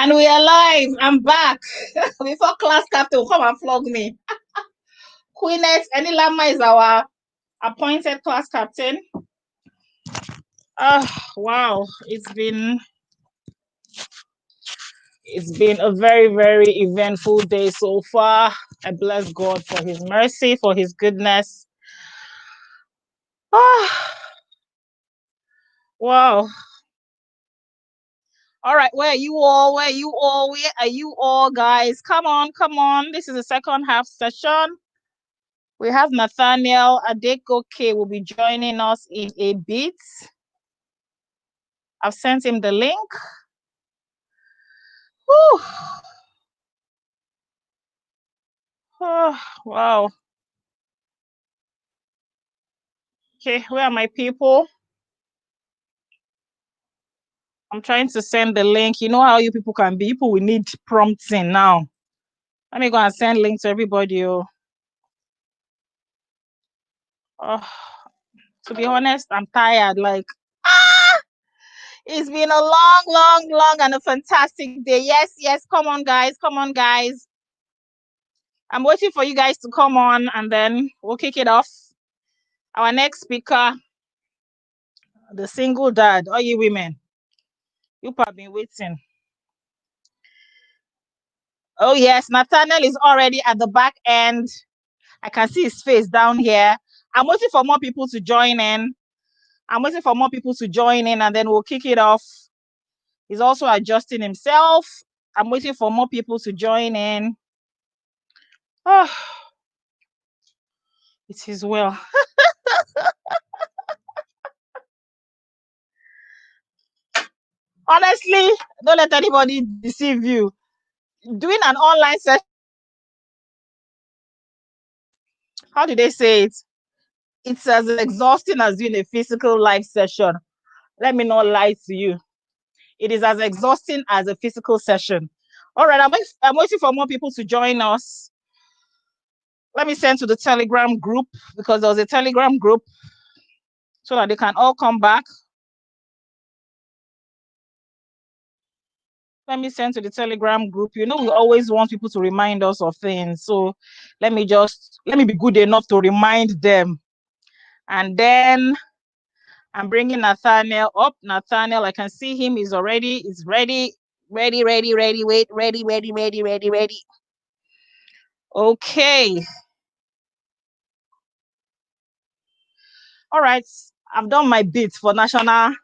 And we are live. I'm back. Before class captain will come and flog me. Queenette Enilama is our appointed class captain. Wow. It's been a very, very eventful day so far. I bless God for his mercy, for his goodness. Wow. All right, where are you all? Where are you all, guys? Come on. This is the second half session. We have Nathaniel Adekoke will be joining us in a bit. I've sent him the link. Whew. Oh, wow. Okay, where are my people? I'm trying to send the link. You know how you people can be. People will need prompting now. Let me go and send link to everybody. Oh, to be honest, I'm tired. Like, it's been a long and a fantastic day. Yes. Come on, guys. I'm waiting for you guys to come on and then we'll kick it off. Our next speaker, the single dad. All you women, you have been waiting. Oh yes, Nathaniel is already at the back end. I can see his face down here. I'm waiting for more people to join in. And then we'll kick it off. He's also adjusting himself. I'm waiting for more people to join in. Oh, it is well. Honestly, don't let anybody deceive you. Doing an online session, how do they say it? It's as exhausting as doing a physical live session. Let me not lie to you. It is as exhausting as a physical session. All right, I'm waiting for more people to join us. Let me send to the Telegram group because there was a Telegram group so that they can all come back. Let me send to the Telegram group. You know, we always want people to remind us of things. So let me be good enough to remind them. And then I'm bringing Nathaniel up. Nathaniel, I can see him. He's ready. Ready. Wait, ready. Okay. All right. I've done my bit for national.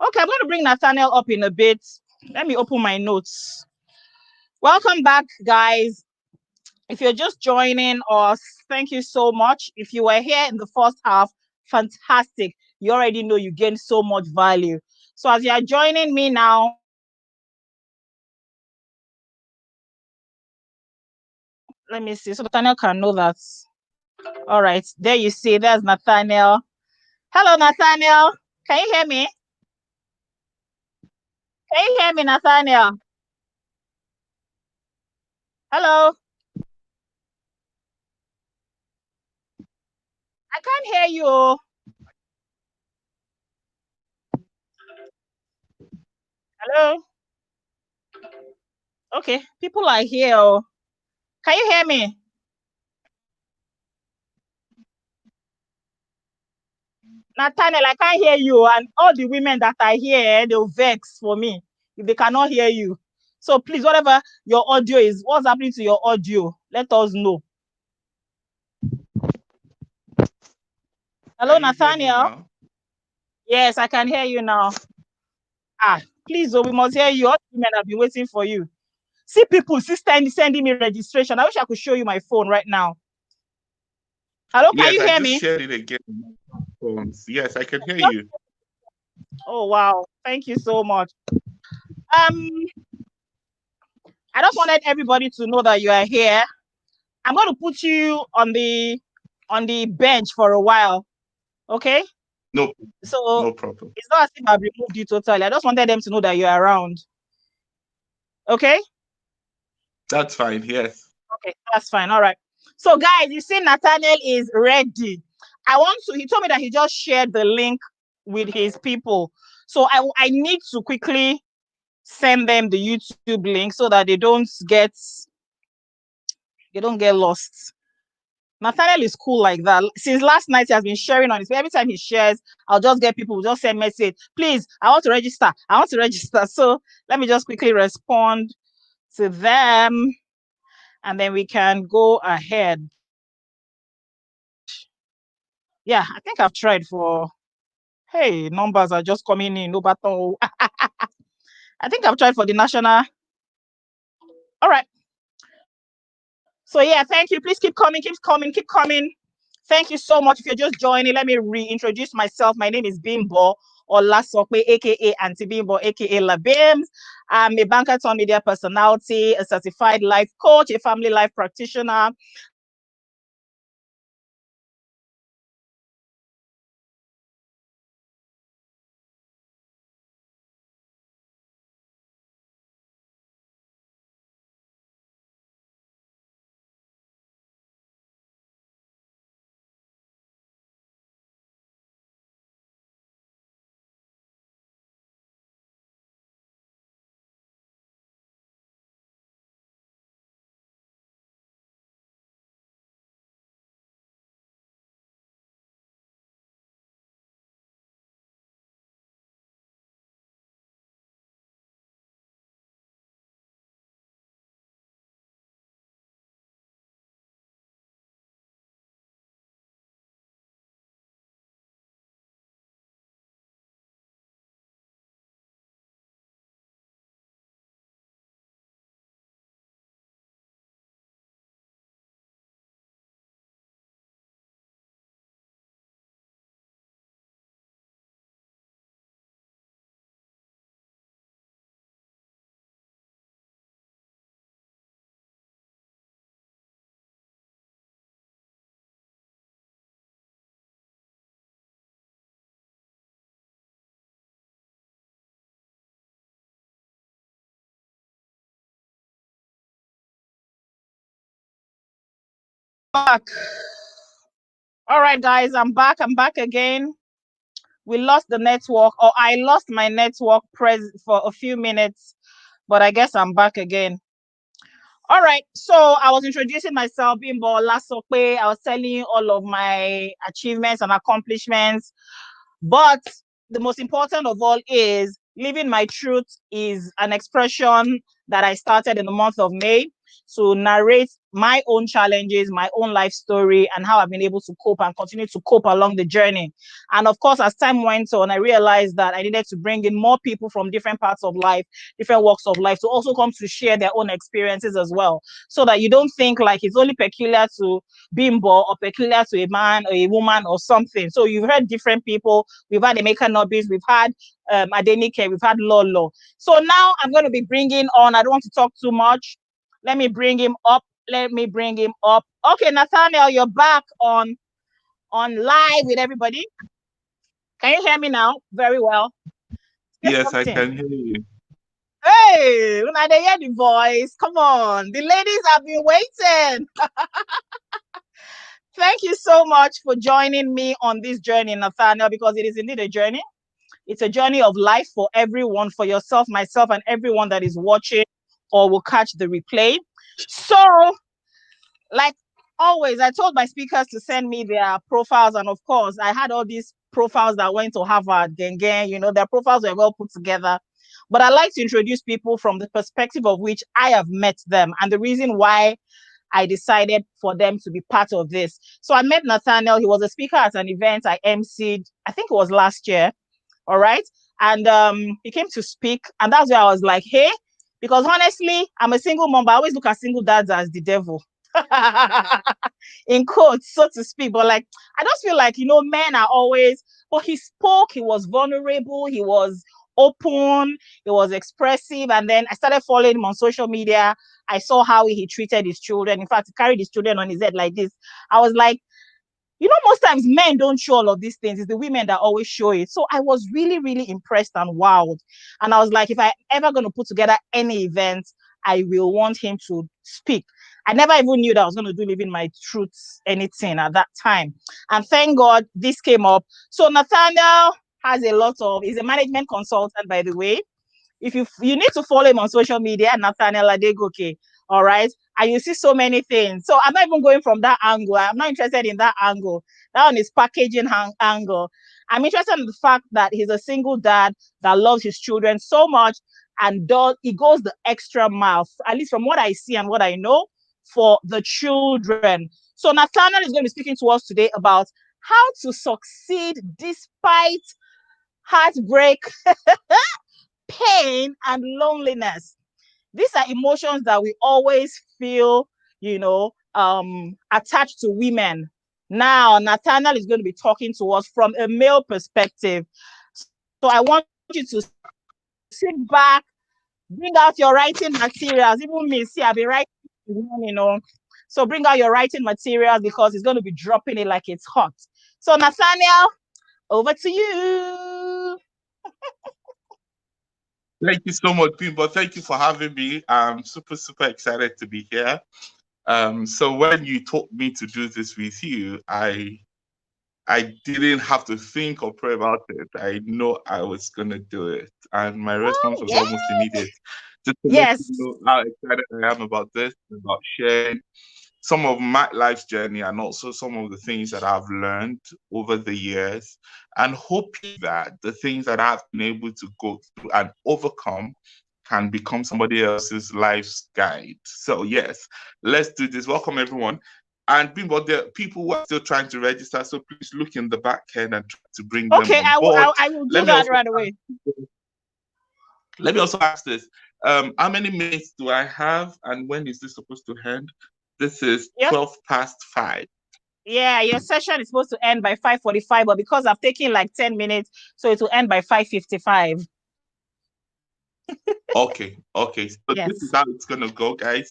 Okay, I'm going to bring Nathaniel up in a bit. Let me open my notes. Welcome back, guys. If you're just joining us, thank you so much. If you were here in the first half, fantastic. You already know you gained so much value. So as you are joining me now, let me see. So Nathaniel can know that. All right, there you see, there's Nathaniel. Hello, Nathaniel. Can you hear me? Can you hear me, Nathaniel? Hello? I can't hear you. Hello? Okay, people are here. Can you hear me? Nathaniel, I can't hear you. And all the women that are here, they'll vex for me if they cannot hear you. So please, whatever your audio is, what's happening to your audio? Let us know. Hello, Nathaniel. Yes, I can hear you now. Please, we must hear you. All the women have been waiting for you. See people sending me registration. I wish I could show you my phone right now. Hello, can you hear me? I just shared it again. Yes, I can hear you. Oh, wow. Thank you so much. I just wanted everybody to know that you are here. I'm going to put you on the bench for a while. Okay? No problem. It's not as if I've removed you totally. I just wanted them to know that you're around. Okay? That's fine, yes. Okay, that's fine. All right. So guys, you see Nathaniel is ready. He told me that he just shared the link with his people. So I need to quickly send them the YouTube link so that they don't get lost. Nathaniel is cool like that. Since last night, he has been sharing on it. Every time he shares, I'll just get people who just send message. Please, I want to register. I want to register. So let me just quickly respond to them, and then we can go ahead. Yeah, I think I've tried for. Hey, numbers are just coming in. No battle. I think I've tried for the national. All right. So yeah, thank you. Please keep coming, keep coming, keep coming. Thank you so much. If you're just joining, let me reintroduce myself. My name is Bimbo Olasokwe, aka Auntie Bimbo, aka La Bims. I'm a banker turned media personality, a certified life coach, a family life practitioner. Back. All right, guys, I'm back. I'm back again. We lost the network, or I lost my network for a few minutes, but I guess I'm back again. All right, so I was introducing myself, Bimbo Olasokwe. I was telling you all of my achievements and accomplishments. But the most important of all is living my truth is an expression that I started in the month of May to narrate my own challenges, my own life story, and how I've been able to cope and continue to cope along the journey. And of course, as time went on, I realized that I needed to bring in more people from different parts of life, different walks of life, to also come to share their own experiences as well, so that you don't think like it's only peculiar to Bimbo or peculiar to a man or a woman or something. So you've heard different people. We've had Emeka Nobis, we've had Adenike, we've had Lolo. So now I'm going to be bringing on, I don't want to talk too much. Let me bring him up. Let me bring him up. Okay, Nathaniel, you're back on live with everybody. Can you hear me now? Very well. Say Yes, I something. can hear you. Hey, when I hear the voice, come on. The ladies have been waiting. Thank you so much for joining me on this journey, Nathaniel, because it is indeed a journey. It's a journey of life for everyone, for yourself, myself, and everyone that is watching or will catch the replay. So, like always, I told my speakers to send me their profiles. And of course, I had all these profiles that went to Harvard, their profiles were well put together. But I like to introduce people from the perspective of which I have met them and the reason why I decided for them to be part of this. So I met Nathaniel. He was a speaker at an event I emceed, I think it was last year. All right. And he came to speak. And that's where I was like, hey, because honestly, I'm a single mom, but I always look at single dads as the devil. In quotes, so to speak. But like, I just feel like, men are always, but he spoke, he was vulnerable, he was open, he was expressive. And then I started following him on social media. I saw how he treated his children. In fact, he carried his children on his head like this. I was like, most times men don't show all of these things. It's the women that always show it. So I was really, really impressed and wowed. And I was like, if I ever going to put together any event, I will want him to speak. I never even knew that I was going to do Living My Truth anything at that time. And thank God this came up. So Nathaniel, has a lot of, is a management consultant, by the way. If you need to follow him on social media, Nathaniel Adegoke, all right? And you see so many things. So I'm not even going from that angle. I'm not interested in that angle. That one is packaging angle. I'm interested in the fact that he's a single dad that loves his children so much and he goes the extra mile, at least from what I see and what I know, for the children. So Nathaniel is going to be speaking to us today about how to succeed despite heartbreak, pain, and loneliness. These are emotions that we always feel, attached to women. Now, Nathaniel is going to be talking to us from a male perspective. So I want you to sit back, bring out your writing materials. Even me, see, I've been writing, So bring out your writing materials because it's going to be dropping it like it's hot. So Nathaniel, over to you. Thank you so much, Bimbo. Thank you for having me. I'm super, super excited to be here. So when you told me to do this with you, I didn't have to think or pray about it. I know I was gonna do it, and my response Oh, was yeah. almost immediate. Just to let you Yes. know how excited I am about this, about sharing some of my life's journey and also some of the things that I've learned over the years, and hoping that the things that I've been able to go through and overcome can become somebody else's life's guide. So, yes, let's do this. Welcome, everyone. And Bimbo, there are people who are still trying to register, so please look in the back end and try to bring them Okay, on board. I will do Let me that also right away. let me also ask this. How many minutes do I have and when is this supposed to end? This is Yes. 12 past 5. Yeah, your session is supposed to end by 5:45, but because I've taken like 10 minutes, so it will end by 5:55. Okay. So this is Yes. how it's gonna go, guys.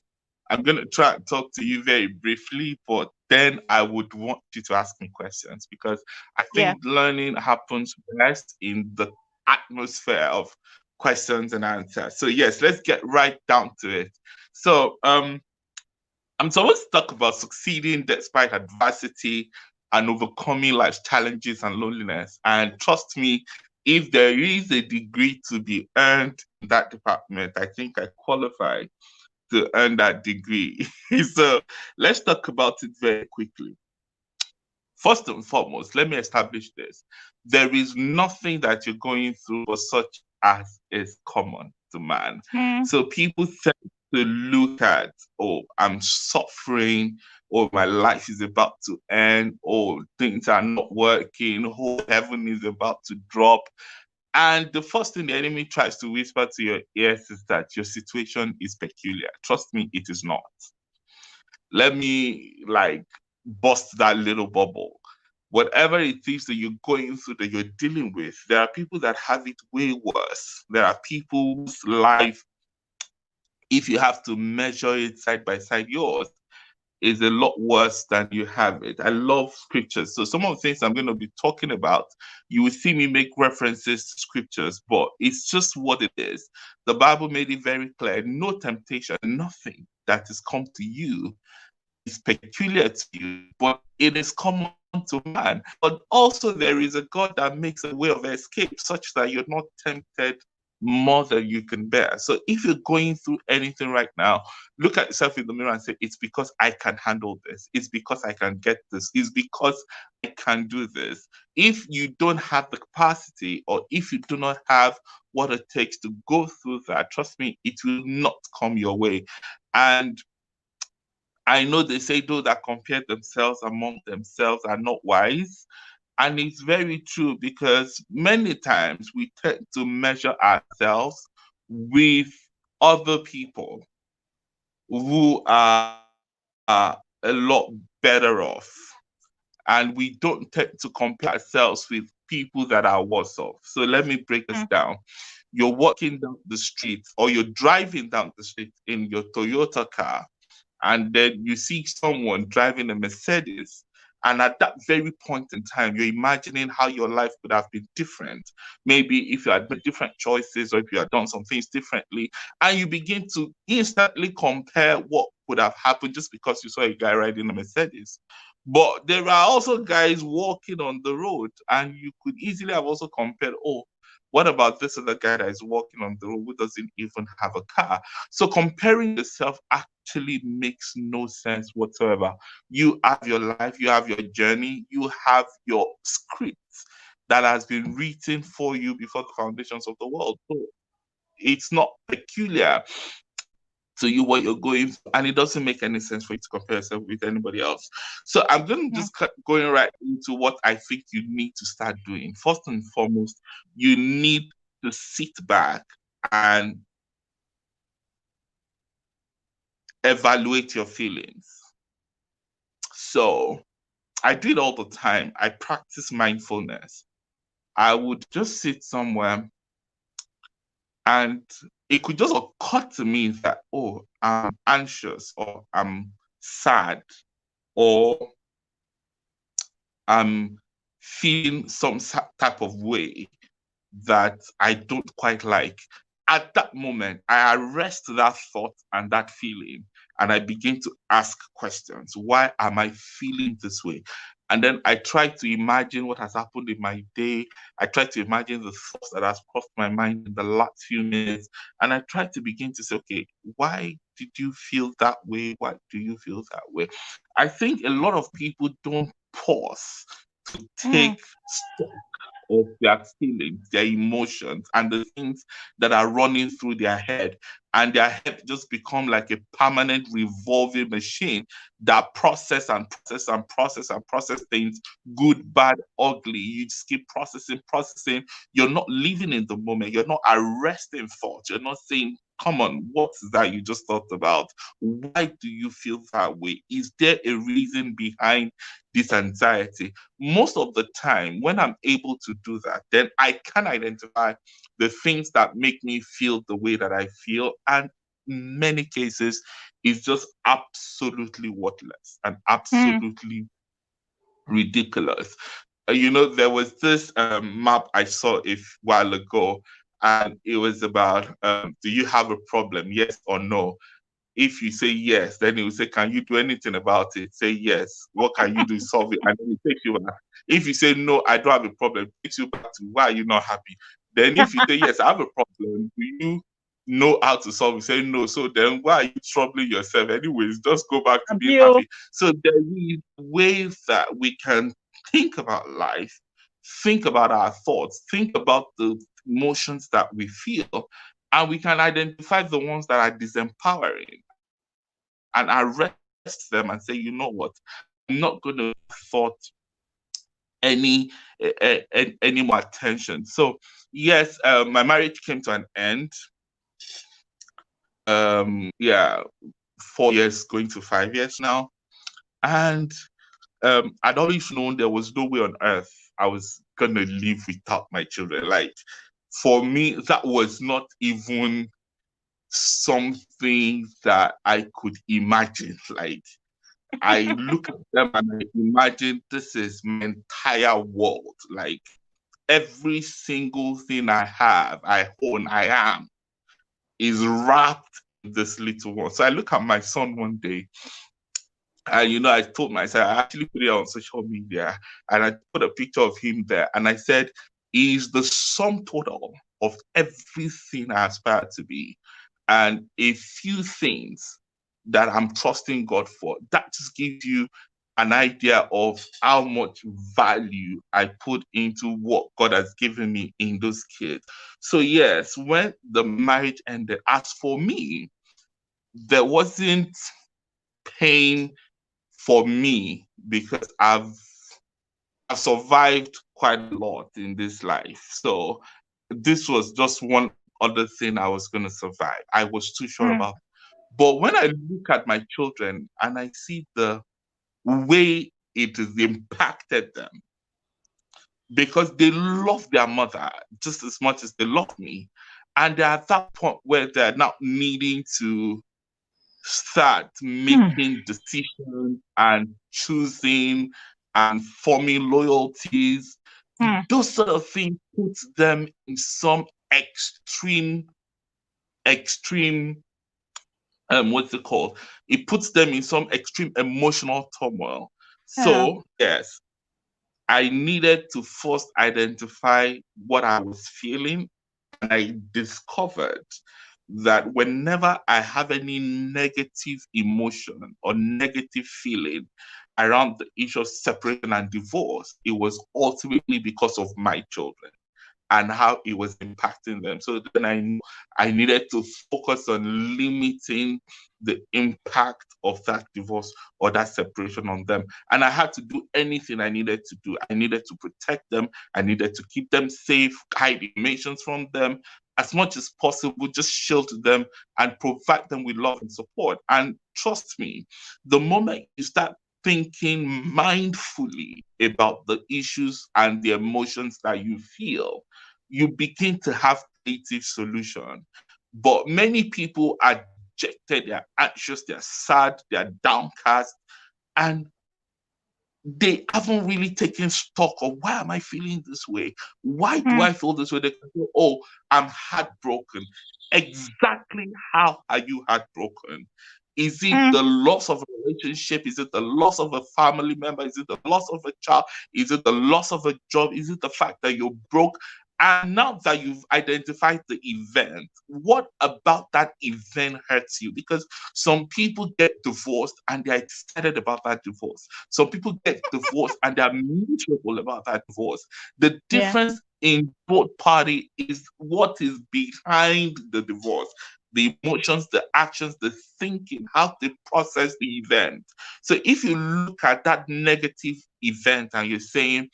I'm gonna try and talk to you very briefly, but then I would want you to ask me questions because I Yeah. think learning happens best in the atmosphere of questions and answers. So yes, let's get right down to it. So I'm supposed to talk about succeeding despite adversity and overcoming life's challenges and loneliness. And trust me, if there is a degree to be earned in that department, I think I qualify to earn that degree. So let's talk about it very quickly. First and foremost, let me establish this. There is nothing that you're going through for such as is common to man. Hmm. So people tend to look at, oh, I'm suffering, or my life is about to end, or things are not working, oh, heaven is about to drop. And the first thing the enemy tries to whisper to your ears is that your situation is peculiar. Trust me, it is not. Let me like bust that little bubble. Whatever it is that you're going through, that you're dealing with, there are people that have it way worse. There are people's life, if you have to measure it side by side, yours is a lot worse than you have it. I love scriptures. So some of the things I'm going to be talking about, you will see me make references to scriptures, but it's just what it is. The Bible made it very clear, no temptation, nothing that has come to you is peculiar to you, but it is common to man. But also there is a God that makes a way of escape such that you're not tempted more than you can bear. So if you're going through anything right now, look at yourself in the mirror and say, it's because I can handle this. It's because I can get this. It's because I can do this. If you don't have the capacity or if you do not have what it takes to go through that, trust me, it will not come your way. And I know they say those that compare themselves among themselves are not wise. And it's very true because many times we tend to measure ourselves with other people who are a lot better off. And we don't tend to compare ourselves with people that are worse off. So let me break this Hmm. down. You're walking down the street or you're driving down the street in your Toyota car and then you see someone driving a Mercedes. And at that very point in time, you're imagining how your life could have been different. Maybe if you had made different choices or if you had done some things differently, and you begin to instantly compare what could have happened just because you saw a guy riding a Mercedes. But there are also guys walking on the road, and you could easily have also compared, oh, what about this other guy that is walking on the road who doesn't even have a car? So comparing yourself actually makes no sense whatsoever. You have your life, you have your journey, you have your script that has been written for you before the foundations of the world. So it's not peculiar to you what you're going for, and it doesn't make any sense for you to compare yourself with anybody else. So I'm going to just going right into what I think you need to start doing. First and foremost, you need to sit back and evaluate your feelings. So I do it all the time. I practice mindfulness. I would just sit somewhere, and it could just occur to me that, oh, I'm anxious, or I'm sad, or I'm feeling some type of way that I don't quite like. At that moment, I arrest that thought and that feeling, and I begin to ask questions. Why am I feeling this way? And then I try to imagine what has happened in my day. I try to imagine the thoughts that has crossed my mind in the last few minutes. And I try to begin to say, okay, why did you feel that way? Why do you feel that way? I think a lot of people don't pause to take stock of their feelings, their emotions, and the things that are running through their head. And their head just become like a permanent revolving machine that process things, good, bad, ugly. You just keep processing. You're not living in the moment. You're not arresting thoughts. You're not saying, come on, what is that you just thought about? Why do you feel that way? Is there a reason behind this anxiety? Most of the time, when I'm able to do that, then I can identify the things that make me feel the way that I feel. And in many cases, it's just absolutely worthless and absolutely ridiculous. There was this map I saw a while ago, and it was about, do you have a problem? Yes or no? If you say yes, then he will say, can you do anything about it? Say yes. What can you do to solve it? And then he takes you back. If you say no, I don't have a problem, it takes you back to why are you not happy? Then if you say yes, I have a problem, do you know how to solve it? Say no. So then why are you troubling yourself? Anyways, just go back to being Abuse. happy. So there is ways that we can think about life, think about our thoughts, think about the emotions that we feel, and we can identify the ones that are disempowering and arrest them and say, you know what, I'm not going to thought any any more attention. So yes, my marriage came to an end. Yeah, 4 years going to 5 years now, and I'd always known there was no way on earth I was gonna live without my children. Like, for me, that was not even something that I could imagine. Like, I look at them and I imagine this is my entire world. Like, every single thing I have, I own, I am, is wrapped in this little one. So I look at my son one day, and I told myself, I actually put it on social media, and I put a picture of him there, and I said, he's the sum total of everything I aspire to be. And a few things that I'm trusting God for. That just gives you an idea of how much value I put into what God has given me in those kids. So, yes, when the marriage ended, as for me, there wasn't pain for me because I've survived quite a lot in this life. So this was just one other thing I was going to survive. I was too sure about. But when I look at my children and I see the way it has impacted them, because they love their mother just as much as they love me. And they're at that point where they're now needing to start making decisions and choosing and forming loyalties. Those sort of things put them in some extreme, what's it called? It puts them in some extreme emotional turmoil. Yeah. So, yes, I needed to first identify what I was feeling. And I discovered that whenever I have any negative emotion or negative feeling around the issue of separation and divorce, it was ultimately because of my children and how it was impacting them. So then I knew I needed to focus on limiting the impact of that divorce or that separation on them. And I had to do anything I needed to do. I needed to protect them. I needed to keep them safe, hide emotions from them as much as possible, just shield them and provide them with love and support. And trust me, the moment you start thinking mindfully about the issues and the emotions that you feel, you begin to have creative solution. But many people are dejected, they're anxious, they're sad, they're downcast, and they haven't really taken stock of why am I feeling this way? Why do Mm, I feel this way? They can say, oh, I'm heartbroken. Exactly how are you heartbroken? Is it mm, the loss of a relationship? Is it the loss of a family member? Is it the loss of a child? Is it the loss of a job? Is it the fact that you're broke? And now that you've identified the event, what about that event hurts you? Because some people get divorced and they're excited about that divorce. Some people get divorced and they're miserable about that divorce. The yeah. difference in both parties is what is behind the divorce, the emotions, the actions, the thinking, how they process the event. So if you look at that negative event and you're saying,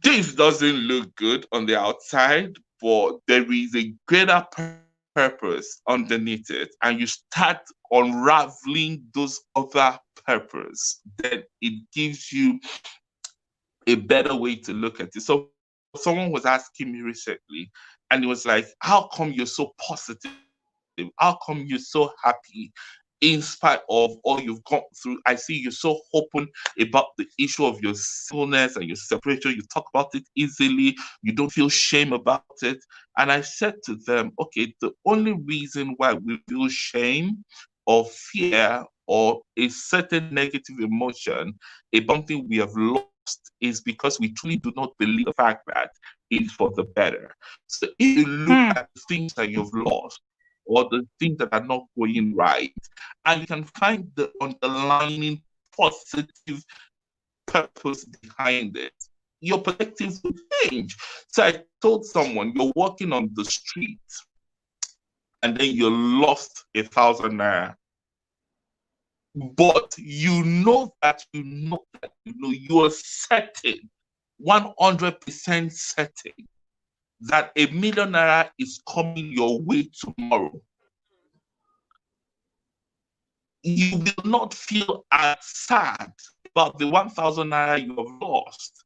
this doesn't look good on the outside, but there is a greater purpose underneath it, and you start unraveling those other purpose, then it gives you a better way to look at it. So someone was asking me recently, and it was like, how come you're so positive? How come you're so happy? In spite of all you've gone through, I see you're so open about the issue of your singleness and your separation. You talk about it easily. You don't feel shame about it. And I said to them, okay, the only reason why we feel shame or fear or a certain negative emotion about something we have lost is because we truly do not believe the fact that it's for the better. So if you look Mm, at the things that you've lost or the things that are not going right, and you can find the underlying positive purpose behind it, your perspective will change. So I told someone, you're walking on the street and then you lost 1,000 naira, but you are certain, 100% certain that 1,000,000 naira is coming your way tomorrow. You will not feel as sad about the 1,000 naira you have lost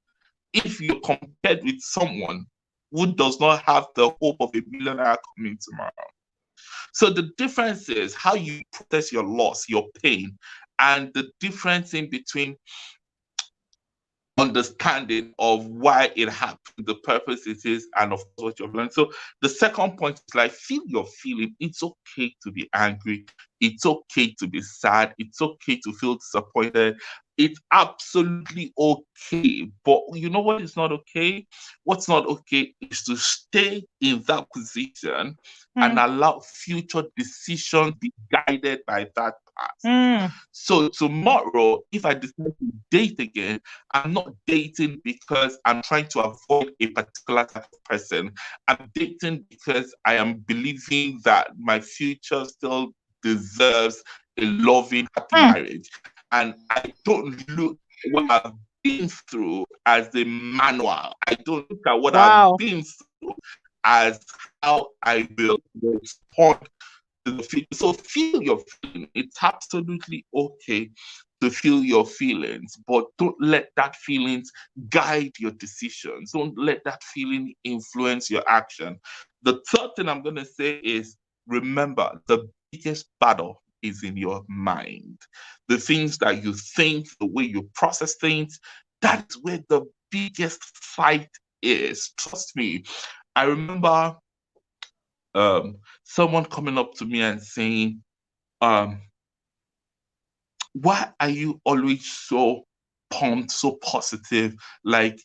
if you're compared with someone who does not have the hope of 1,000,000 naira coming tomorrow. So the difference is how you process your loss, your pain, and the difference in between understanding of why it happened, the purpose it is, and of course what you've learned. So the second point is like feel your feeling. It's okay to be angry. It's okay to be sad. It's okay to feel disappointed. It's absolutely okay. But you know what is not okay? What's not okay is to stay in that position and mm, allow future decisions be guided by that past. mm, So tomorrow, if I decide to date again, I'm not dating because I'm trying to avoid a particular type of person. I'm dating because I am believing that my future still deserves a loving, happy mm. marriage. And I don't look at what I've been through as a manual. I don't look at what I've Wow. been through as how I will respond to the future. So feel your feeling. It's absolutely okay to feel your feelings, but don't let that feelings guide your decisions. Don't let that feeling influence your action. The third thing I'm going to say is remember the biggest battle is in your mind. The things that you think, the way you process things, that's where the biggest fight is. Trust me. I remember someone coming up to me and saying, um, why are you always so pumped, so positive? Like,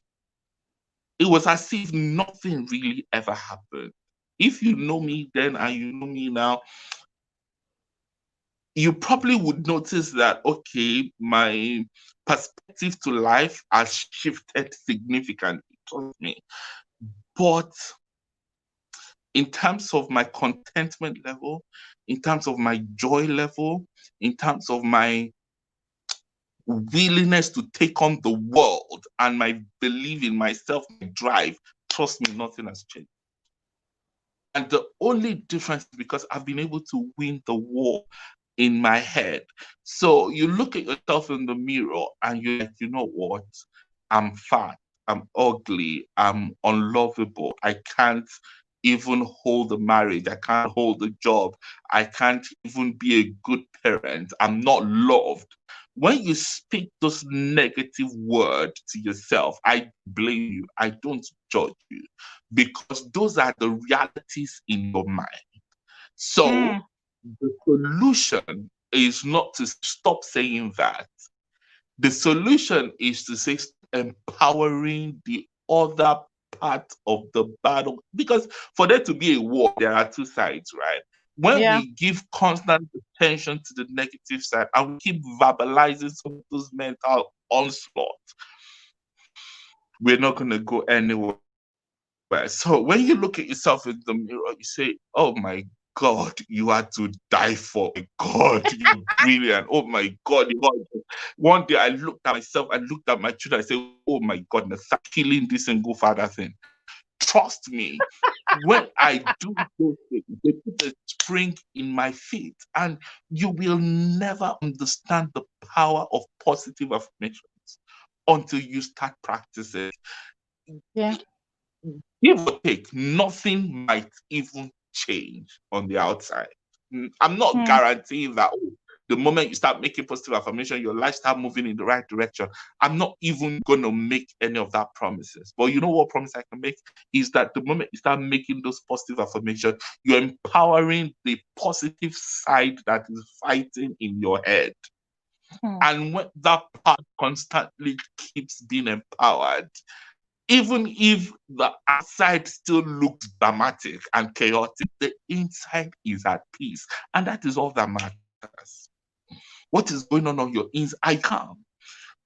it was as if nothing really ever happened. If you know me then and you know me now, you probably would notice that, okay, my perspective to life has shifted significantly, trust me. But in terms of my contentment level, in terms of my joy level, in terms of my willingness to take on the world and my belief in myself, my drive, trust me, nothing has changed. And the only difference is because I've been able to win the war in my head. So you look at yourself in the mirror and you're like, you know what? I'm fat, I'm ugly, I'm unlovable. I can't even hold a marriage, I can't hold a job, I can't even be a good parent, I'm not loved. When you speak those negative words to yourself, I blame you, I don't judge you, because those are the realities in your mind. So Mm. the solution is not to stop saying that. The solution is to say empowering the other part of the battle. Because for there to be a war, there are two sides, right? When Yeah. we give constant attention to the negative side and we keep verbalizing some of those mental onslaught, we're not going to go anywhere. So when you look at yourself in the mirror, you say, oh my God, you are to die for. My God, you're brilliant. Oh my God, you're gorgeous. One day I looked at myself, I looked at my children, I said, oh my God, Nathaniel, killing this single father thing. Trust me, when I do those things, they put a spring in my feet, and you will never understand the power of positive affirmations until you start practicing. Yeah. Give or take, nothing might even change on the outside. I'm not Mm. guaranteeing that, oh, the moment you start making positive affirmation, your life start moving in the right direction. I'm not even gonna make any of that promises. But you know what promise I can make is that the moment you start making those positive affirmations, you're empowering the positive side that is fighting in your head. Mm. And when that part constantly keeps being empowered, even if the outside still looks dramatic and chaotic, the inside is at peace. And that is all that matters. What is going on your inside? I calm.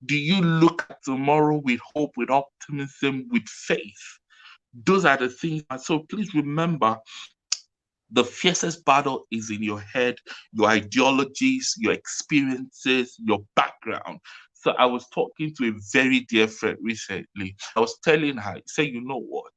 Do you look at tomorrow with hope, with optimism, with faith? Those are the things. And so please remember, the fiercest battle is in your head, your ideologies, your experiences, your background. So I was talking to a very dear friend recently. I was telling her, say, you know what?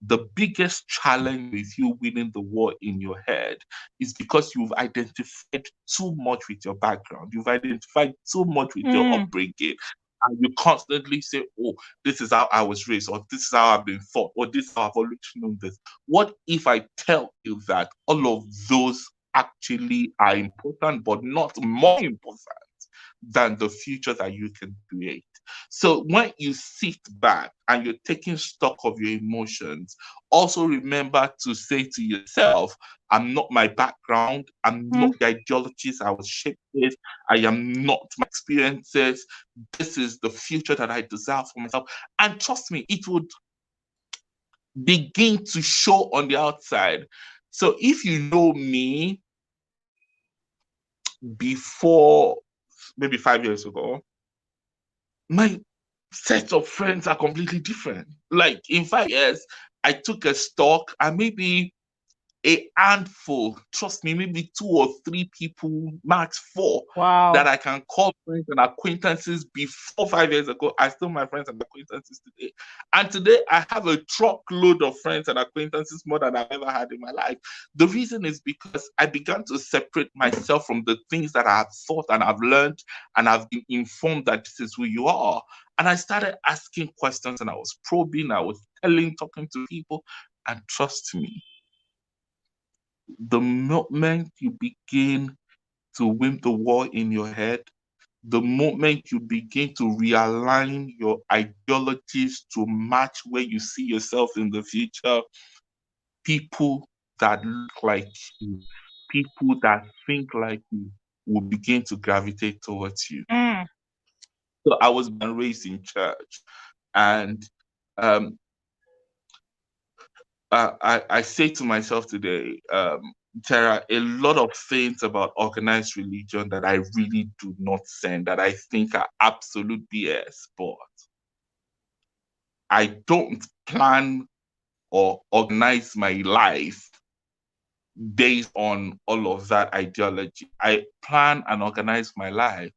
The biggest challenge with you winning the war in your head is because you've identified too much with your background. You've identified too much with your Mm. upbringing. And you constantly say, oh, this is how I was raised, or this is how I've been taught, or this is how I've always known this. What if I tell you that all of those actually are important, but not more important than the future that you can create? So when you sit back and you're taking stock of your emotions, also remember to say to yourself, I'm not my background, I'm not Mm. the ideologies I was shaped with, I am not my experiences. This is the future that I desire for myself. And trust me, it would begin to show on the outside. So if you know me before maybe 5 years ago, my set of friends are completely different. Like in 5 years, I took a stock and maybe a handful, trust me, maybe two or three people, max four, that Wow. I can call friends and acquaintances before 5 years ago are still my friends and acquaintances today. And today I have a truckload of friends and acquaintances more than I've ever had in my life. The reason is because I began to separate myself from the things that I have thought and I've learned and I've been informed that this is who you are. And I started asking questions and I was probing, I was telling, talking to people. And trust me, the moment you begin to win the war in your head, the moment you begin to realign your ideologies to match where you see yourself in the future, people that look like you, people that think like you, will begin to gravitate towards you. Mm. So I was born and raised in church, and um, I say to myself today, there are a lot of things about organized religion that I really do not send, that I think are absolute BS, but I don't plan or organize my life based on all of that ideology. I plan and organize my life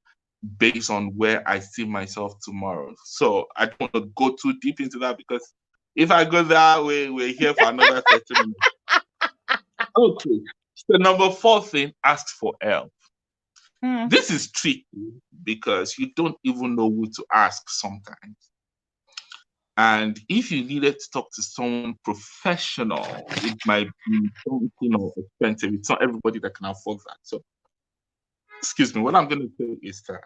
based on where I see myself tomorrow. So I don't want to go too deep into that, because if I go that way, we're here for another 30 minutes. Okay. So number 4 thing, ask for help. Mm. This is tricky because you don't even know who to ask sometimes. And if you needed to talk to someone professional, it might be something or expensive. It's not everybody that can afford that. So, excuse me, what I'm going to say is that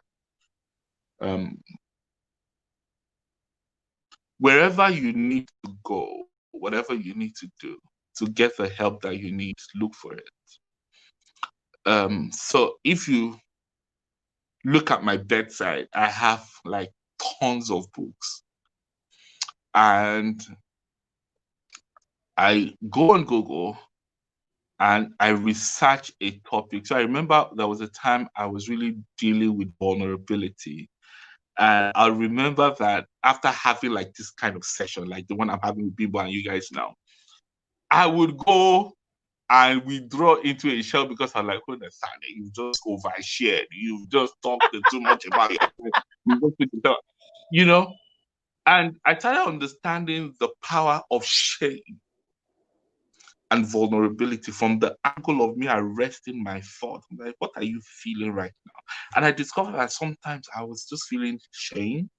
um, wherever you need to go, whatever you need to do to get the help that you need, look for it. So if you look at my bedside, I have like tons of books, and I go on Google and I research a topic. So I remember there was a time I was really dealing with vulnerability. And I remember that after having like this kind of session, like the one I'm having with people and you guys now, I would go and withdraw into a shell because I'm like, oh, Nathaniel, you just overshared. You've just talked too much about yourself. You know? And I started understanding the power of shame and vulnerability from the angle of me arresting my thoughts. I'm like, what are you feeling right now? And I discovered that sometimes I was just feeling shame.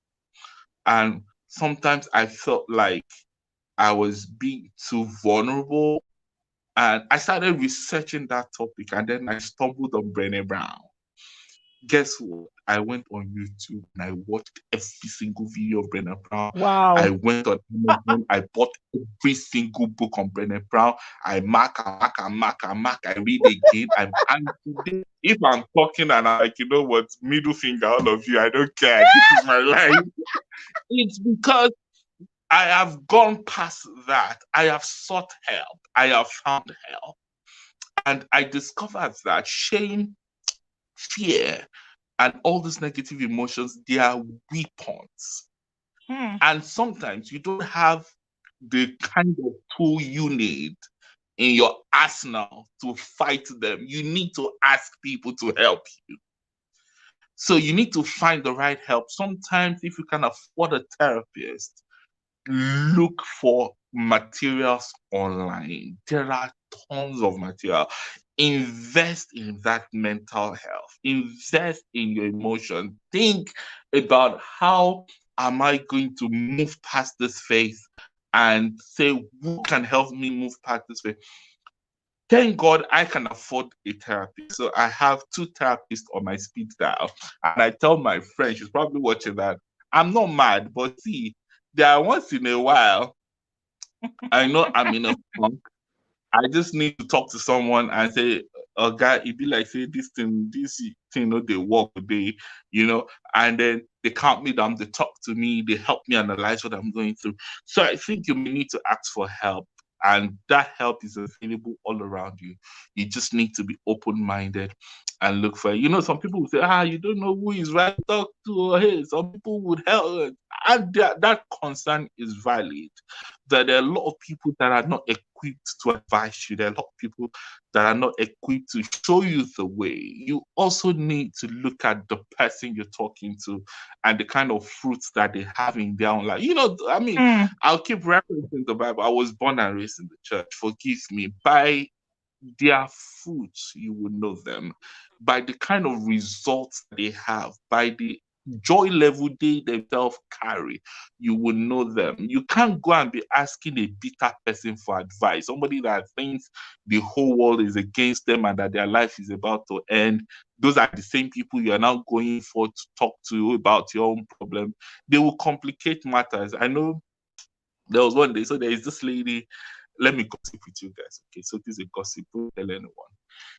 And sometimes I felt like I was being too vulnerable. And I started researching that topic, and then I stumbled on Brené Brown. Guess what? I went on YouTube and I watched every single video of Brené Brown. Wow. I went on Amazon, I bought every single book on Brené Brown. I mark and mark and mark and mark. I read again. And today, if I'm talking and I'm like, you know what, middle finger, all of you, I don't care. This is my life. It's because I have gone past that. I have sought help. I have found help. And I discovered that shame, fear, and all these negative emotions, they are weapons. Mm. And sometimes you don't have the kind of tool you need in your arsenal to fight them. You need to ask people to help you. So you need to find the right help. Sometimes, if you can afford a therapist, look for materials online. There are tons of material. Invest in that mental health. Invest in your emotion. Think about, how am I going to move past this phase, and say, who can help me move past this phase? Thank God I can afford a therapist. So I have 2 therapists on my speed dial. And I tell my friend, she's probably watching that, I'm not mad, but see, there are once in a while, I know I'm in a funk. I just need to talk to someone and say, oh, guy, it be like, say, this thing, they work today, and then they calm me down, they talk to me, they help me analyze what I'm going through. So I think you may need to ask for help, and that help is available all around you. You just need to be open-minded and look for it. Some people will say, you don't know who is right to talk to, or hey, some people would help. And that concern is valid. That there are a lot of people that are not equipped to advise you. There are a lot of people that are not equipped to show you the way. You also need to look at the person you're talking to and the kind of fruits that they have in their own life. Mm. I'll keep referencing the Bible. I was born and raised in the church. Forgive me. By their fruits, you will know them. By the kind of results they have, by the joy level they themselves carry, you will know them. You can't go and be asking a bitter person for advice, somebody that thinks the whole world is against them and that their life is about to end. Those are the same people you are now going for to talk to about your own problem. They will complicate matters. I know there was one day, so there is this lady, let me gossip with you guys. Okay, so this is a gossip. Don't tell anyone.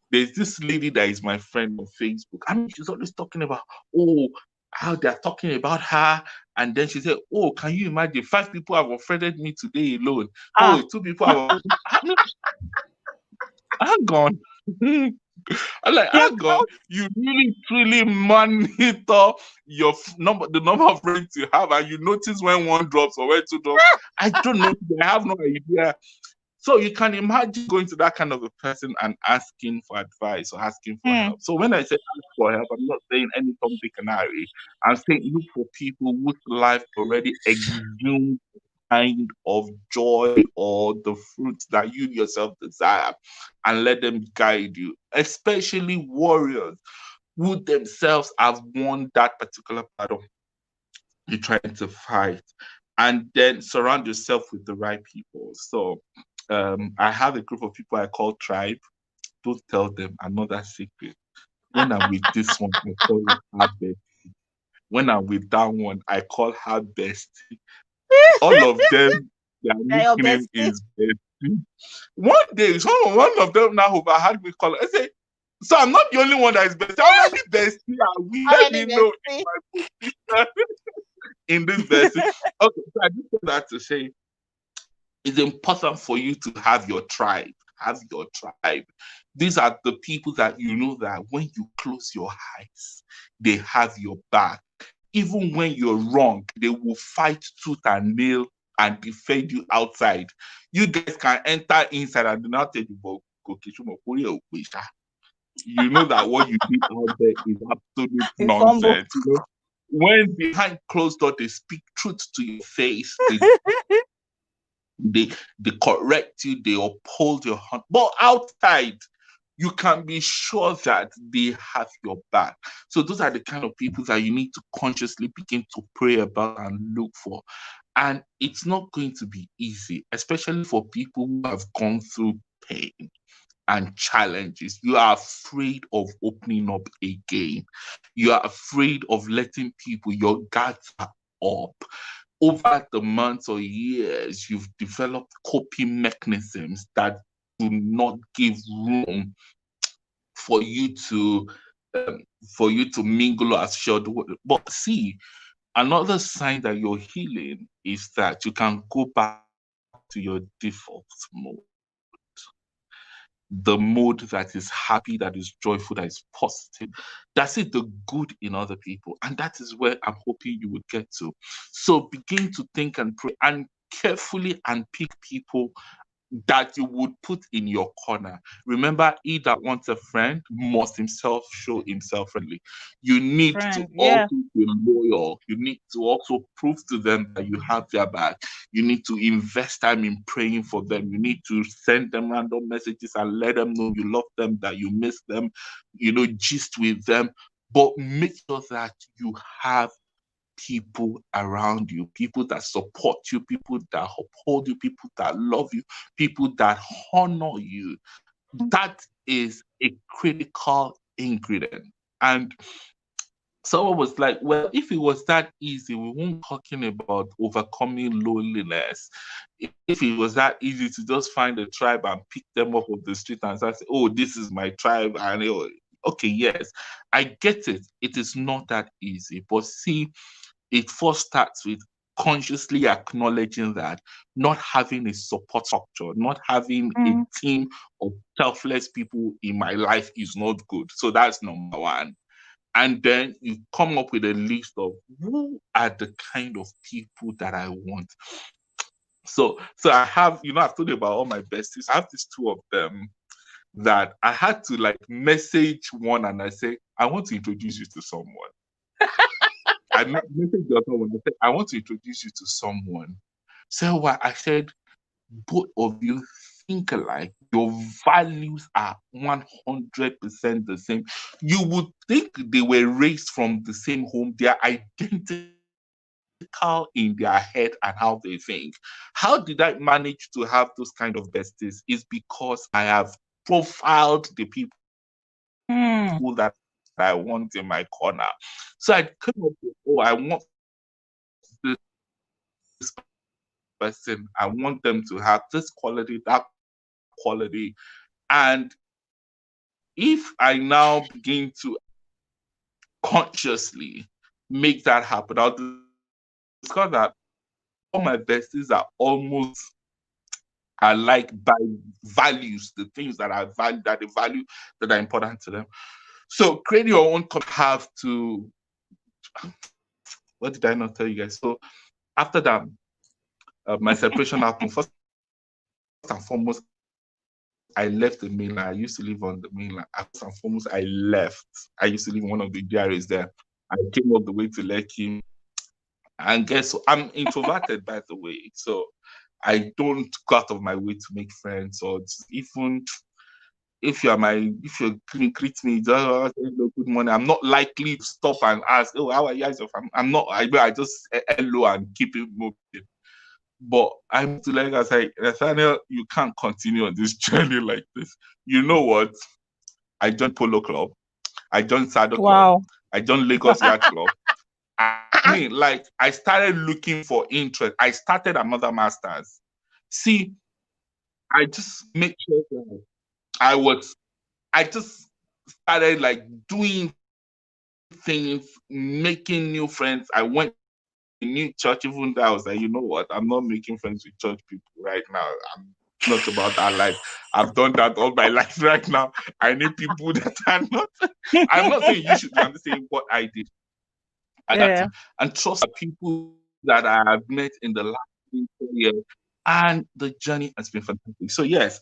There's this lady that is my friend on Facebook. I mean, she's always talking about, oh, how they're talking about her. And then she said, oh, can you imagine? 5 people have offended me today alone. Oh, Ah, 2 people have. I'm gone. I'm like, you hang on, you really truly monitor your number, the number of friends you have, and you notice when one drops or when 2 drops. I don't know. I have no idea. So you can imagine going to that kind of a person and asking for advice or asking for mm, help. So when I say ask for help, I'm not saying any Tom, Dick, and Harry. I'm saying look for people whose life already exudes kind of joy or the fruits that you yourself desire, and let them guide you, especially warriors who themselves have won that particular battle you're trying to fight, and then surround yourself with the right people. So I have a group of people I call tribe. Don't tell them another secret. When I'm with this one, I call her bestie. When I'm with that one, I call her bestie. All of them, their they're your nickname bestie. is bestie. One day, one of them now overheard me call. I say, so I'm not the only one that is bestie. How many bestie are we? How Let many me know bestie? in this bestie. Okay, so I just said that to say it's important for you to have your tribe. Have your tribe. These are the people that you know that when you close your eyes, they have your back. Even when you're wrong, they will fight tooth and nail and defend you outside. You guys can enter inside and do not tell you, but you know that what you did out there is absolute You fumble. nonsense. You know, when behind closed door they speak truth to your face, they they correct you, they uphold your hand. But outside, you can be sure that they have your back. So those are the kind of people that you need to consciously begin to pray about and look for. And it's not going to be easy, especially for people who have gone through pain and challenges. You are afraid of opening up again. You are afraid of letting people, your guards are up. Over the months or years, you've developed coping mechanisms that do not give room for you to um, mingle as shared. But see, another sign that you're healing is that you can go back to your default mode, the mode that is happy, that is joyful, that is positive. That's it, the good in other people. And that is where I'm hoping you would get to. So begin to think and pray and carefully and pick people that you would put in your corner. Remember, he that wants a friend must himself show himself friendly. You need to Friend, also yeah. be loyal. You need to also prove to them that you have their back. You need to invest time in praying for them. You need to send them random messages and let them know you love them, that you miss them, gist with them. But make sure that you have people around you, people that support you, people that uphold you, people that love you, people that honor you. That is a critical ingredient. And someone was like, well, if it was that easy, we won't be talking about overcoming loneliness. If it was that easy to just find a tribe and pick them up off the street and say, oh, this is my tribe, and okay, yes, I get it. It is not that easy. But see, it first starts with consciously acknowledging that not having a support structure, not having a Mm, team of selfless people in my life is not good. So that's number one. And then you come up with a list of who are the kind of people that I want. So I have, I've told you about all my besties. I have these 2 of them that I had to like message one and I say, I want to introduce you to someone. I messaged the other one. I said, I want to introduce you to someone. So what I said, both of you think alike. Your values are 100% the same. You would think they were raised from the same home. They are identical in their head and how they think. How did I manage to have those kind of besties? Is because I have profiled the people that I want in my corner. mm, So I came up with, I want this person to be my friend. person. I want them to have this quality, that quality. And if I now begin to consciously make that happen, I'll discover that all my besties are almost alike by values, the things that I value, that they value, that are important to them. So create your own have to, what did I not tell you guys? So after that, my separation happened. First and foremost, I left the mainland. I used to live on the mainland. First and foremost, I left. I used to live in one of the DRAs there. I came all the way to Lekki. And guess what? I'm introverted, by the way. So I don't go out of my way to make friends, or even if you greet me, just hello, good morning. I'm not likely to stop and ask, "Oh, how are you guys?" I'm not. I just hello and keep it moving. But I moved to Lagos. I was like, Nathaniel, you can't continue on this journey like this. You know what? I joined Polo Club. I joined Sado Club. Wow. I joined Lagos Yacht Club. I mean, like, I started looking for interest. I started another master's. See, I just make sure that I was, I just started like doing things, making new friends. I went to a new church, even though I was like, you know what, I'm not making friends with church people right now. I'm not about that life. I've done that all my life right now. I need people that are not. I'm not saying you should. I'm just saying what I did at that time. And Yeah. trust me, people that I have met in the last 3 years, and the journey has been fantastic. So yes,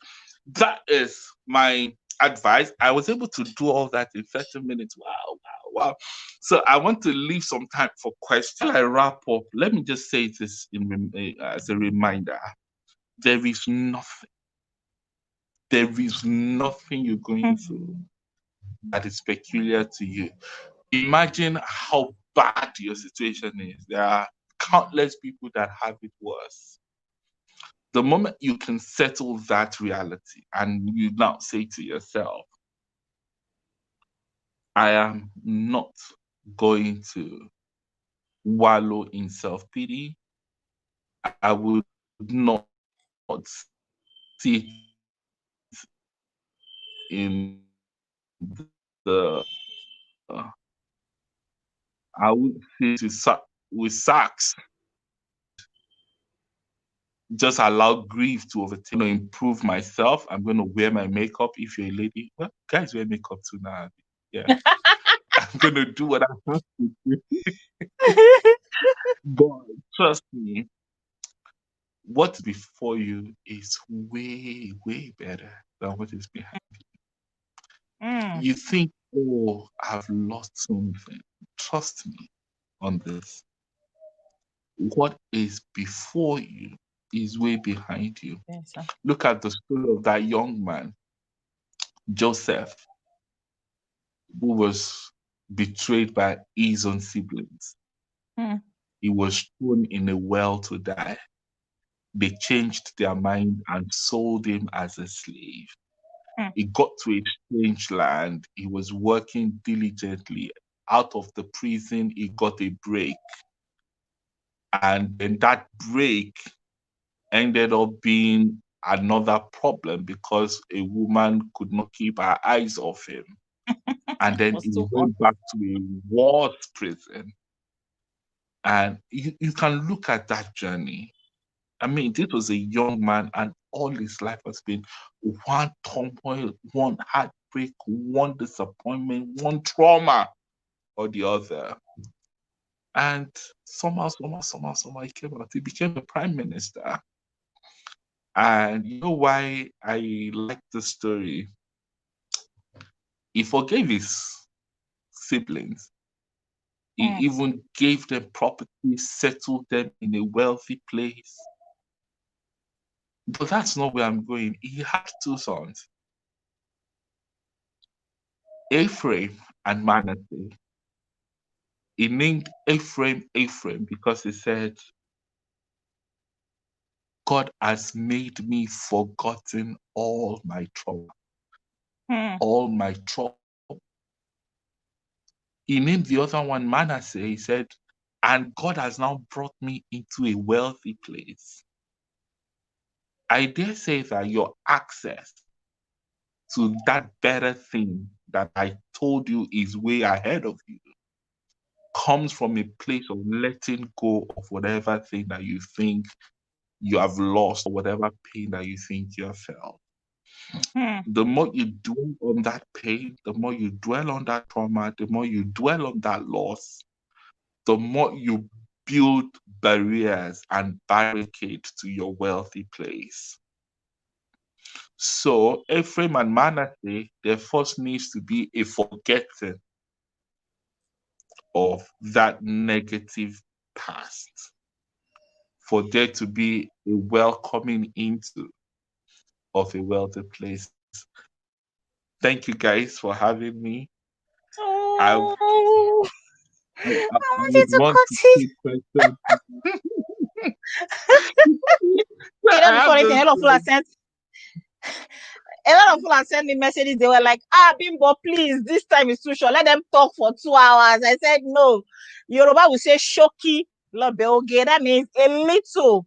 that is my advice. I was able to do all that in 30 minutes. Wow, wow, wow. So I want to leave some time for questions. While I wrap up, let me just say this as a reminder. There is nothing, there is nothing you're going through Mm. that is peculiar to you. Imagine how bad your situation is. There are countless people that have it worse. The moment you can settle that reality and you now say to yourself, I am not going to wallow in self pity. I would not sit in the, I would sit with sacks and just allow grief to overtake. I'm going to improve myself. I'm going to wear my makeup. If you're a lady, well, guys wear makeup too now. Yeah. I'm going to do what I have to do. But trust me, what's before you is way, way better than what is behind. Mm. You think, oh, I've lost something. Trust me on this. What is before you is way behind you. Yes, sir. Look at the story of that young man, Joseph, who was betrayed by his own siblings. Mm. He was thrown in a well to die. They changed their mind and sold him as a slave. Mm. He got to a strange land. He was working diligently. Out of the prison, he got a break. And then that break ended up being another problem because a woman could not keep her eyes off him. And It then was he too hot. went back to a worse prison. And you can look at that journey. I mean, this was a young man, and all his life has been one turmoil, one heartbreak, one disappointment, one trauma or the other. And somehow, he came out. He became a prime minister. And you know why I like this story? He forgave his siblings. He Mm. even gave them property, settled them in a wealthy place. But that's not where I'm going. He had two sons, Ephraim and Manasseh. He named Ephraim because he said, God has made me forgotten all my trouble, Mm. all my trouble. He named the other one Manasseh. He said, and God has now brought me into a wealthy place. I dare say that your access to that better thing that I told you is way ahead of you comes from a place of letting go of whatever thing that you think you have lost or whatever pain that you think you have felt. Hmm. The more you dwell on that pain, the more you dwell on that trauma, the more you dwell on that loss, the more you build barriers and barricades to your wealthy place. So, Ephraim and Manasseh, there first needs to be a forgetting of that negative past for there to be a welcoming into of a wealthy place. Thank you guys for having me. I, Oh, I I would wanted to want to cut it. take questions. You know I the have funny thing, those like, a lot of people have sent me messages. They were like, Bimbo, please, this time is too short. Let them talk for 2 hours. I said, no. Yoruba will say shoki lobeoge. That means a little,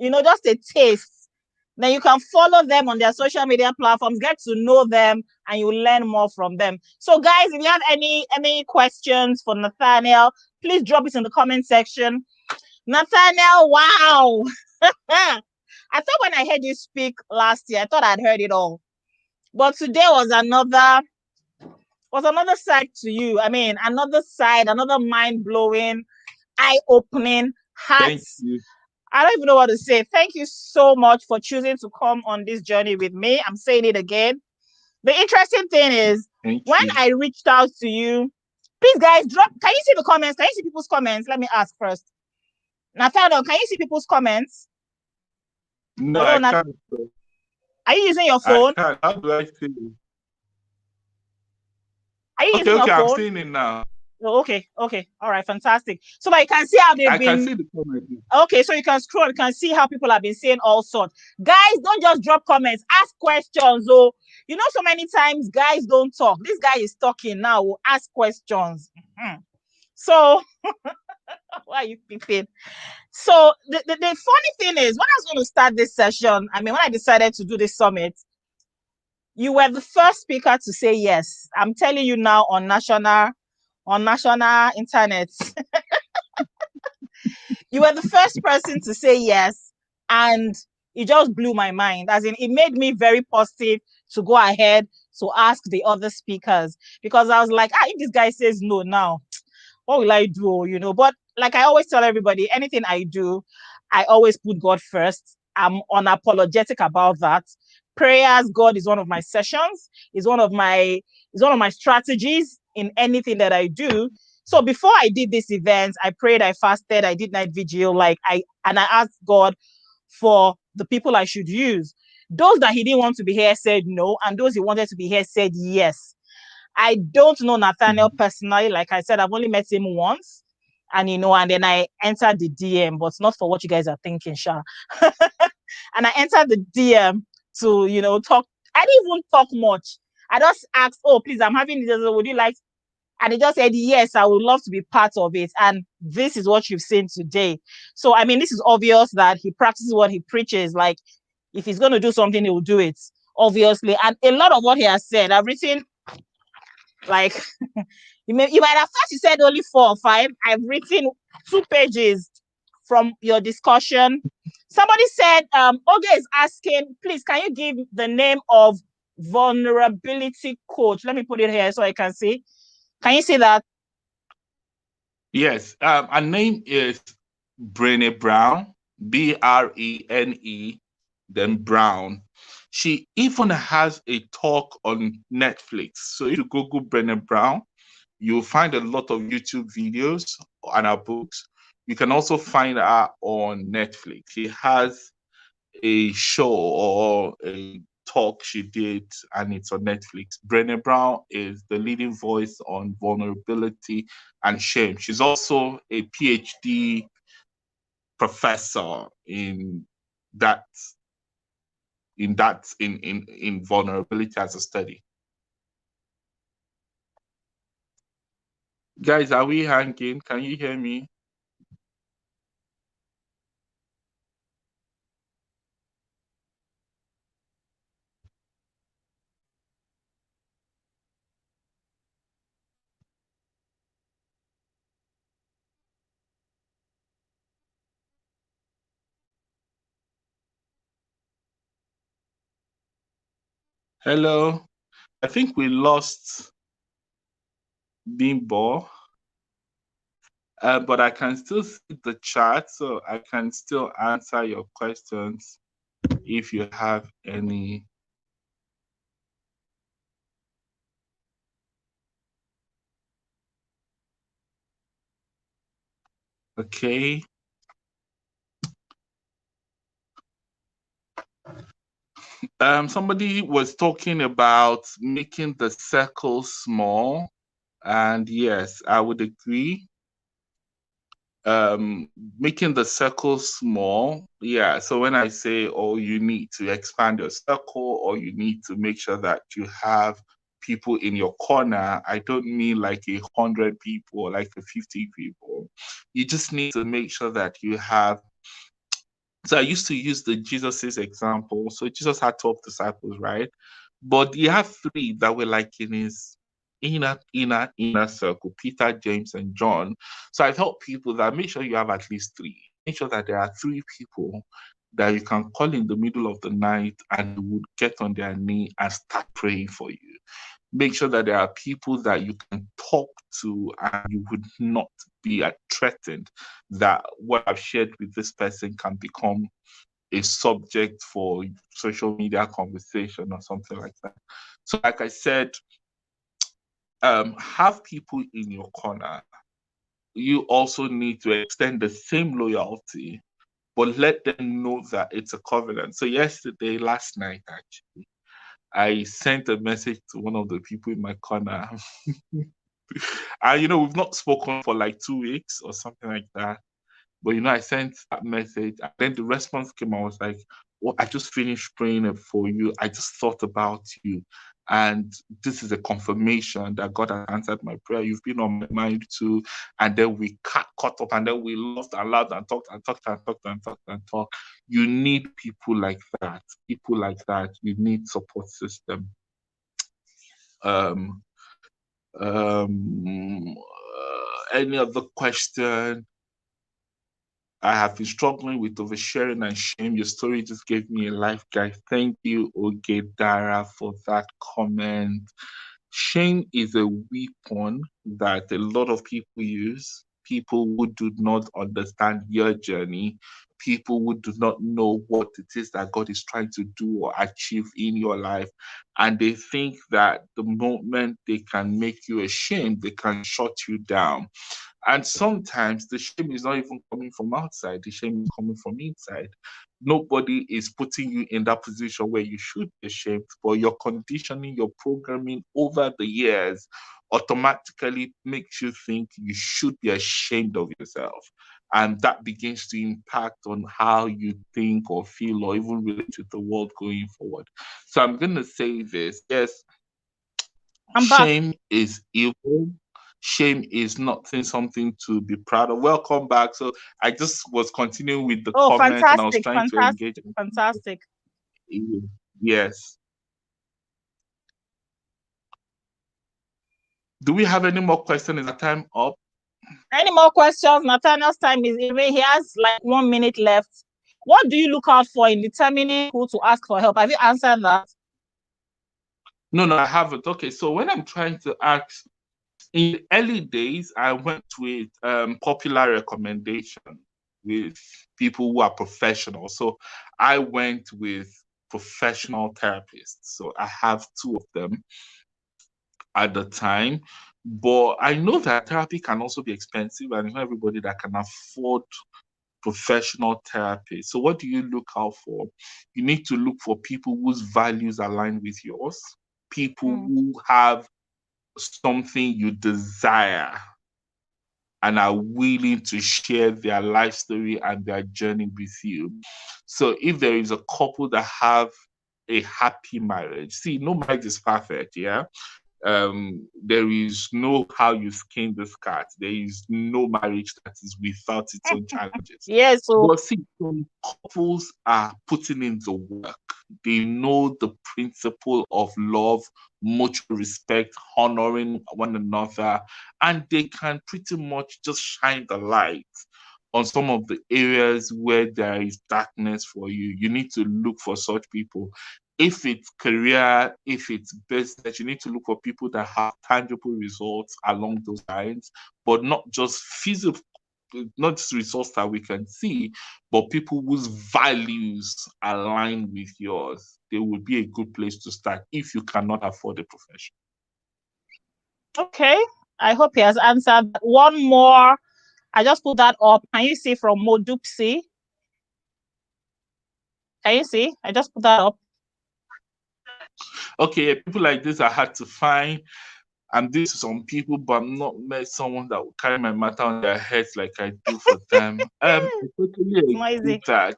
just a taste. Then you can follow them on their social media platforms, get to know them, and you learn more from them. So, guys, if you have any questions for Nathaniel, please drop it in the comment section. Nathaniel, wow. I thought when I heard you speak last year, I thought I'd heard it all. But today was another side to you. I mean, another side, another mind-blowing, eye-opening, thank hearts. you, I don't even know what to say. Thank you so much for choosing to come on this journey with me. I'm saying it again. The interesting thing is, thank when you. I reached out to you, please guys, can you see the comments? Can you see people's comments? Let me ask first. Nathaniel, can you see people's comments? No, Hello, I can't. are you using your I phone? can't. How do I see it? Are you Okay, using your okay, I'm phone? seeing it now. Oh, okay, all right, fantastic. So that you can see how they've I can been. see the comment. Okay, so you can scroll, you can see how people have been saying all sorts. Guys, don't just drop comments, ask questions. Oh, so many times guys don't talk. This guy is talking now. We'll ask questions. Mm-hmm. So, why are you peeping? So, the funny thing is, when I was going to start this session, I mean, when I decided to do this summit, you were the first speaker to say yes. I'm telling you now on national internet. You were the first person to say yes, and it just blew my mind. As in, it made me very positive to go ahead to ask the other speakers, because I was like, if this guy says no now, what will I do? But like I always tell everybody, anything I do, I always put God first. I'm unapologetic about that. Prayers, God is one of my sessions, is one of my strategies in anything that I do. So before I did this event, I prayed, I fasted, I did night vigil, and I asked God for the people I should use. Those that he didn't want to be here said no, and those he wanted to be here said yes. I don't know Nathaniel personally. Like I said, I've only met him once. And then I entered the DM, but not for what you guys are thinking, Sha. And I entered the DM to, talk. I didn't even talk much. I just asked, oh, please, I'm having this. Would you like? And he just said, yes, I would love to be part of it. And this is what you've seen today. So, I mean, this is obvious that he practices what he preaches. Like, if he's going to do something, he will do it, obviously. And a lot of what he has said, I've written, like, you might have thought you said only 4 or 5. I've written 2 pages from your discussion. Somebody said, Oge is asking, please, can you give the name of vulnerability coach? Let me put it here so I can see. Can you see that? Yes, her name is Brene Brown, Brene, then Brown. She even has a talk on Netflix. So if you Google Brene Brown, you'll find a lot of YouTube videos and her books. You can also find her on Netflix. She has a show or a talk she did, and it's on Netflix. Brené Brown is the leading voice on vulnerability and shame. She's also a PhD professor that in vulnerability as a study. Guys, are we hanging? Can you hear me? Hello. I think we lost Bimbo, but I can still see the chat, so I can still answer your questions if you have any. Okay. Somebody was talking about making the circle small, and yes, I would agree. um Making the circle small, yeah. So when I say, oh, you need to expand your circle, or you need to make sure that you have people in your corner, I don't mean like 100 people or like 50 people. You just need to make sure that you have. So I used to use the Jesus's example. So Jesus had 12 disciples, right? But he had three that were like in his inner circle: Peter, James, and John. So I tell people that make sure you have at least three. Make sure that there are three people that you can call in the middle of the night and would get on their knee and start praying for you. Make sure that there are people that you can talk to and you would not be threatened that what I've shared with this person can become a subject for social media conversation or something like that. So, like I said, have people in your corner. You also need to extend the same loyalty, but let them know that it's a covenant. So, last night, actually, I sent a message to one of the people in my corner. And we've not spoken for like 2 weeks or something like that. But I sent that message, and then the response came. I was like, "Well, I just finished praying for you. I just thought about you, and this is a confirmation that God has answered my prayer. You've been on my mind too." And then we caught up, and then we laughed and laughed and talked and talked and talked and talked and talked. You need people like that. People like that. You need support system. Um. Any other question? I have been struggling with oversharing and shame. Your story just gave me a life, guys. Thank you, Ogedara, for that comment. Shame is a weapon that a lot of people use. People who do not understand your journey, people who do not know what it is that God is trying to do or achieve in your life. And they think that the moment they can make you ashamed, they can shut you down. And sometimes the shame is not even coming from outside, the shame is coming from inside. Nobody is putting you in that position where you should be ashamed, but your conditioning, your programming over the years automatically makes you think you should be ashamed of yourself. And that begins to impact on how you think or feel or even relate with the world going forward. So I'm going to say this. Yes, I'm back. shame is evil. Shame is not something to be proud of. Welcome back. So I just was continuing with the Oh, comment and I was fantastic, trying to fantastic, engage. fantastic. Yes. Do we have any more questions? Is our time up? Any more questions? Nathaniel's time is even. He has like 1 minute left. What do you look out for in determining who to ask for help? Have you answered that? No, I haven't. Okay, so when I'm trying to ask, in the early days, I went with popular recommendation with people who are professional. So I went with professional therapists. So I have two of them at the time. But I know that therapy can also be expensive, and it's not everybody that can afford professional therapy. So, what do you look out for? You need to look for people whose values align with yours, people who have something you desire and are willing to share their life story and their journey with you. So, if there is a couple that have a happy marriage, see, no marriage is perfect, yeah. There is no how you skin this cat. There is no marriage that is without its own challenges. Yes. So, But see, some couples are putting in the work. They know the principle of love, mutual respect, honoring one another, and they can pretty much just shine the light on some of the areas where there is darkness for you. You need to look for such people. If it's career, if it's business, you need to look for people that have tangible results along those lines, but not just physical, not just results that we can see, but people whose values align with yours. They would be a good place to start if you cannot afford a profession. Okay. I hope he has answered that. One more. I just put that up. Can you see from Modupsi? Can you see? I just put that up. Okay, people like this are hard to find. I'm this to some people, but I'm not met someone that will carry my matter on their heads like I do for them. I totally It's agree noisy. that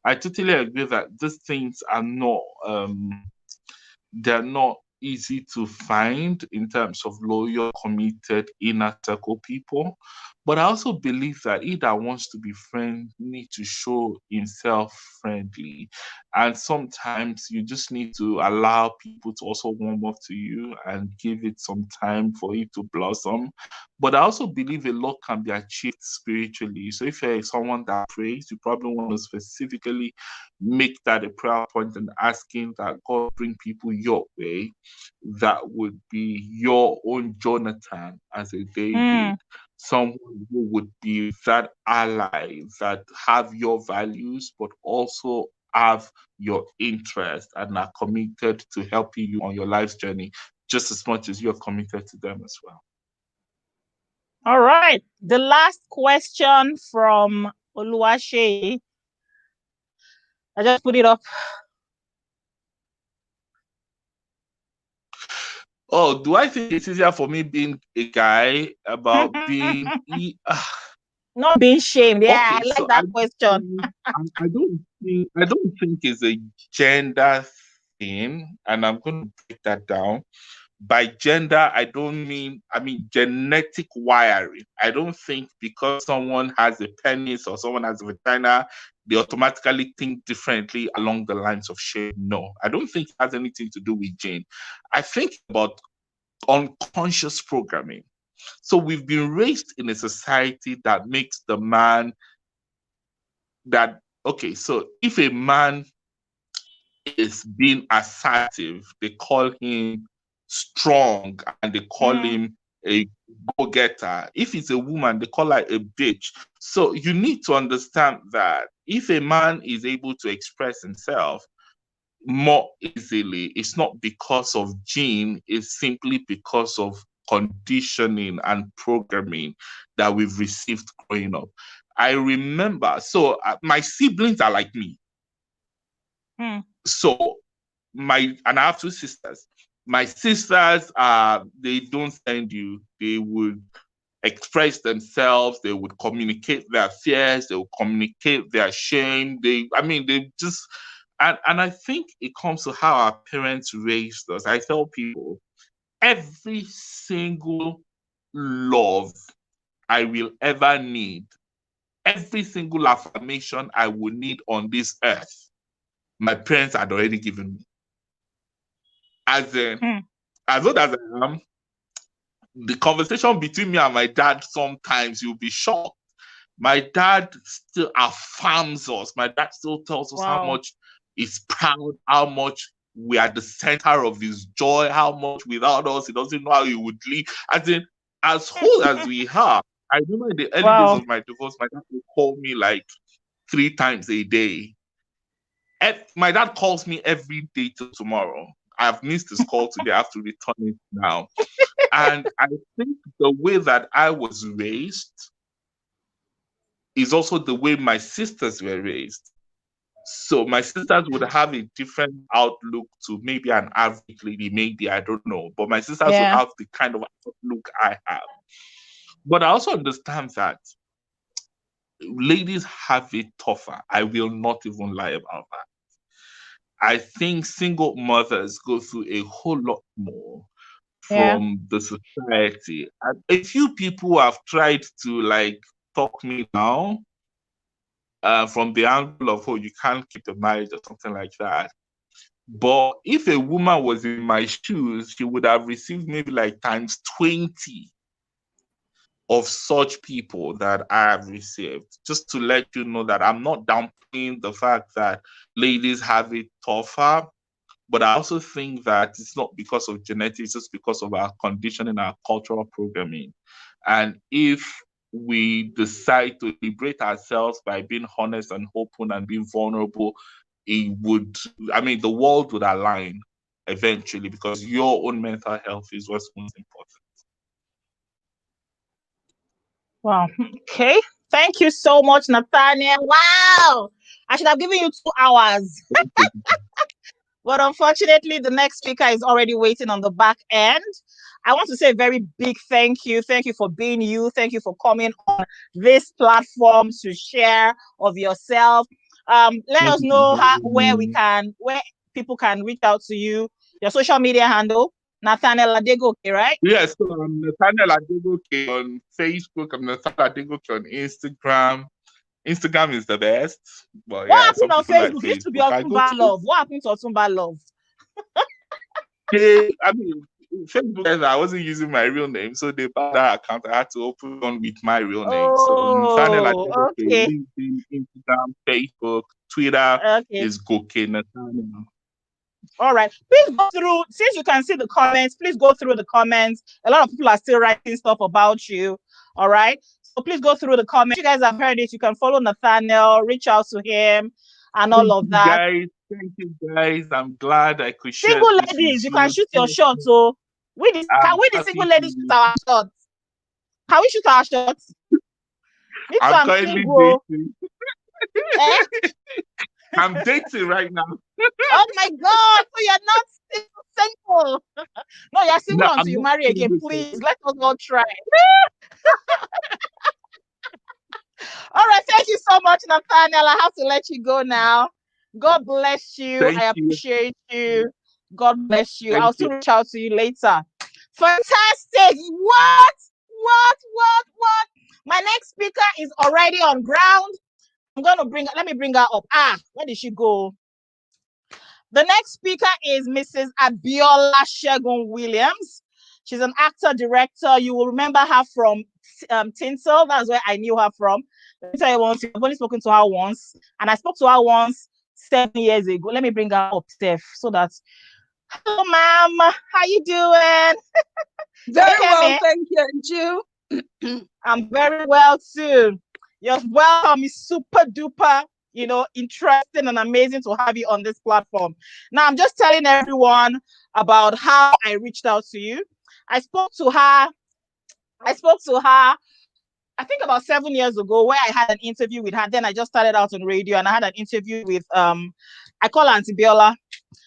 I totally agree that these things are not they're not easy to find in terms of loyal, committed, inner circle people. But I also believe that he that wants to be friend need to show himself friendly. And sometimes you just need to allow people to also warm up to you and give it some time for it to blossom. But I also believe a lot can be achieved spiritually. So if you're someone that prays, you probably want to specifically make that a prayer point and asking that God bring people your way that would be your own Jonathan as a David, someone who would be that ally that have your values but also have your interest and are committed to helping you on your life's journey just as much as you're committed to them as well. All right. The last question from Oluwashe. I just put it up. Oh, do I think it's easier for me being a guy about being Not being shamed. Yeah, okay? I like So that question. I don't think it's a gender thing, and I'm going to break that down. By gender, I mean genetic wiring. I don't think because someone has a penis or someone has a vagina, they automatically think differently along the lines of shame. No, I don't think it has anything to do with gene. I think about unconscious programming. So we've been raised in a society that makes the man that, okay, so if a man is being assertive, they call him strong and they call him a go-getter. If it's a woman, they call her a bitch. So you need to understand that if a man is able to express himself more easily, it's not because of gene, it's simply because of conditioning and programming that we've received growing up. I remember, so my siblings are like me. So and I have two sisters. My sisters they don't send you, they would express themselves, they would communicate their fears, they would communicate their shame. They just and I think it comes to how our parents raised us. I tell people every single love I will ever need, every single affirmation I will need on this earth, my parents had already given me. As in, as old as I am, the conversation between me and my dad, sometimes you'll be shocked. My dad still affirms us. My dad still tells us how much he's proud, how much we are the center of his joy, how much without us, he doesn't know how he would live. As whole as we are, I remember in the early days of my divorce, my dad would call me like 3 times a day. My dad calls me every day till tomorrow. I've missed his call today. I have to return it now. And I think the way that I was raised is also the way my sisters were raised. So my sisters would have a different outlook to maybe an average lady, maybe, I don't know. But my sisters would have the kind of outlook I have. But I also understand that ladies have it tougher. I will not even lie about that. I think single mothers go through a whole lot more from the society. And a few people have tried to like talk me down from the angle of, oh, you can't keep the marriage or something like that. But if a woman was in my shoes, she would have received maybe like times 20 of such people that I have received, just to let you know that I'm not downplaying the fact that ladies have it tougher, but I also think that it's not because of genetics, it's just because of our conditioning, our cultural programming. And if we decide to liberate ourselves by being honest and open and being vulnerable, it would, I mean, the world would align eventually, because your own mental health is what's most important. Wow. Okay. Thank you so much, Nathaniel. Wow. I should have given you 2 hours. But unfortunately, the next speaker is already waiting on the back end. I want to say a very big thank you. Thank you for being you. Thank you for coming on this platform to share of yourself. Let Thank us you for know having me. where people can reach out to you. Your social media handle, Nathaniel Adegoke, right? Yes, so I'm Nathaniel Adegoke on Facebook. I'm Nathaniel Adegoke on Instagram. Instagram is the best, but What yeah, happened some on people like Facebook? It used to be Facebook. I go Otumba to Love. What happened to Otumba Love? I mean, Facebook. I wasn't using my real name, so they banned that account. I had to open one with my real name. So Nathaniel Oh, Adegoke, okay. LinkedIn, Instagram, Facebook, Twitter Okay. is Goke Nathaniel. All right. Please go through, since you can see the comments, please go through the comments. A lot of people are still writing stuff about you. All right. So please go through the comments. You guys have heard it. You can follow Nathaniel, reach out to him, and all Thank of you that. guys. Thank you guys. I'm glad I could share Single this with ladies, you can you. shoot your shot. So can I'm we, the single happy ladies, shoot to. our shots? Can we shoot our shots? Me too, I'm I'm currently single. dating. Eh? I'm dating right now. Oh my God. So you're not single. No, you're No, single until I'm you not marry again. single. Please, let us all try. All right. Thank you so much, Nathaniel. I have to let you go now. God bless you. Thank I you. appreciate you. God bless you. Thank I'll still you. reach out to you later. Fantastic. What? What? My next speaker is already on ground. Let me bring her up. Where did she go? The next speaker is Mrs. Abiola Shegun Williams. She's an actor, director. You will remember her from Tinsel. That's where I knew her from. Let me tell you once, I've only spoken to her once, and I spoke to her once 7 years ago. Let me bring her up, Steph, so that. Hello, ma'am. How you doing? Can you Very hear well, me? thank you. And you? I'm very well too. You're welcome. It's super duper, interesting and amazing to have you on this platform. Now, I'm just telling everyone about how I reached out to you. I spoke to her. I think about 7 years ago, where I had an interview with her. Then I just started out on radio, and I had an interview with I call her Auntie Biola.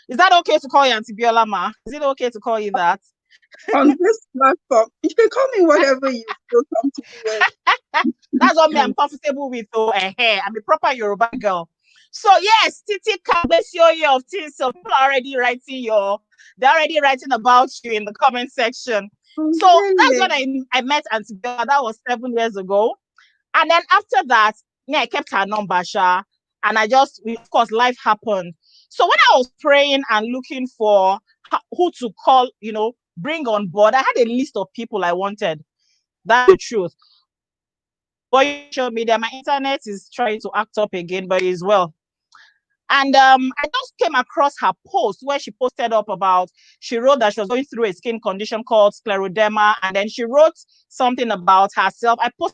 Is that okay to call you Auntie Biola, ma? Is it okay to call you that? On this platform, you can call me whatever you feel comfortable with. That's what me I'm comfortable with. I'm a proper Yoruba girl. So yes, Titi Kabesio of Teen. So people are already they're already writing about you in the comment section. Oh, So that's really? when I met Auntie Bella. That was 7 years ago. And then after that, I kept her number, Sha. And of course, life happened. So when I was praying and looking for who to call, bring on board, I had a list of people I wanted. That's the truth. But social media, my internet is trying to act up again, but it's well. And I just came across her post where she posted up about, she wrote that she was going through a skin condition called scleroderma. And then she wrote something about herself. I put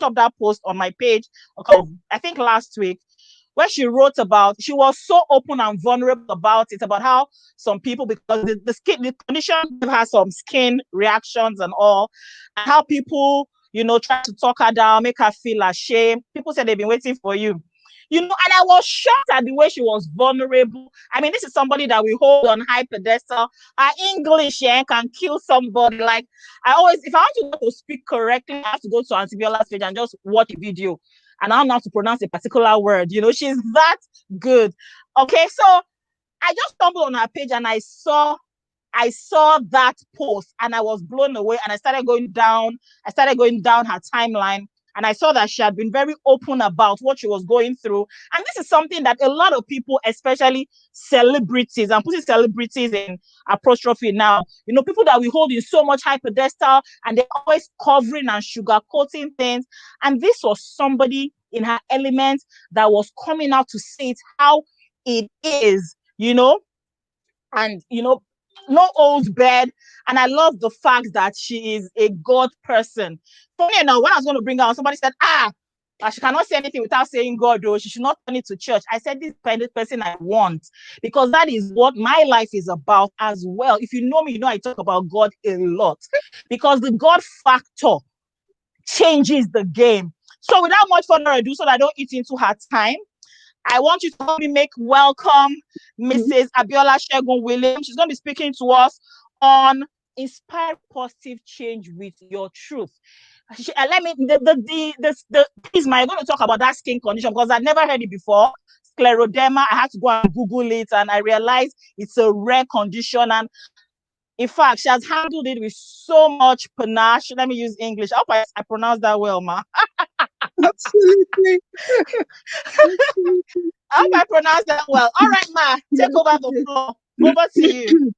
up that post on my page, I think last week, where she wrote about, she was so open and vulnerable about it, about how some people, because the condition gave her some skin reactions and all, and how people, try to talk her down, make her feel ashamed. People said they've been waiting for you. And I was shocked at the way she was vulnerable. I mean, this is somebody that we hold on high pedestal. Her English can kill somebody. Like, if I want to speak correctly, I have to go to Auntie Biola's page and just watch a video. And I don't know how to pronounce a particular word. She's that good. Okay, so I just stumbled on her page and I saw that post and I was blown away, and I started going down her timeline, And I saw that she had been very open about what she was going through. And this is something that a lot of people, especially celebrities, I'm putting celebrities in apostrophe now, people that we hold in so much high pedestal, and they're always covering and sugarcoating things. And this was somebody in her element that was coming out to say it how it is, and no old bed. And I love the fact that she is a God person. Funny enough, when I was going to bring her on, somebody said, she cannot say anything without saying God, though. She should not turn it to church. I said, this kind of person I want, because that is what my life is about as well. If you know me, I talk about God a lot, because the God factor changes the game. So without much further ado, so that I don't eat into her time, I want you to help me make welcome Mrs. Abiola Shegun Williams. She's going to be speaking to us on inspire positive change with your truth. Let me, please, I'm going to talk about that skin condition because I've never heard it before. Scleroderma. I had to go and Google it, and I realized it's a rare condition. And in fact, she has handled it with so much panache. Let me use English. I hope I pronounced that well, ma. Absolutely. I hope I pronounced that well. All right, ma, take over the floor. Over to you.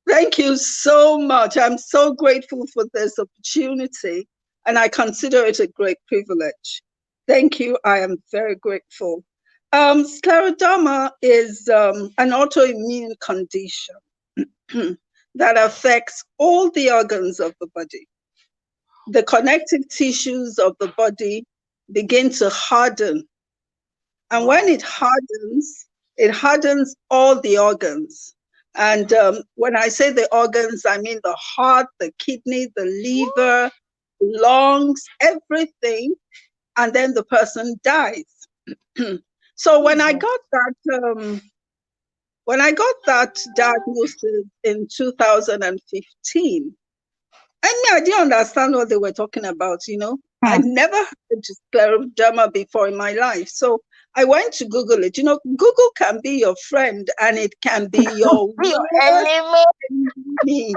Thank you so much. I'm so grateful for this opportunity, and I consider it a great privilege. Thank you. I am very grateful. Scleroderma is an autoimmune condition that affects all the organs of the body. The connective tissues of the body begin to harden. And when it hardens all the organs. And when I say the organs, I mean the heart, the kidney, the liver, lungs, everything. And then the person dies. So when I got that diagnosis in 2015, I didn't understand what they were talking about, I'd never heard scleroderma before in my life. So I went to Google it. Google can be your friend and it can be your enemy.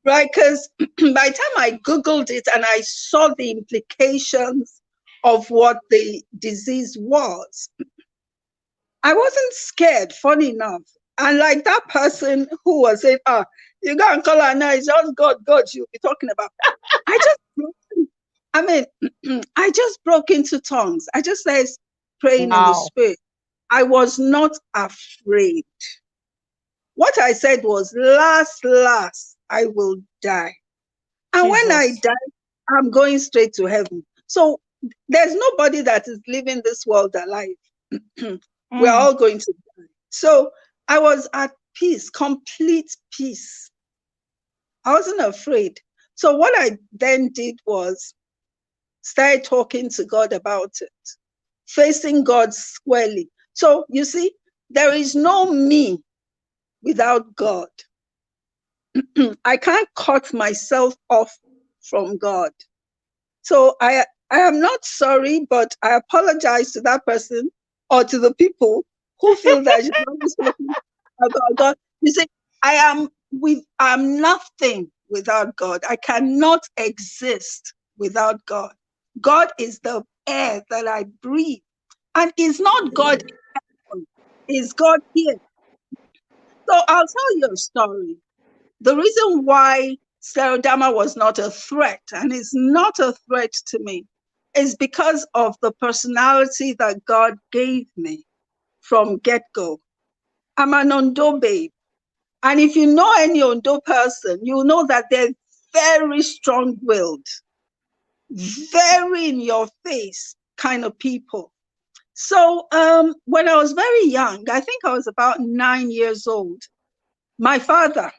Right? Because by the time I Googled it and I saw the implications of what the disease was, I wasn't scared, funny enough. And like that person who was saying, you go and call her now, it's just God you'll be talking about. I just broke into tongues. I just started praying in the spirit. I was not afraid. What I said was, last, I will die. And when I die, I'm going straight to heaven. So there's nobody that is living this world alive. We're all going to die. So I was at peace, complete peace. I wasn't afraid. So what I then did was started talking to God about it, facing God squarely. So you see, there is no me without God. I can't cut myself off from God. So I am not sorry, but I apologize to that person or to the people who feel that you're always talking about God. You see, I'm nothing without God. I cannot exist without God. God is the air that I breathe. And it's not God in heaven, it's God here. So I'll tell you a story. The reason why scleroderma was not a threat, and is not a threat to me, is because of the personality that God gave me from get-go. I'm an Ondo babe. And if you know any Ondo person, you know that they're very strong-willed, very in your face kind of people. So when I was very young, I think I was about 9 years old, my father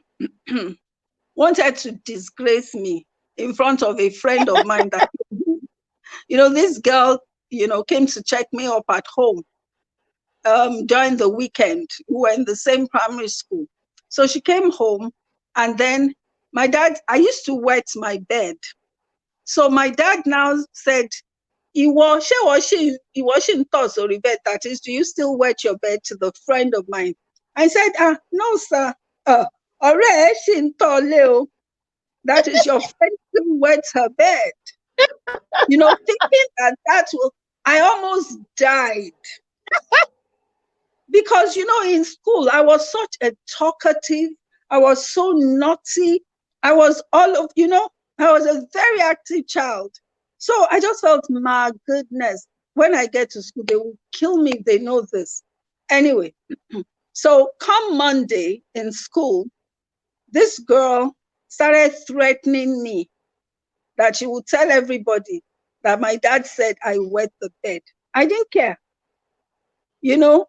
wanted to disgrace me in front of a friend of mine that, this girl, came to check me up at home during the weekend. We were in the same primary school. So she came home, and then my dad, I used to wet my bed. So my dad now said, he washing thoughts or bed, that is, do you still wet your bed, to the friend of mine? I said, no, sir. That is your friend who wets her bed. Thinking that will, I almost died. Because, in school, I was such a talkative. I was so naughty. I was I was a very active child. So I just felt, my goodness, when I get to school, they will kill me if they know this. Anyway, so come Monday in school, this girl started threatening me that she would tell everybody that my dad said I wet the bed. I didn't care. Initially,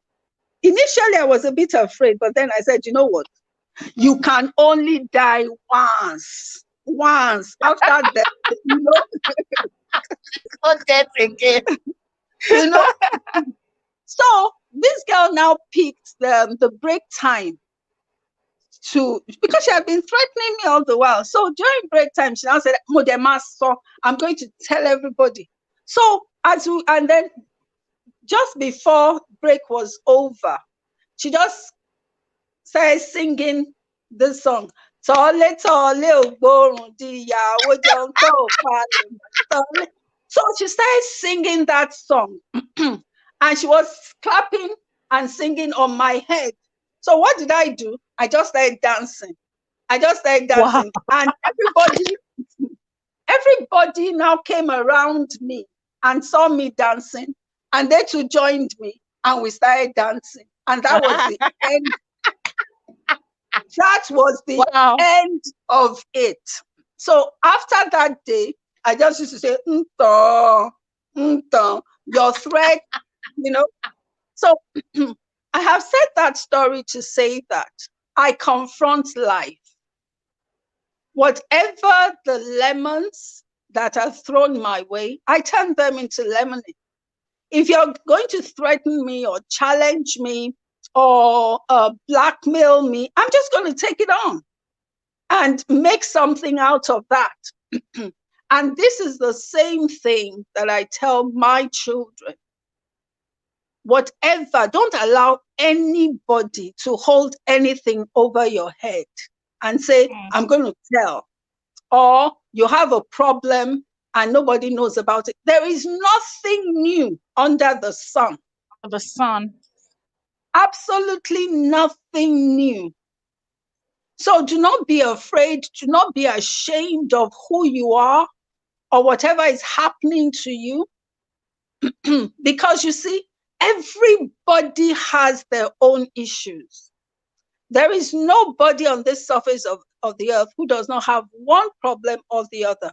I was a bit afraid, but then I said, you know what? You can only die once. Once. After that, Not dead again. you know. So this girl now picked the break time because she had been threatening me all the while. So during break time, she now said, so I'm going to tell everybody. So and then just before break was over, she just started singing this song. Tole tole ogborun di ìyàwó jẹun tó palẹ̀. So she started singing that song and she was clapping and singing on my head. So what did I do? I just started dancing. Wow. And everybody now came around me and saw me dancing, and they too joined me and we started dancing. And that was the end. That was the end of it. So after that day, I just used to say, your threat, So I have said that story to say that I confront life. Whatever the lemons that are thrown my way, I turn them into lemonade. If you're going to threaten me or challenge me or blackmail me, I'm just going to take it on and make something out of that. And this is the same thing that I tell my children. Whatever, don't allow anybody to hold anything over your head and say, I'm going to tell, or you have a problem and nobody knows about it. There is nothing new under the sun. Absolutely nothing new. So do not be afraid, do not be ashamed of who you are or whatever is happening to you. Because you see, everybody has their own issues. There is nobody on this surface of the earth who does not have one problem or the other.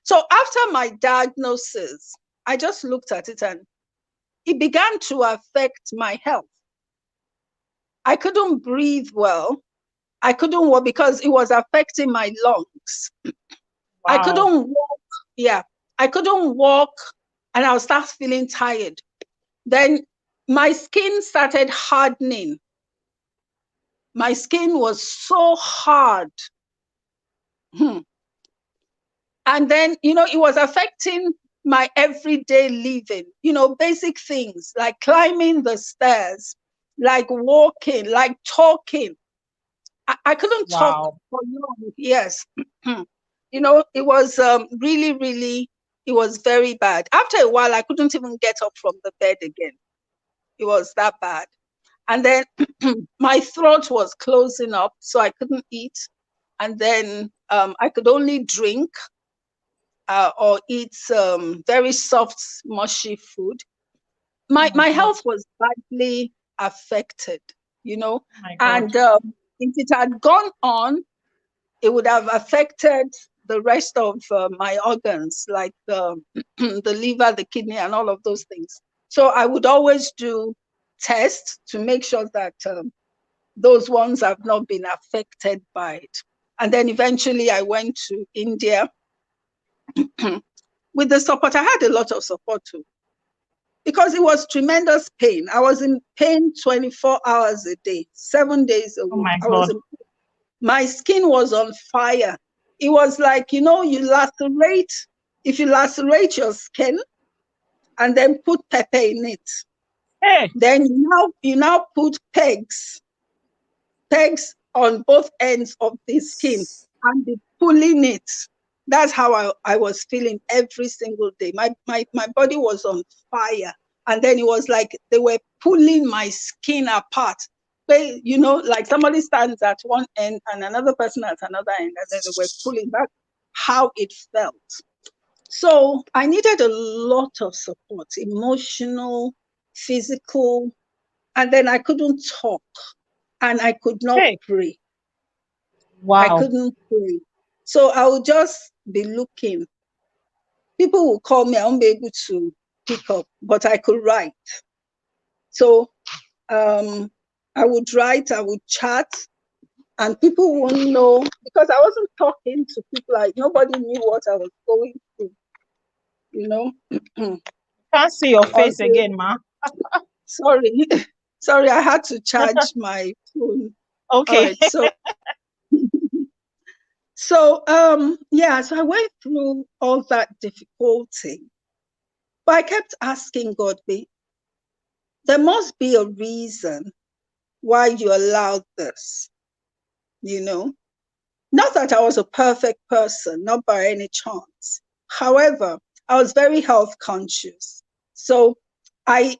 So after my diagnosis, I just looked at it and it began to affect my health. I couldn't breathe well. I couldn't walk because it was affecting my lungs. Wow. I couldn't walk. Yeah, I couldn't walk and I would start feeling tired. Then my skin started hardening. My skin was so hard. And then, it was affecting my everyday living, basic things like climbing the stairs, like walking, like talking. I couldn't talk for long. Yes. It was really, really, it was very bad. After a while, I couldn't even get up from the bed again. It was that bad. And then my throat was closing up, so I couldn't eat. And then I could only drink or eat very soft, mushy food. My health was badly affected, and if it had gone on, it would have affected the rest of my organs, like the liver, the kidney, and all of those things. So I would always do tests to make sure that those ones have not been affected by it. And then eventually I went to India with the support. I had a lot of support too, because it was tremendous pain. I was in pain 24 hours a day, 7 days a week. Oh my God. My skin was on fire. It was like, if you lacerate your skin and then put pepper in it, then you now put pegs on both ends of the skin and be pulling it. That's how I was feeling every single day. My body was on fire. And then it was like they were pulling my skin apart. They, you know, like somebody stands at one end and another person at another end, and then they were pulling back. How it felt. So I needed a lot of support, emotional, physical, and then I couldn't talk and I could not pray. Wow. I couldn't pray. So I would just be looking. People would call me, I won't be able to pick up, but I could write. So I would write, I would chat, and people wouldn't know because I wasn't talking to people. Like nobody knew what I was going through, you know. Can't see your face again, ma. Sorry, sorry, I had to charge my phone. Okay. All right, so so yeah, so I went through all that difficulty, but I kept asking God, there must be a reason why you allowed this, you know. Not that I was a perfect person, not by any chance. However, I was very health conscious. So I'd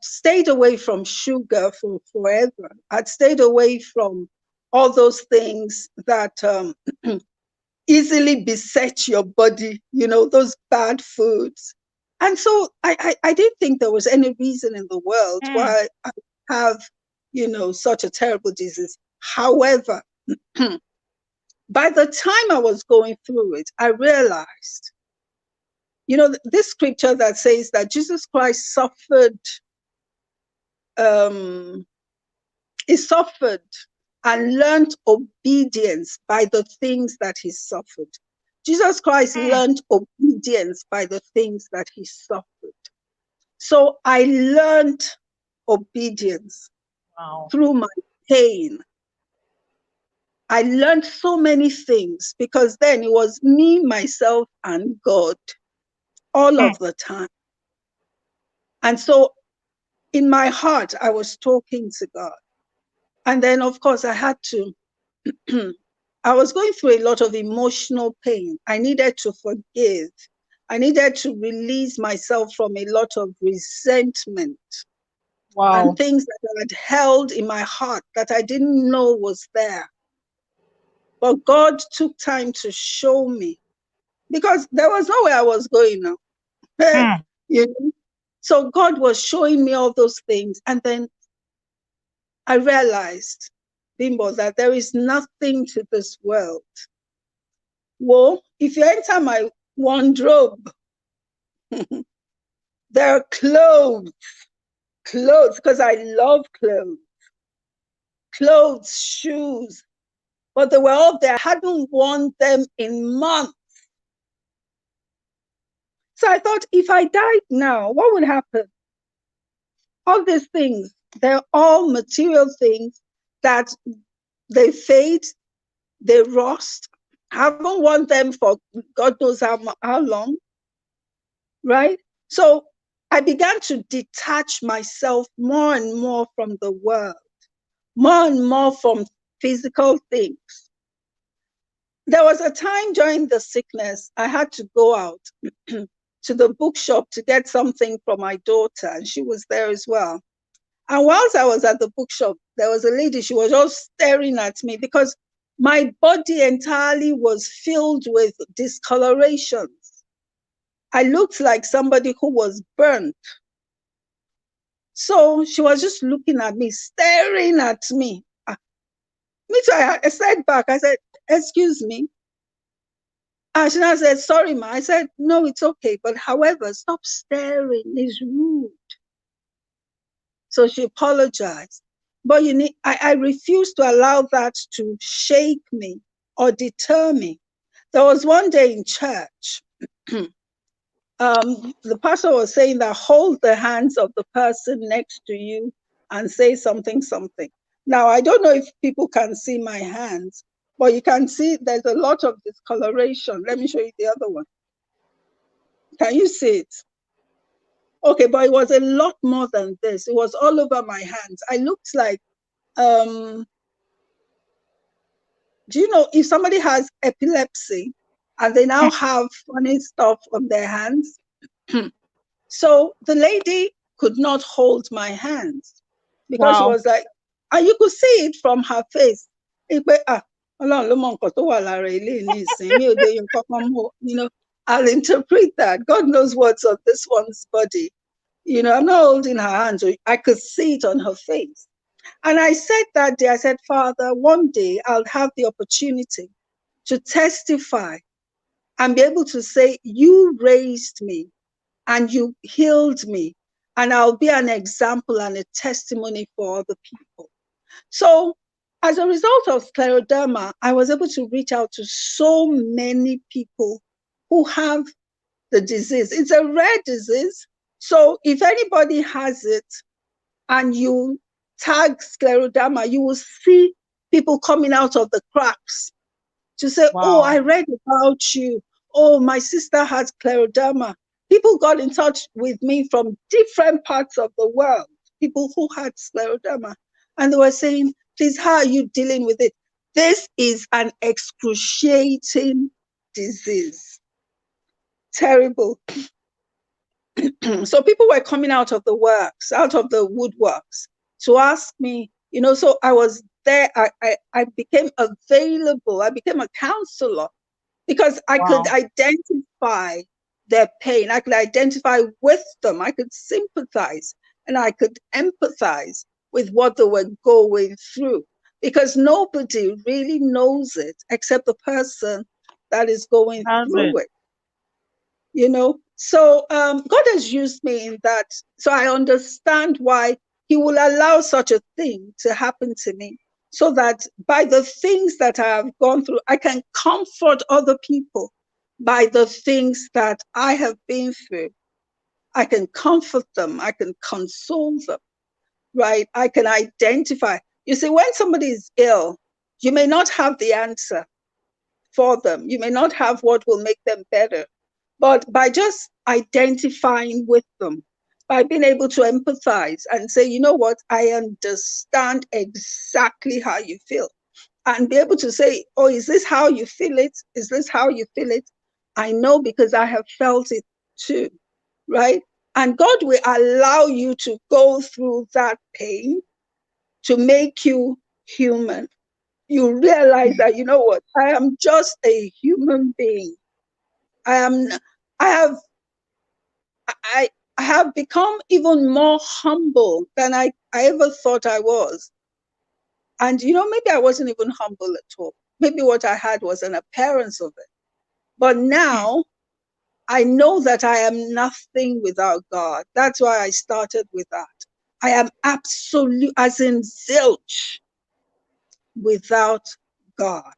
stayed away from sugar for forever. I'd stayed away from all those things that easily beset your body, you know, those bad foods. And so I didn't think there was any reason in the world why I have, you know, such a terrible disease. However, by the time I was going through it, I realized, you know, this scripture that says that Jesus Christ suffered, he suffered and learned obedience by the things that he suffered. Jesus Christ learned obedience by the things that he suffered. So I learned obedience through my pain. I learned so many things because then it was me, myself, and God all of the time. And so in my heart, I was talking to God. And then, of course, I had to, I was going through a lot of emotional pain. I needed to forgive. I needed to release myself from a lot of resentment and things that I had held in my heart that I didn't know was there. But God took time to show me because there was nowhere I was going now. You know? So God was showing me all those things. And then I realized, Bimbo, that there is nothing to this world. Well, if you enter my wardrobe, there are clothes, because I love clothes, shoes, but they were all there. I hadn't worn them in months. So I thought, if I died now, what would happen? All these things, they're all material things that they fade, they rust. I haven't worn them for God knows how long, right? So I began to detach myself more and more from the world, more and more from physical things. There was a time during the sickness, I had to go out to the bookshop to get something for my daughter, and she was there as well. And whilst I was at the bookshop, there was a lady, she was just staring at me because my body entirely was filled with discolorations. I looked like somebody who was burnt. So she was just looking at me, staring at me. Me too, I said back, I said, excuse me. And she now said, sorry, ma. I said, no, it's okay. But however, stop staring. It's rude. So she apologized. But I refused to allow that to shake me or deter me. There was one day in church, the pastor was saying that hold the hands of the person next to you and say something. Now, I don't know if people can see my hands, but you can see there's a lot of discoloration. Let me show you the other one. Can you see it? Okay, but it was a lot more than this. It was all over my hands. I looked like, do you know if somebody has epilepsy and they now have funny stuff on their hands. So the lady could not hold my hands because she Wow. was like, and you could see it from her face. Ọlọ́run ló mọ nǹkan tó wà lára ilé nísìnyí, mi ò lè yan kankan mọ́. I'll interpret that. God knows what's on this one's body. I'm not holding her hand, so I could see it on her face. And I said that day, I said, Father, one day I'll have the opportunity to testify and be able to say, you raised me and you healed me, and I'll be an example and a testimony for other people. So as a result of scleroderma, I was able to reach out to so many people who have the disease. It's a rare disease. So if anybody has it and you tag scleroderma, you will see people coming out of the cracks to say, oh, I read about you. Oh, my sister has scleroderma. People got in touch with me from different parts of the world, people who had scleroderma. And they were saying, please, how are you dealing with it? This is an excruciating disease. Terrible. So people were coming out of the woodworks to ask me, so I was there. I became available. I became a counselor because I could identify their pain. I could identify with them. I could sympathize and I could empathize with what they were going through, because nobody really knows it except the person that is going through it. So God has used me in that. So I understand why he will allow such a thing to happen to me, so that by the things that I have gone through, I can comfort other people. By the things that I have been through, I can comfort them. I can console them, right? I can identify. You see, when somebody is ill, you may not have the answer for them. You may not have what will make them better. But by just identifying with them, by being able to empathize and say, you know what, I understand exactly how you feel, and be able to say, oh, is this how you feel it? Is this how you feel it? I know because I have felt it too, right? And God will allow you to go through that pain to make you human. You realize that, you know what, I am just a human being. I have I have become even more humble than I ever thought I was. And, maybe I wasn't even humble at all. Maybe what I had was an appearance of it. But now I know that I am nothing without God. That's why I started with that. I am absolute, as in zilch, without God.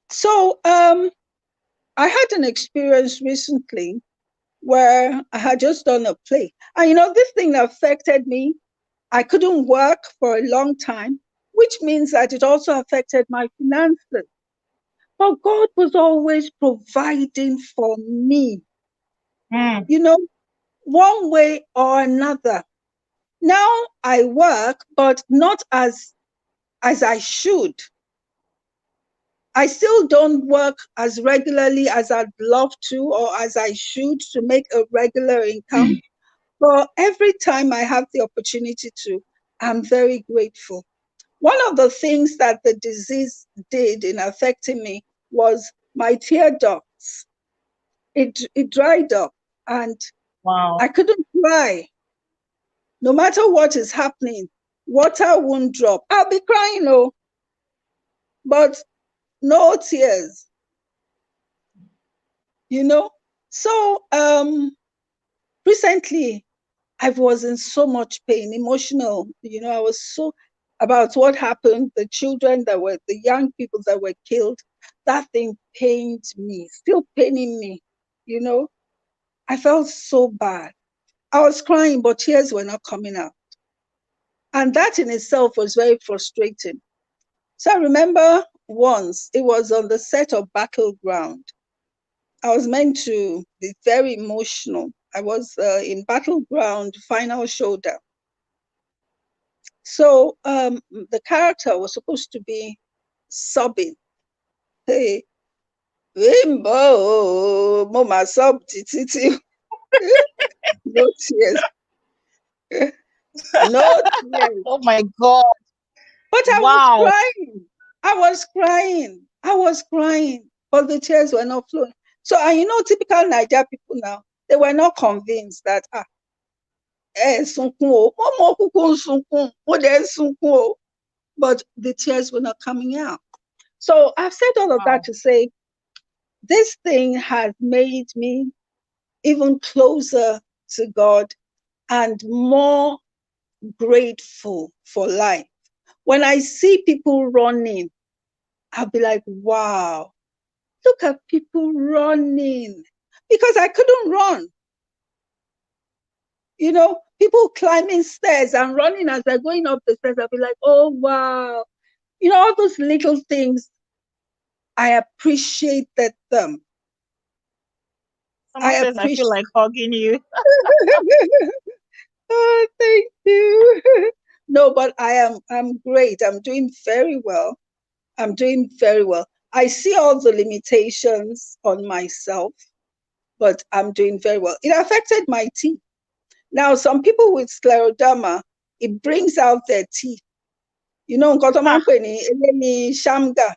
So I had an experience recently where I had just done a play. And this thing affected me. I couldn't work for a long time, which means that it also affected my finances. But God was always providing for me, one way or another. Now I work, but not as I should. I still don't work as regularly as I'd love to, or as I should, to make a regular income. But every time I have the opportunity to, I'm very grateful. One of the things that the disease did in affecting me was my tear ducts. It dried up, and I couldn't cry. No matter what is happening, water won't drop. I'll be crying, but no tears. So recently I was in so much pain, emotional. I was so about what happened, the young people that were killed. That thing pained me, still paining me. I felt so bad. I was crying, but tears were not coming out. And that in itself was very frustrating. So I remember once, it was on the set of Battleground. I was meant to be very emotional. I was in Battleground Final Showdown. So the character was supposed to be sobbing. Hey, Rainbow, mama sub titi. No tears. No tears. Oh my God. But I was Wow. crying. I was crying. I was crying. But the tears were not flowing. So, and typical Niger people now, they were not convinced that, sunkún o. Mo kúkú ń sunkún. Mo dẹ̀ ń sunkún o. But the tears were not coming out. So I've said all of that Wow. to say, this thing has made me even closer to God and more grateful for life. When I see people running, I'll be like, wow, look at people running. Because I couldn't run. People climbing stairs and running as they're going up the stairs. I'll be like, oh, wow. All those little things, I appreciated them. Someone says, I feel like hugging you. Oh, thank you. No, but I'm great. I'm doing very well. I'm doing very well. I see all the limitations on myself, but I'm doing very well. It affected my teeth. Now, some people with scleroderma, it brings out their teeth. Ah, Shamga.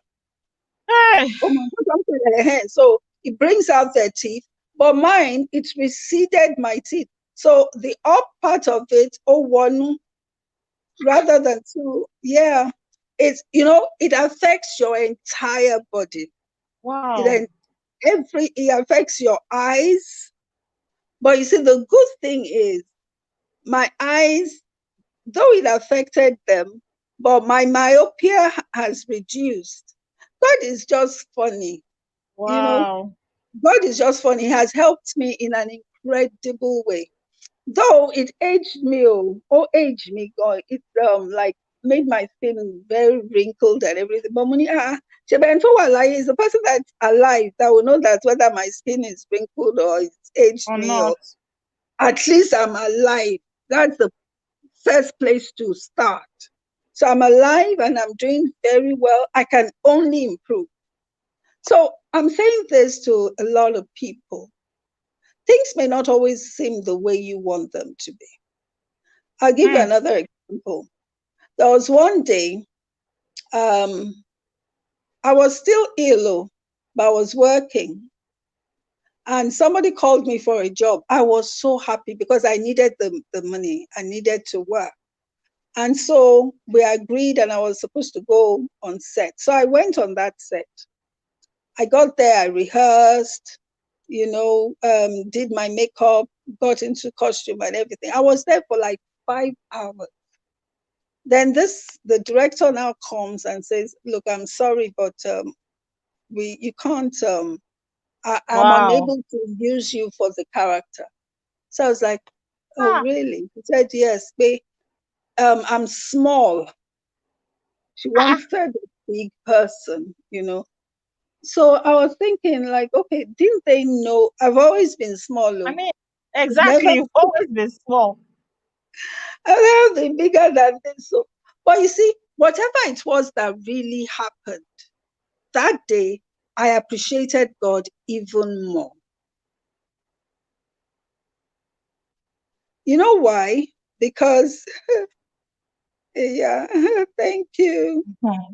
hey. So it brings out their teeth, but mine, it receded my teeth. So the up part of it, one rather than two, yeah, it affects your entire body. Wow. It affects your eyes. But you see, the good thing is my eyes, though it affected them, but my myopia has reduced. God is just funny, you know. Wow. God is just funny. He has helped me in an incredible way. Though it aged me, aged me, God, it like made my skin very wrinkled and everything. But Shebento Walai is the person that's alive that will know that whether my skin is wrinkled or it's aged Or me, not. or at least I'm alive. That's the first place to start. So I'm alive and I'm doing very well. I can only improve. So I'm saying this to a lot of people. Things may not always seem the way you want them to be. I'll give you another example. There was one day, I was still ill, but I was working. And somebody called me for a job. I was so happy because I needed the money. I needed to work. And so we agreed, and I was supposed to go on set. So I went on that set. I got there, I rehearsed, did my makeup, got into costume and everything. I was there for like 5 hours. Then the director now comes and says, look, I'm sorry, but you can't, I'm Wow. unable to use you for the character. So I was like, oh, Ah, really? He said, yes, I'm small. She ah. wanted a big person. So I was thinking, like, okay, didn't they know I've always been small? I mean, Never, exactly. You've always been small. I've never been bigger than this. So, but you see, whatever it was that really happened that day, I appreciated God even more. You know why? Because, yeah, thank you.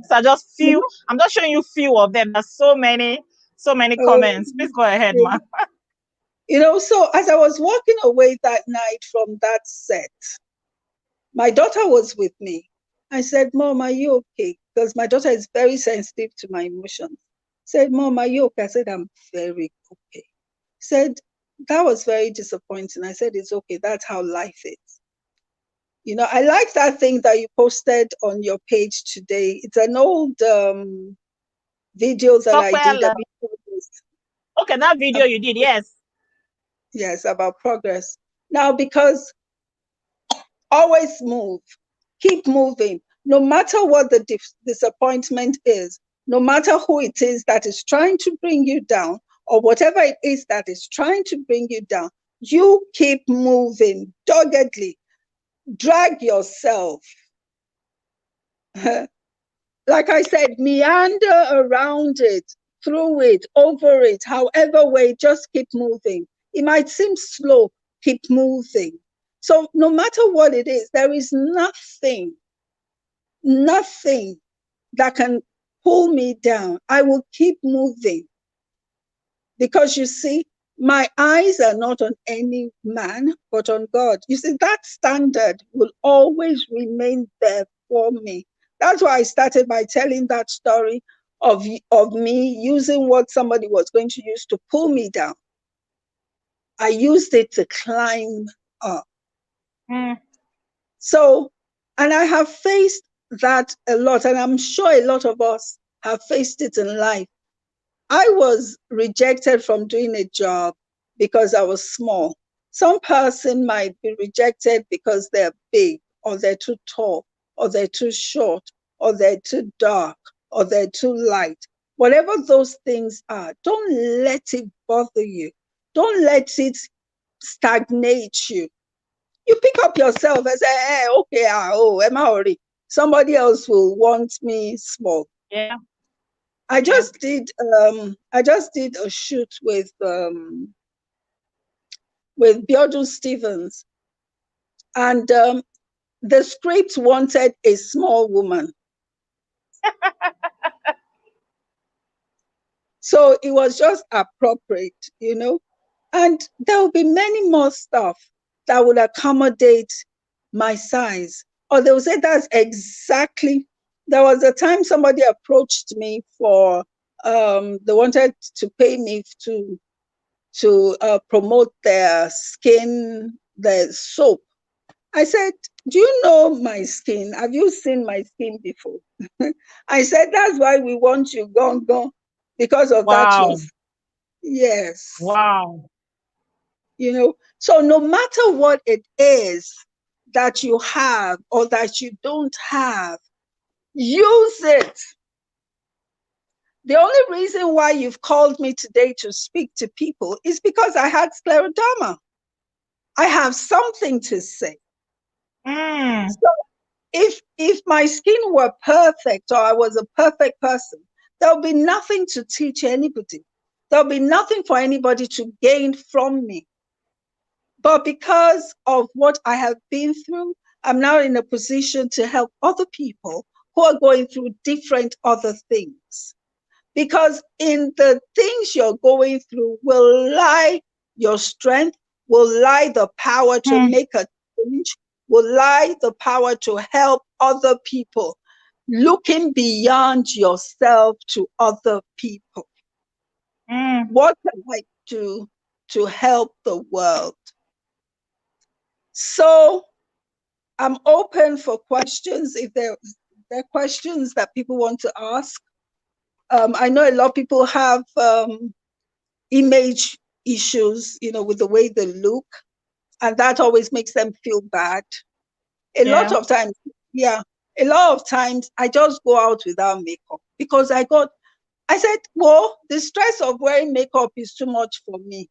So I just You few. know, I'm just showing you few of them. There's so many comments. Please go ahead, ma. so as I was walking away that night from that set, my daughter was with me. I said, Mom, are you okay? Because my daughter is very sensitive to my emotions. Said, Mom, are you okay? I said, I'm very okay. Said, that was very disappointing. I said, it's okay. That's how life is. I like that thing that you posted on your page today. It's an old video that I did Stockwell. about progress. Okay, that video you did, yes. Yes, about progress. Now, because always move, keep moving, no matter what the disappointment is, no matter who it is that is trying to bring you down, or whatever it is that is trying to bring you down, you keep moving doggedly. Drag yourself. Like I said, meander around it. through it, over it, however way, just keep moving. It might seem slow, keep moving. So no matter what it is, there is nothing that can pull me down. I will keep moving. Because you see, my eyes are not on any man, but on God. You see, that standard will always remain there for me. That's why I started by telling that story of me using what somebody was going to use to pull me down. I used it to climb up. So, and I have faced that a lot, and I'm sure a lot of us have faced it in life. I was rejected from doing a job because I was small. Some person might be rejected because they're big, or they're too tall, or they're too short, or they're too dark, or they're too light. Whatever those things are, don't let it bother you. Don't let it stagnate you. You pick up yourself and say, hey, okay, am I already? Somebody else will want me small. Yeah. I just did a shoot with Bjordu Stevens, and the script wanted a small woman. So it was just appropriate, you know. And there will be many more stuff that would accommodate my size. Or they will say that's exactly. There was a time somebody approached me for they wanted to pay me to promote their skin, their soap. I said, do you know my skin? Have you seen my skin before? I said, that's why we want you gone, because of that. Yes. Wow. You know, so no matter what it is that you have or that you don't have, use it. The only reason why you've called me today to speak to people is because I had scleroderma. I have something to say. So if my skin were perfect or I was a perfect person, there'll be nothing to teach anybody. There'll be nothing for anybody to gain from me. But because of what I have been through, I'm now in a position to help other people who are going through different other things. Because in the things you're going through will lie your strength, will lie the power to make a change, will lie the power to help other people, looking beyond yourself to other people. What can I do to help the world? So I'm open for questions if there are questions that people want to ask. I know a lot of people have image issues, you know, with the way they look, and that always makes them feel bad. A lot of times I just go out without makeup because I said, well, the stress of wearing makeup is too much for me.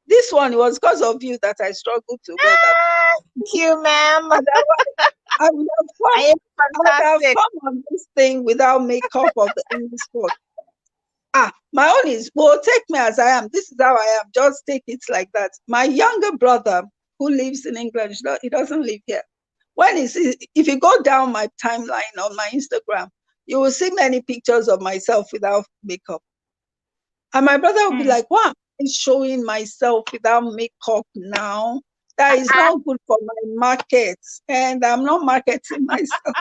This one was because of you that I struggled to wear that. Thank you, ma'am. I would have come on this thing without makeup of the English sport. My own is, well, take me as I am. This is how I am. Just take it like that. My younger brother, who lives in England, he doesn't live here. If you go down my timeline on my Instagram, you will see many pictures of myself without makeup. And my brother will be like, wow, I'm showing myself without makeup now. That is not good for my market. And I'm not marketing myself.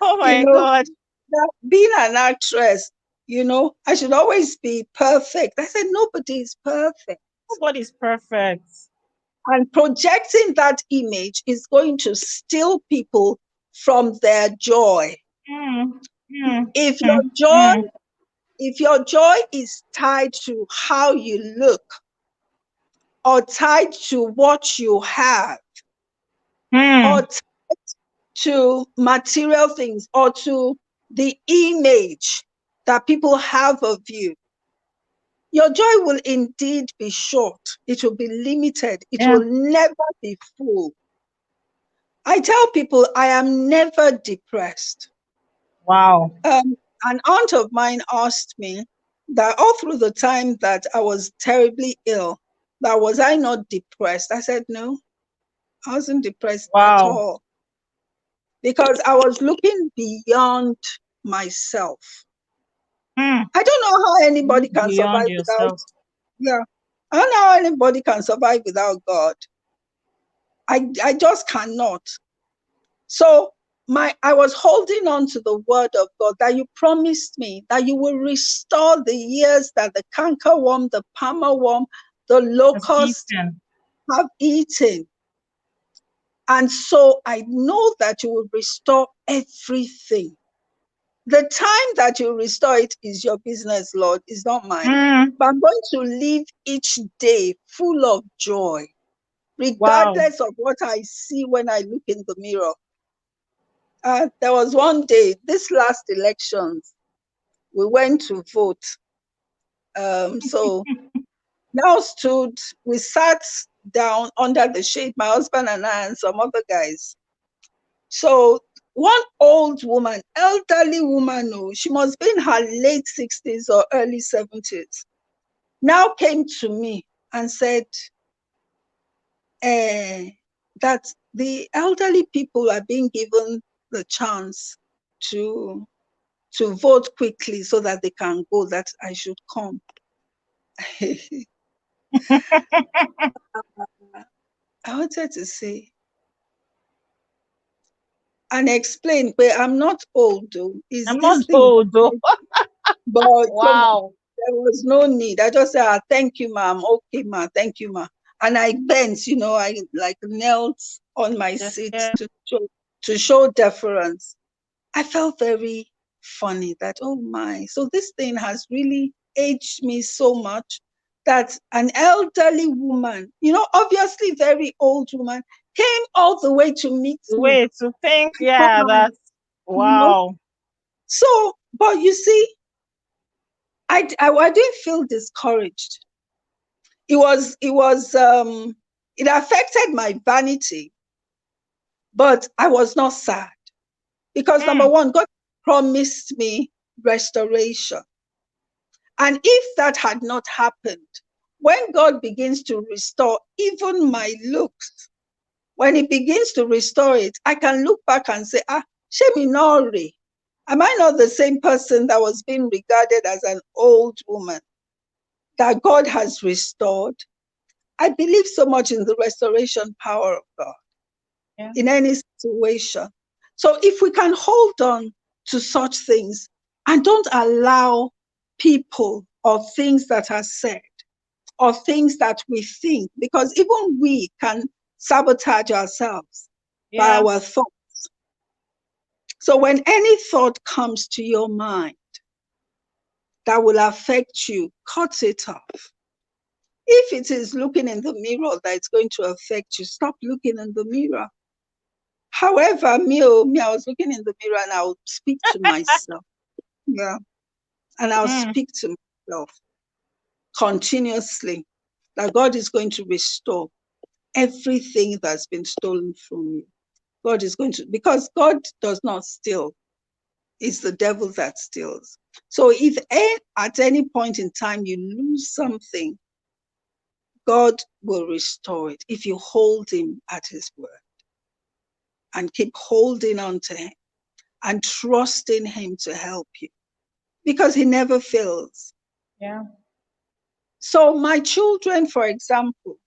Oh my God. Being an actress, you know, I should always be perfect. I said, nobody is perfect. Nobody's perfect. And projecting that image is going to steal people from their joy. If your joy is tied to how you look or tied to what you have or tied to material things or to the image that people have of you, your joy will indeed be short. It will be limited. It will never be full. I tell people I am never depressed. Wow. An aunt of mine asked me that all through the time that I was terribly ill, that was I not depressed? I said, no, I wasn't depressed at Wow. all, because I was looking beyond myself. Hmm. I don't know how anybody Look can beyond survive without, yourself. yeah, I don't know how anybody can survive without God. I just cannot. So I was holding on to the word of God that you promised me, that you will restore the years that the cankerworm, the palmer worm, the Has locust eaten. have eaten. And so I know that you will restore everything. The time that you restore it is your business, Lord, is not mine. Hmm. But I'm going to live each day full of joy, Wow. regardless of what I see when I look in the mirror. There was one day, this last elections, we went to vote. So now we sat down under the shade, my husband and I and some other guys. So one old woman, elderly woman, oh, she must be in her late 60s or early 70s, now came to me and said that the elderly people are being given the chance to vote quickly so that they can go, that I should come. I wanted to say and explain, but I'm not old though. Is I'm not this thing? old though. But come on, Wow. there was no need. I just said, thank you, ma'am. Okay, ma, thank you, ma. And I bent, I like knelt on my Yes, seat yeah. to show deference. I felt very funny that, oh my, so this thing has really aged me so much that an elderly woman, obviously very old woman, came all the way to meet me. Wait to think, Come yeah, on, that's wow. So, but you see, I didn't feel discouraged. It affected my vanity, but I was not sad because Hmm. number one, God promised me restoration. And if that had not happened, when God begins to restore even my looks, when He begins to restore it, I can look back and say, Sheminori, am I not the same person that was being regarded as an old woman that God has restored? I believe so much in the restoration power of God Yeah. in any situation. So if we can hold on to such things and don't allow people or things that are said or things that we think, because even we can sabotage ourselves by Yeah. our thoughts. So when any thought comes to your mind that will affect you, cut it off. If it is looking in the mirror that it's going to affect you, stop looking in the mirror. However, I was looking in the mirror and I'll speak to myself. Yeah. And I'll Hmm. speak to myself continuously that God is going to restore everything that's been stolen from you. God is going to, because God does not steal, it's the devil that steals. So if at any point in time you lose something, God will restore it if you hold Him at His word and keep holding on to Him and trusting Him to help you, because He never fails. Yeah. So my children, for example,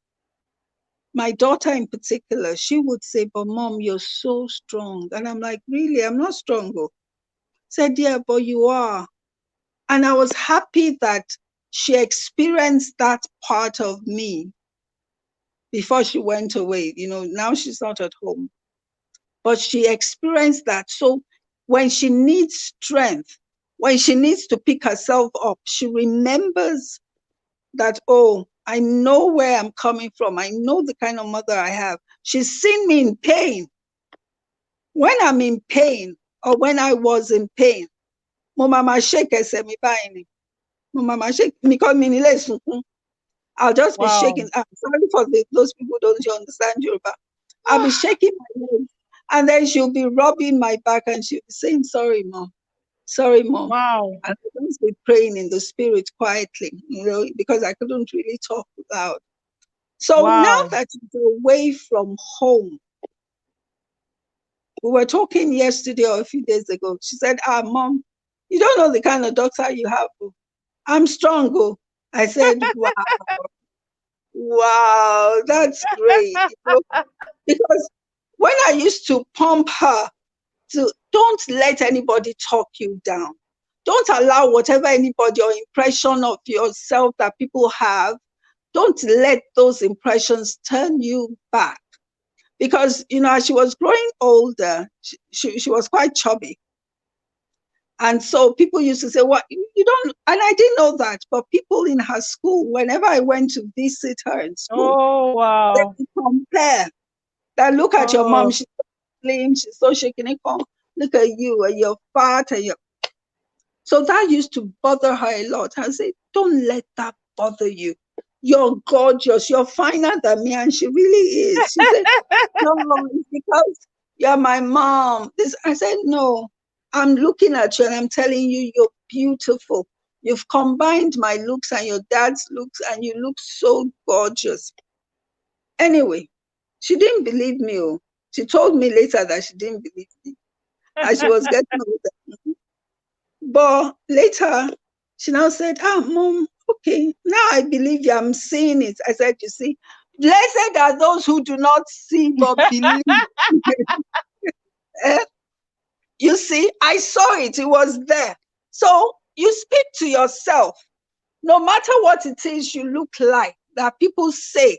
my daughter in particular, she would say, but mom, you're so strong. And I'm like, really? I'm not strong. Said, yeah, but you are. And I was happy that she experienced that part of me before she went away. Now she's not at home, but she experienced that. So when she needs strength, when she needs to pick herself up, she remembers that, oh, I know where I'm coming from. I know the kind of mother I have. She's seen me in pain. When I'm in pain, or when I was in pain, mo mama shake ẹsẹ̀ mi báyìí ni. Mo mama shake mi kọ́ mi nílé sunkún. I'll just be Wow. shaking. I'm sorry for those people who don't understand Yoruba. I'll be shaking my legs, and then she'll be rubbing my back and she'll be saying, sorry, mom. Sorry, Mom. Wow. And I was praying in the spirit quietly, because I couldn't really talk loud. So now that you're away from home, we were talking yesterday or a few days ago. She said, Mom, you don't know the kind of doctor you have. I'm strong. Oh. I said, wow, that's great. Because when I used to pump her, don't let anybody talk you down. Don't allow whatever anybody or impression of yourself that people have, don't let those impressions turn you back. Because, as she was growing older, she was quite chubby. And so people used to say, well, you don't, and I didn't know that, but people in her school, whenever I went to visit her in school, they would compare. That look at your mom, she's so slim, she's so shaking. Look at you, and you're fat, and you're... So that used to bother her a lot. I said, don't let that bother you. You're gorgeous, you're finer than me, and she really is. She said, no, it's because you're my mom. I said, no, I'm looking at you and I'm telling you, you're beautiful. You've combined my looks and your dad's looks, and you look so gorgeous. Anyway, she didn't believe me. Oh. She told me later that she didn't believe me as she was getting older. But later, she now said, Mom, okay, now I believe you. I'm seeing it. I said, you see, blessed are those who do not see but believe. You see, I saw it. It was there. So you speak to yourself. No matter what it is you look like that people say,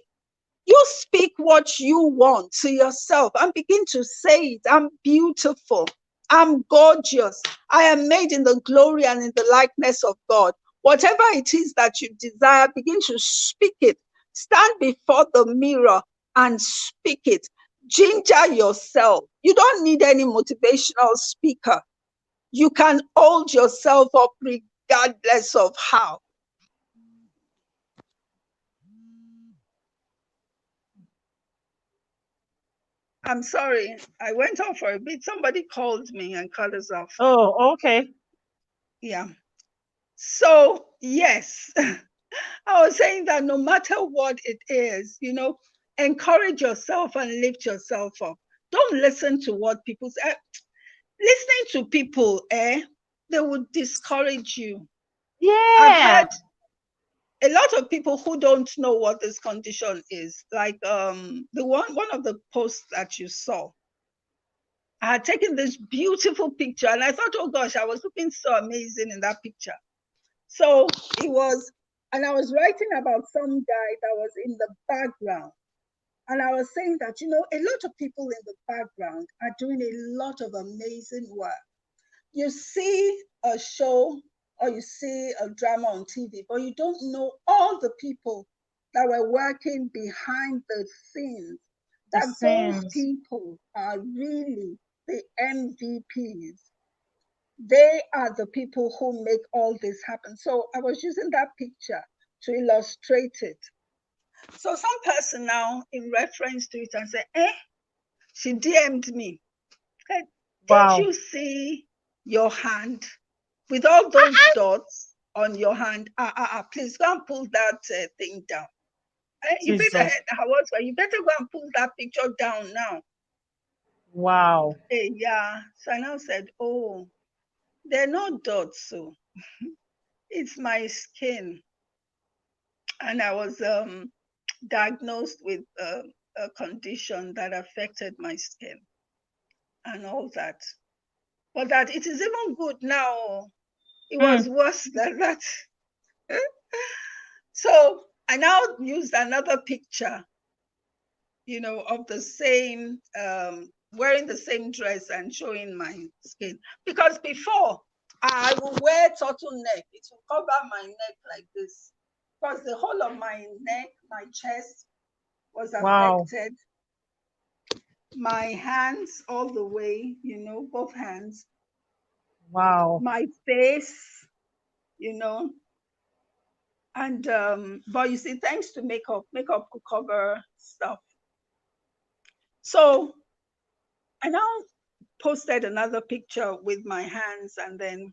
you speak what you want to yourself and begin to say it. I'm beautiful. I'm gorgeous. I am made in the glory and in the likeness of God. Whatever it is that you desire, begin to speak it. Stand before the mirror and speak it. Ginger yourself. You don't need any motivational speaker. You can hold yourself up regardless of how. I'm sorry, I went off for a bit. Somebody called me and cut us off. Oh, okay. Yeah. So, yes, I was saying that no matter what it is, encourage yourself and lift yourself up. Don't listen to what people say. Listening to people, they would discourage you. Yeah. I've had a lot of people who don't know what this condition is. Like the one of the posts that you saw, I had taken this beautiful picture and I thought, oh gosh, I was looking so amazing in that picture. So it was, and I was writing about some guy that was in the background. And I was saying that, a lot of people in the background are doing a lot of amazing work. You see a show or you see a drama on TV, but you don't know all the people that were working behind the scenes, that those people are really the MVPs. They are the people who make all this happen. So I was using that picture to illustrate it. So some person now, in reference to it, and say, she DM'd me. Did you see your hand with all those dots on your hand? Please go and pull that thing down. You better, you better go and pull that picture down now. Wow. Yeah. So I now said, oh, they're not dots, so it's my skin. And I was diagnosed with a condition that affected my skin and all that. But that it is even good now. It was worse than that. So I now used another picture, of the same, wearing the same dress and showing my skin. Because before, I would wear turtleneck. It will cover my neck like this. Because the whole of my neck, my chest was affected. My hands all the way, both hands. Wow. My face, and but you see, thanks to makeup could cover stuff. So I now posted another picture with my hands and then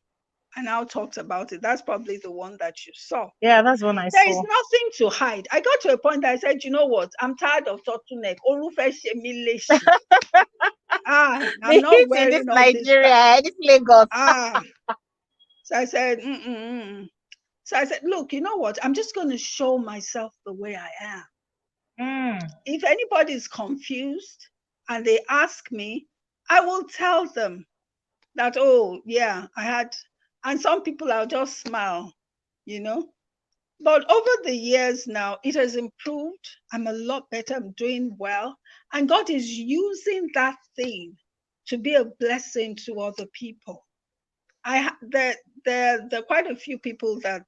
I now talked about it. That's probably the one that you saw. Yeah, that's one I There is saw. nothing to hide. I got to a point that I said, you know what? I'm tired of turtleneck. I'm The not heat in this wearing all this. Nigeria, this Lagos. So I said, So I said, look, you know what? I'm just going to show myself the way I am. If anybody is confused and they ask me, I will tell them that, oh, yeah, I had, and some people I'll just smile, you know. But over the years now, it has improved. I'm a lot better. I'm doing well. And God is using that thing to be a blessing to other people. There are quite a few people that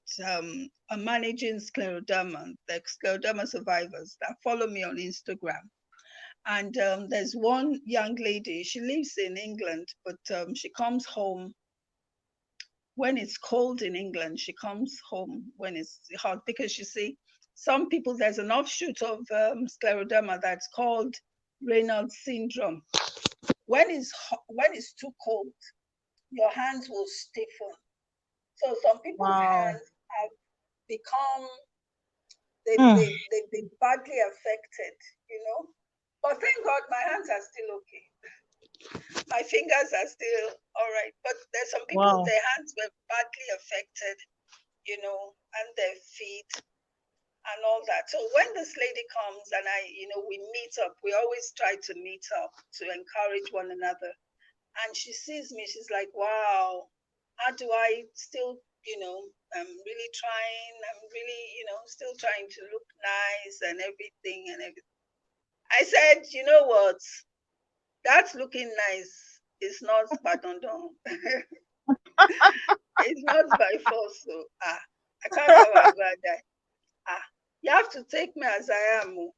are managing scleroderma, the scleroderma survivors that follow me on Instagram. And there's one young lady, she lives in England, but she comes home when it's cold in England. She comes home when it's hot, because you see, some people, there's an offshoot of scleroderma that's called Raynaud's syndrome. When it's too cold, your hands will stiffen. So some people's hands have become, they've been badly affected, you know. But thank God my hands are still okay. My fingers are still all right. But there's some people, their hands were badly affected, you know, and their feet and all that. So when this lady comes and we meet up, we always try to meet up to encourage one another. And she sees me, she's like, wow, how do I still, I'm really trying, I'm really, still trying to look nice and everything and everything. I said, you know what? That's looking nice. It's not badondon. It's not by force. So I can't go and go and die. You have to take me as I am.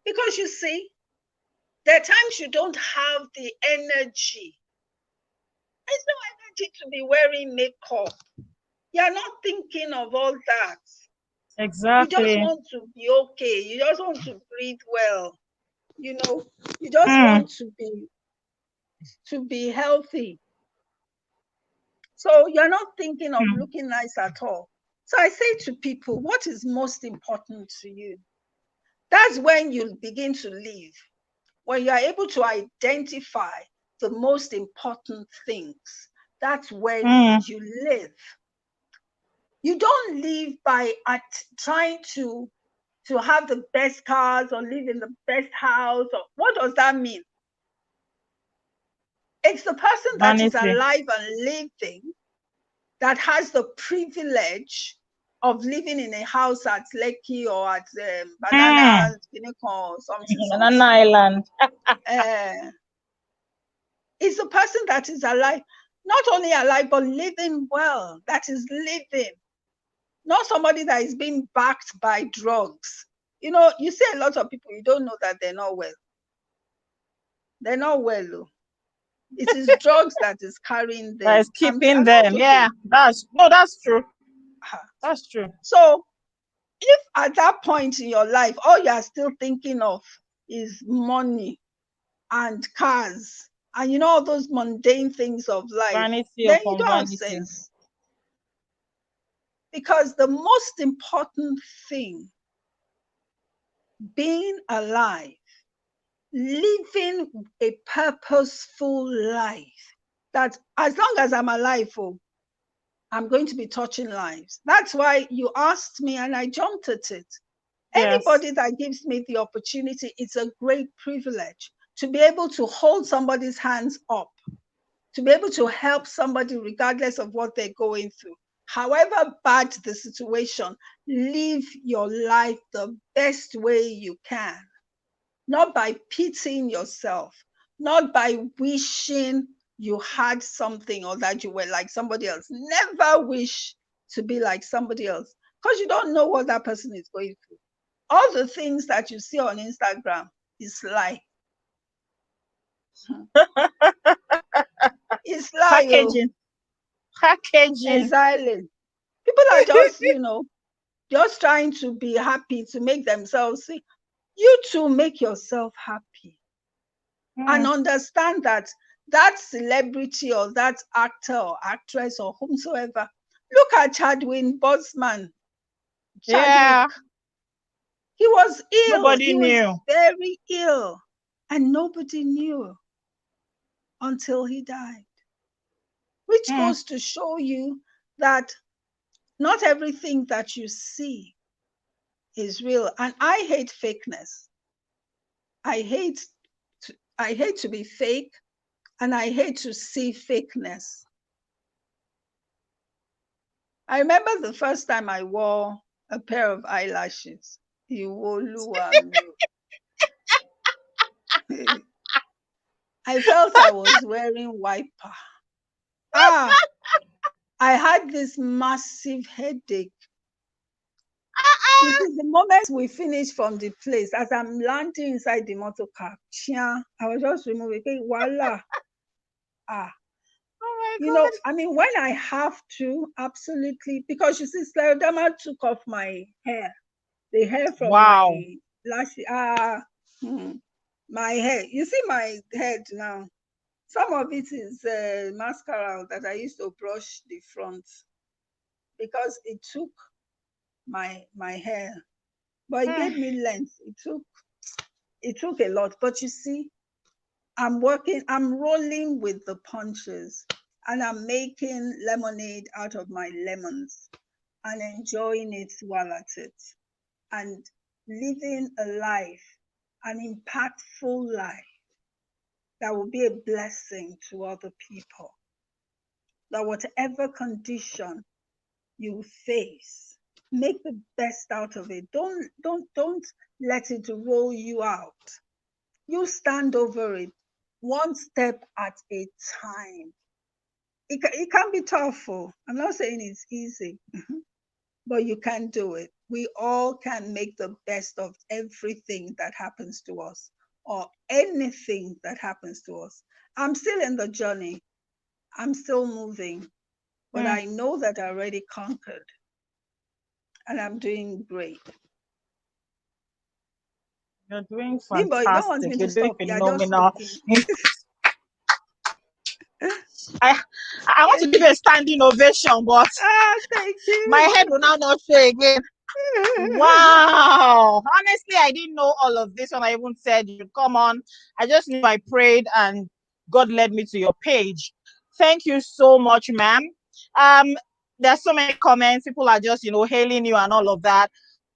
Because you see, there are times you don't have the energy. There's no energy to be wearing makeup. You're not thinking of all that. Exactly. You just want to be okay. You just want to breathe well. You just want to be healthy. So you're not thinking of looking nice at all. So I say to people, what is most important to you? That's when you begin to live. When you are able to identify the most important things, that's when you live. You don't live by trying to have the best cars or live in the best house. Or what does that mean? It's the person that is alive and living that has the privilege of living in a house at Lekki or at Banana or something. Banana Island. It's the person that is alive, not only alive, but living well, that is living. Not somebody that is being backed by drugs. You see a lot of people, you don't know that they're not well. They're not well, though. It is drugs that is carrying them. That is keeping them. Yeah, that's true. That's true. So if at that point in your life, all you are still thinking of is money and cars and all those mundane things of life, vanity then you don't have sense. Because the most important thing, being alive, living a purposeful life, that as long as I'm alive, I'm going to be touching lives. That's why you asked me and I jumped at it. Yes. Anybody that gives me the opportunity, it's a great privilege to be able to hold somebody's hands up, to be able to help somebody regardless of what they're going through. However bad the situation, live your life the best way you can. Not by pitying yourself, not by wishing you had something or that you were like somebody else. Never wish to be like somebody else, because you don't know what that person is going through. All the things that you see on Instagram is lie. It's lie. Packaging. Exactly. People are just, just trying to be happy, to make themselves see. You too, make yourself happy. And understand that that celebrity or that actor or actress or whomsoever. Look at Chadwick Boseman. Chadwick. Yeah. He was ill. Nobody He knew. was very ill. And nobody knew until he died. Which goes to show you that not everything that you see is real. And I hate fakeness. I hate to be fake, and I hate to see fakeness. I remember the first time I wore a pair of eyelashes. I felt I was wearing wiper. I had this massive headache. You see, the moment we finished from the place, as I'm landing inside the motor car, I was just removing it. Voila. Oh my You God. know, I mean, when I have to, absolutely, because you see, scleroderma took off my hair, the hair from my lash, my hair. You see my head now. Some of it is mascara that I used to brush the front because it took my hair, but it gave me length. It took a lot. But you see, I'm rolling with the punches, and I'm making lemonade out of my lemons and enjoying it while at it, and living a life, an impactful life that will be a blessing to other people. That whatever condition you face, make the best out of it. Don't let it roll you out. You stand over it, one step at a time. It can be tough. I'm not saying it's easy, but you can do it. We all can make the best of everything that happens to us, or anything that happens to us. I'm still in the journey. I'm still moving, but I know that I already conquered, and I'm doing great. You're doing Bimbo, you don't want fantastic. me You're to doing stop. You're just phenomenal. speaking. I want to give you a standing ovation, but Thank my you. head will now not show again. Wow. Honestly, I didn't know all of this when I even said you'd come on. I just knew I prayed and God led me to your page. Thank you so much, ma'am. There's so many comments. People are just, hailing you and all of that.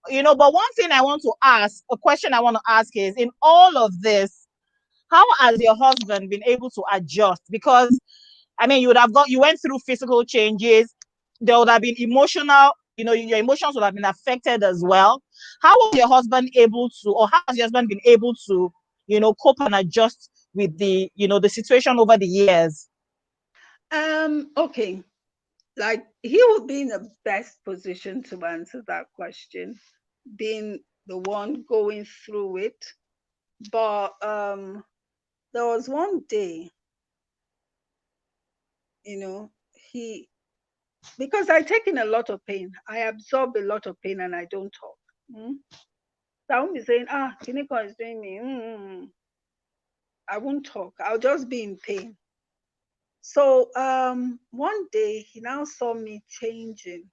But one thing I want to ask, a question I want to ask is, in all of this, how has your husband been able to adjust? Because I mean, you went through physical changes. There would have been emotional, your emotions would have been affected as well. How was your husband able to, or how has your husband been able to, cope and adjust with the situation over the years? Okay. Like, he would be in the best position to answer that question, being the one going through it. But there was one day, he, because I take in a lot of pain, I absorb a lot of pain, and I don't talk. So I won't be saying, Kiniko is doing me. I won't talk. I'll just be in pain. So one day he now saw me changing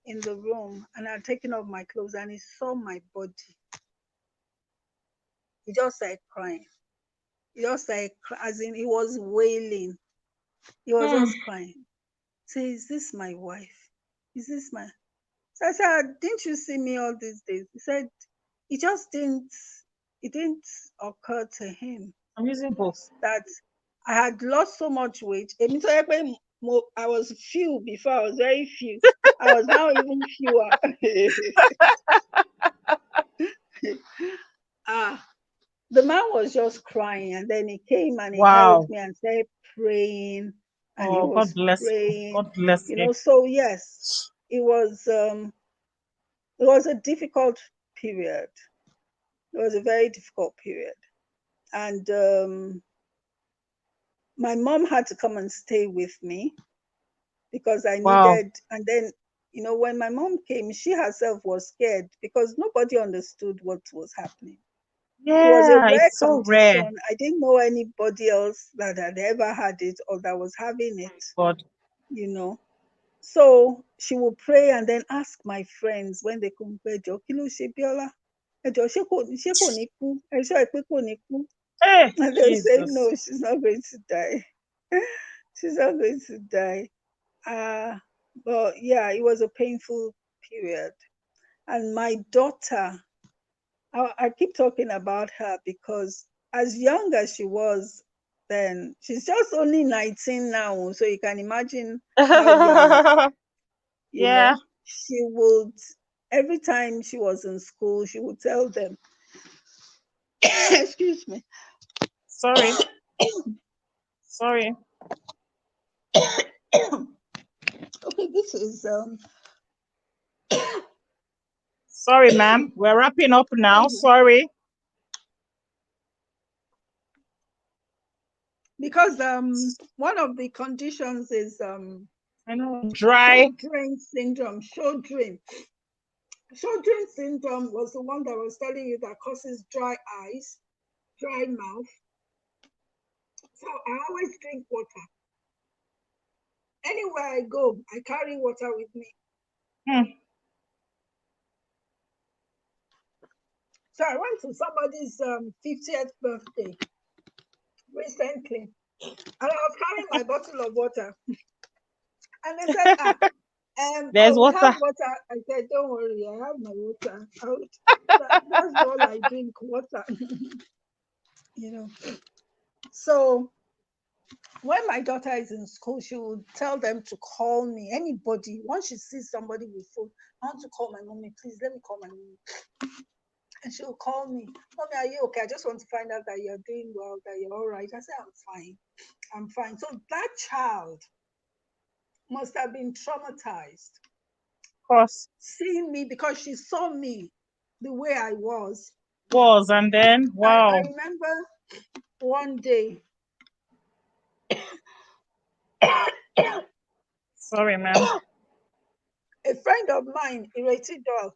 in the room, and I'd taken off my clothes, and he saw my body. He just started crying. He just started, as in, he was wailing. He was just crying. Say, is this my wife? Is this my... So I said, didn't you see me all these days? He said, it didn't occur to him. I'm using both. That I had lost so much weight. I was few before. I was very few. I was now even fewer. The man was just crying, and then he came and he held me and started praying, and he was God bless praying. God bless him. So yes, it was a difficult period. It was a very difficult period, and my mom had to come and stay with me because I needed. And then, when my mom came, she herself was scared because nobody understood what was happening. It was a Yeah, rare it's so rare. condition. I didn't know anybody else that had ever had it or that was having it, God. you know. So she will pray and then ask my friends when they come, Ejo, kí ló ṣe Bíọ́lá? Ejo, ṣé kò ní kú? Ẹ ṣọ́ ẹ pé kò ní kú? Hey, And they'll say, Jesus. no, she's not going to die. She's not going to die. But yeah, it was a painful period. And my daughter, I keep talking about her because as young as she was then, she's just only 19 now. So you can imagine how young, you Yeah. know. She would, every time she was in school, she would tell them, excuse me. Sorry. Sorry. Okay, this is Sorry, ma'am. We're wrapping up now. Sorry. because one of the conditions is I know. Dry. Sjogren syndrome. Sjogren syndrome was the one that I was telling you that causes dry eyes, dry mouth. So I always drink water. Anywhere I go, I carry water with me. So I went to somebody's 50th birthday recently, and I was carrying my bottle of water. And they said, There's we water. have water. I said, don't worry, I have my water. That's all I drink, water. You know. So when my daughter is in school, she would tell them to call me. Anybody, once she sees somebody with phone, I want to call my mommy, please let me call my mommy. And she'll call me, Mommy, are you okay? I just want to find out that you're doing well, that you're all right. I say, I'm fine. So that child must have been traumatized. Of course. Seeing me because she saw me the way I was. And then, wow. I remember one day. Sorry, ma'am. A friend of mine, Ireti Doll,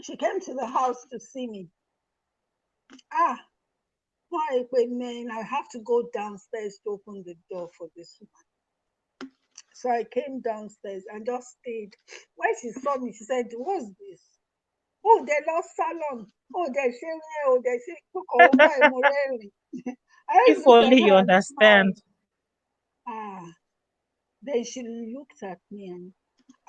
she came to the house to see me. Why, man, I have to go downstairs to open the door for this woman. So I came downstairs and just stayed. When she saw me, she said, what's this? Oh, they lost salon. Oh, they're saying, oh, they're saying, I If just looked at only you her and understand. smiled. Then she looked at me and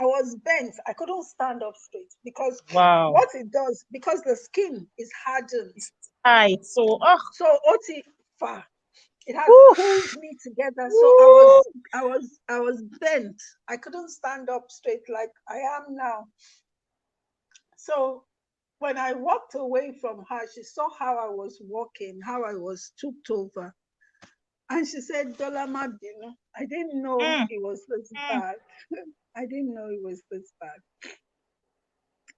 I was bent. I couldn't stand up straight because what it does, because the skin is hardened. It's tight. So, Oti fa, it had pulled me together. So I was bent. I couldn't stand up straight like I am now. So when I walked away from her, she saw how I was walking, how I was stooped over. And she said, Dolama, I didn't know it was this bad. I didn't know it was this bad.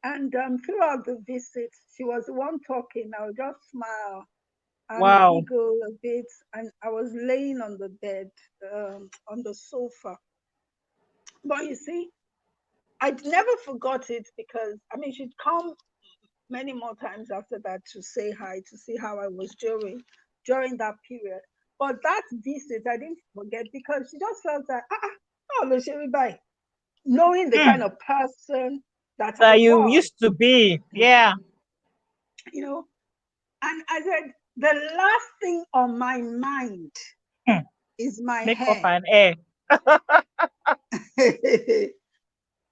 And throughout the visit, she was the one talking. I would just smile and giggle a bit. And I was laying on the bed, on the sofa. But you see, I'd never forgot it because, I mean, she'd come many more times after that to say hi, to see how I was during that period. But that visit, I didn't forget because she just felt that, knowing the kind of person that I you was. used to be. Yeah. You know, and I said, the last thing on my mind is my Makeup hair. and hair.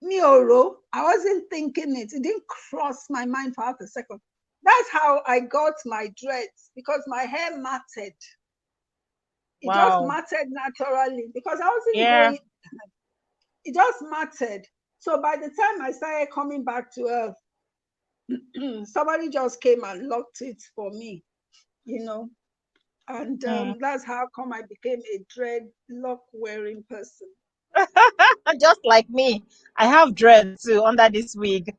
Mioro, I wasn't thinking it. It didn't cross my mind for half a second. That's how I got my dreads because my hair matted. It just matted naturally because I wasn't going. It just mattered. So by the time I started coming back to earth, somebody just came and locked it for me, you know. And that's how come I became a dreadlock wearing person. Just like me. I have dreads too under this wig.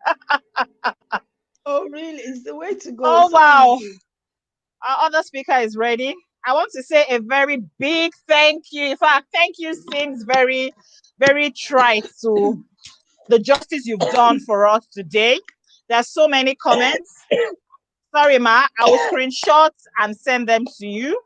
Oh, really? It's the way to go. Oh, so wow. Easy. Our other speaker is ready. I want to say a very big thank you. In fact, thank you seems very, very trite to the justice you've done for us today. There's so many comments. Sorry, Ma. I will screenshot and send them to you.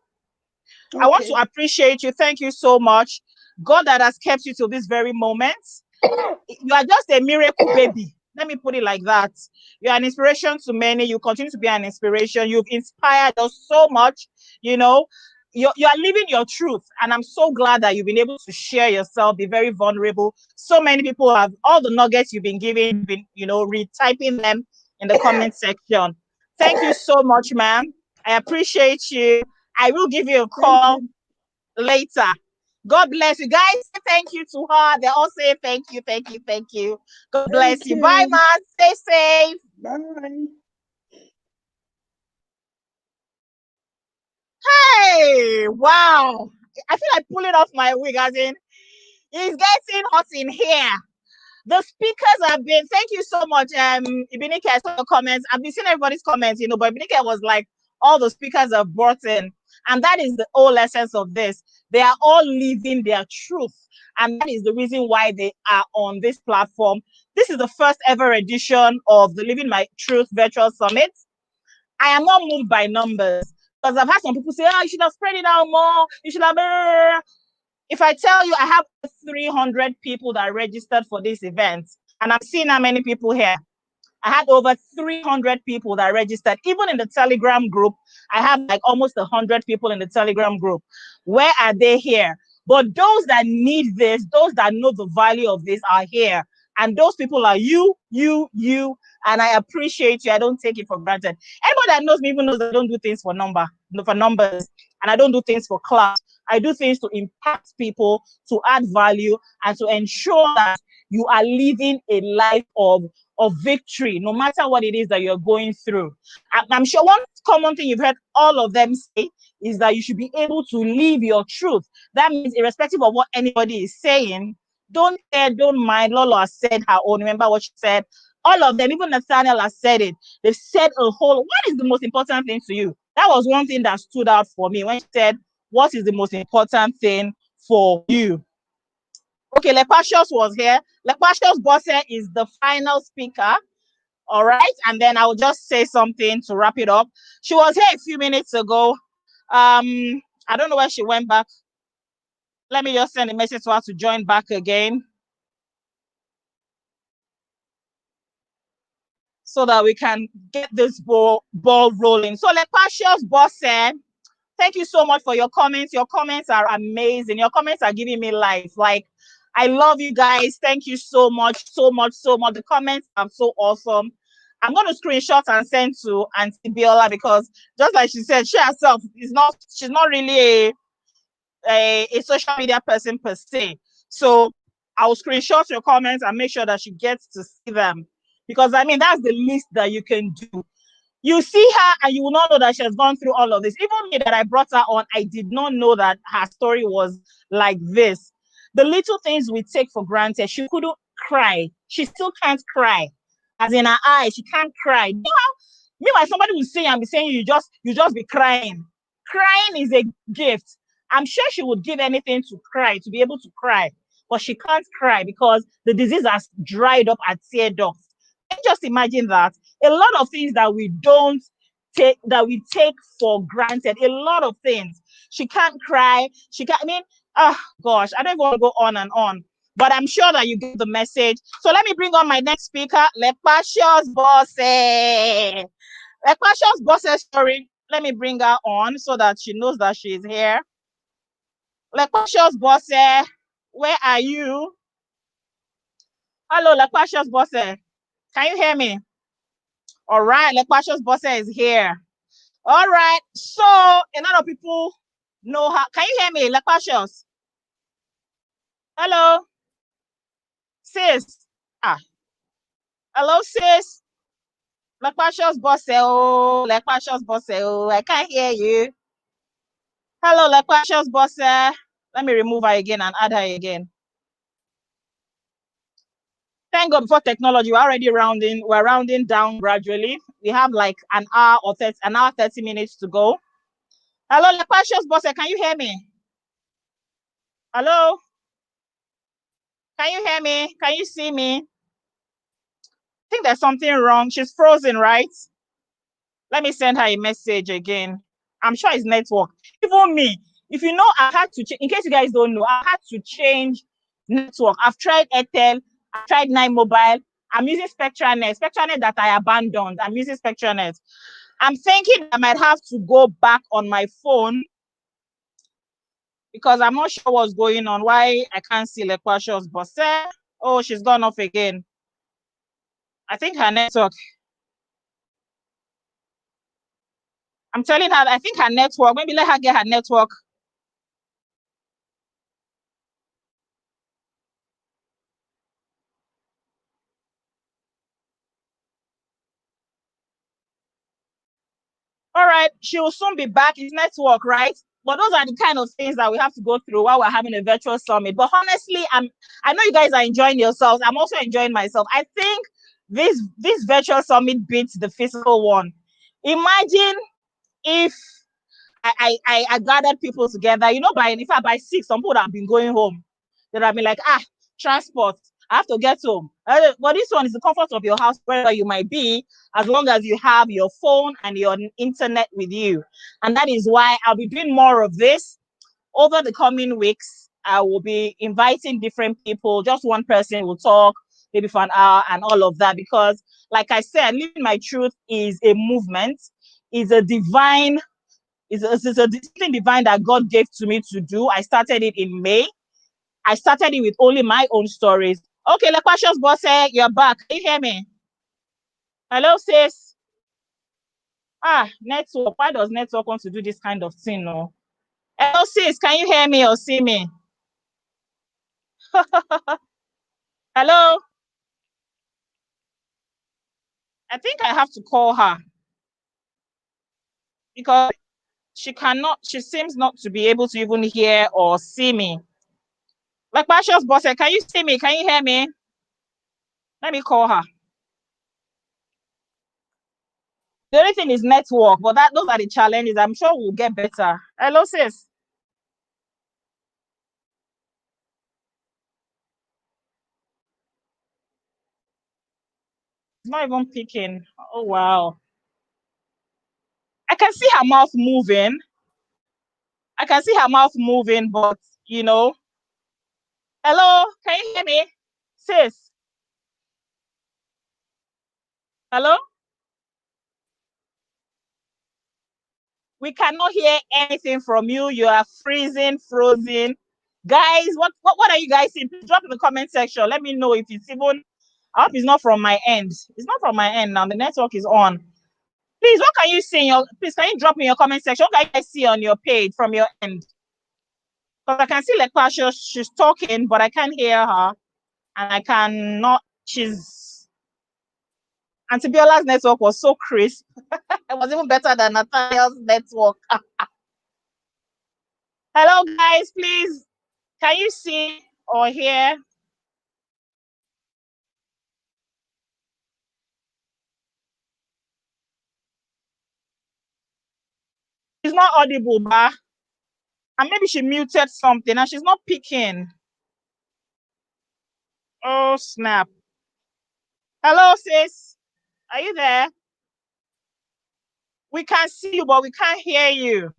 I want to appreciate you. Thank you so much. God that has kept you to this very moment. You are just a miracle baby. Let me put it like that. You are an inspiration to many. You continue to be an inspiration. You've inspired us so much. You know, you are living your truth. And I'm so glad that you've been able to share yourself, be very vulnerable. So many people have all the nuggets you've been giving, retyping them in the comment section. Thank you so much, ma'am. I appreciate you. I will give you a call later. God bless you. Guys, say thank you to her. They all say thank you, thank you, thank you. God bless you. Bye, man. Stay safe. Bye. Hey, wow. I feel like pulling off my wig, as in, it's getting hot in here. The speakers have been, thank you so much. Ibinike, I saw your comments. I've been seeing everybody's comments, but Ibinike was like, all the speakers have brought in. And that is the whole essence of this. They are all living their truth. And that is the reason why they are on this platform. This is the first ever edition of the Living My Truth Virtual Summit. I am not moved by numbers. Because I've had some people say, you should have spread it out more. You should have... If I tell you I have 300 people that registered for this event, and I'm seeing how many people here. I had over 300 people that registered. Even in the Telegram group, I have like almost 100 people in the Telegram group. Where are they here? But those that need this, those that know the value of this are here. And those people are you, and I appreciate you. I don't take it for granted. Anybody that knows me even knows that I don't do things for numbers, and I don't do things for class. I do things to impact people, to add value, and to ensure that you are living a life of victory, no matter what it is that you're going through. I'm sure one common thing you've heard all of them say is that you should be able to live your truth. That means irrespective of what anybody is saying, don't care, don't mind. Lolo has said her own. Remember what she said? All of them, even Nathaniel has said it. They've said a whole, what is the most important thing to you? That was one thing that stood out for me when she said, what is the most important thing for you? Okay, Lepasios was here. Lepasios Bosse is the final speaker. All right. And then I'll just say something to wrap it up. She was here a few minutes ago. I don't know where she went back. Let me just send a message to her to join back again, so that we can get this ball rolling. So Lepasios Bosse, thank you so much for your comments. Your comments are amazing. Your comments are giving me life. Like, I love you guys. Thank you so much, so much, so much. The comments are so awesome. I'm going to screenshot and send to Auntie Biola, because just like she said, she herself she's not really a social media person per se. So I'll screenshot your comments and make sure that she gets to see them. Because I mean, that's the least that you can do. You see her and you will not know that she has gone through all of this. Even me that I brought her on, I did not know that her story was like this. The little things we take for granted. She couldn't cry. She still can't cry. As in her eyes, she can't cry. You know how, meanwhile, somebody will say and be saying you just be crying. Crying is a gift. I'm sure she would give anything to cry, to be able to cry. But she can't cry because the disease has dried up her tear ducts. Can you just imagine that? A lot of things that we take for granted, a lot of things. She can't cry. She can't, I mean, gosh, I don't even want to go on and on, but I'm sure that you get the message. So let me bring on my next speaker, Lepasios Bosse. Lepasios Bosse story. Let me bring her on so that she knows that she is here. Lepasios Bosse, where are you? Hello, Lepasios Bosse. Can you hear me? All right, Lepasios Bosse is here. All right, so a lot of people know how. Can you hear me, Lepasios? Hello, sis. Hello, sis. Lepasios Bosse. Oh, Lepasios Bosse. Oh, I can't hear you. Hello, Lepasios Bosse. Let me remove her again and add her again. Thank God for technology. We're already we're rounding down gradually. We have like an hour 30 minutes to go. Hello, Lepasios Bosse, can you hear me? Hello? Can you hear me? Can you see me? I think there's something wrong. She's frozen, right? Let me send her a message again. I'm sure it's network. Even me, if you know, I had to, in case you guys don't know, I had to change network. I've tried Airtel, I've tried 9Mobile. I'm using SpectraNet that I abandoned. I'm using SpectraNet. I'm thinking I might have to go back on my phone because I'm not sure what's going on. Why I can't see Lekwasho's boss. Oh, she's gone off again. I think her network. I'm telling her, I think her network, maybe let her get her network. All right, she will soon be back. It's network, right? But those are the kind of things that we have to go through while we're having a virtual summit. But honestly, I know you guys are enjoying yourselves. I'm also enjoying myself. I think this virtual summit beats the physical one. Imagine if I gathered people together, you know, by 6, some people would have been going home. They'd have been like, transport, I have to get home. But this one is the comfort of your house, wherever you might be, as long as you have your phone and your internet with you. And that is why I'll be doing more of this over the coming weeks. I will be inviting different people. Just one person will talk, maybe for an hour and all of that. Because, like I said, living my truth is a movement, is a divine. It's a something divine that God gave to me to do. I started it in May. I started it with only my own stories. Okay, Lekwasho's boss, you're back. Can you hear me? Hello, sis. Network. Why does network want to do this kind of thing? No. Hello, sis. Can you hear me or see me? Hello. I think I have to call her because she seems not to be able to even hear or see me. Lekwasho's boss, can you see me? Can you hear me? Let me call her. The only thing is network, but those are the challenges. I'm sure we'll get better. Hello, sis. It's not even picking. Oh, wow. I can see her mouth moving. But, you know. Hello, can you hear me? Sis. Hello? We cannot hear anything from you. You are freezing, frozen. Guys, what are you guys saying? Please drop in the comment section. Let me know if it's even. I hope it's not from my end. It's not from my end now. The network is on. Please, what can you see? Please, can you drop in your comment section? What can you guys see on your page from your end? Because I can see Lekwasho, she's talking, but I can't hear her. And I cannot. Auntie Biola's network was so crisp. It was even better than Nathaniel's network. Hello, guys, please. Can you see or hear? She's not audible, ba. And maybe she muted something and she's not picking. Oh, snap. Hello, sis. Are you there? We can see you, but we can't hear you.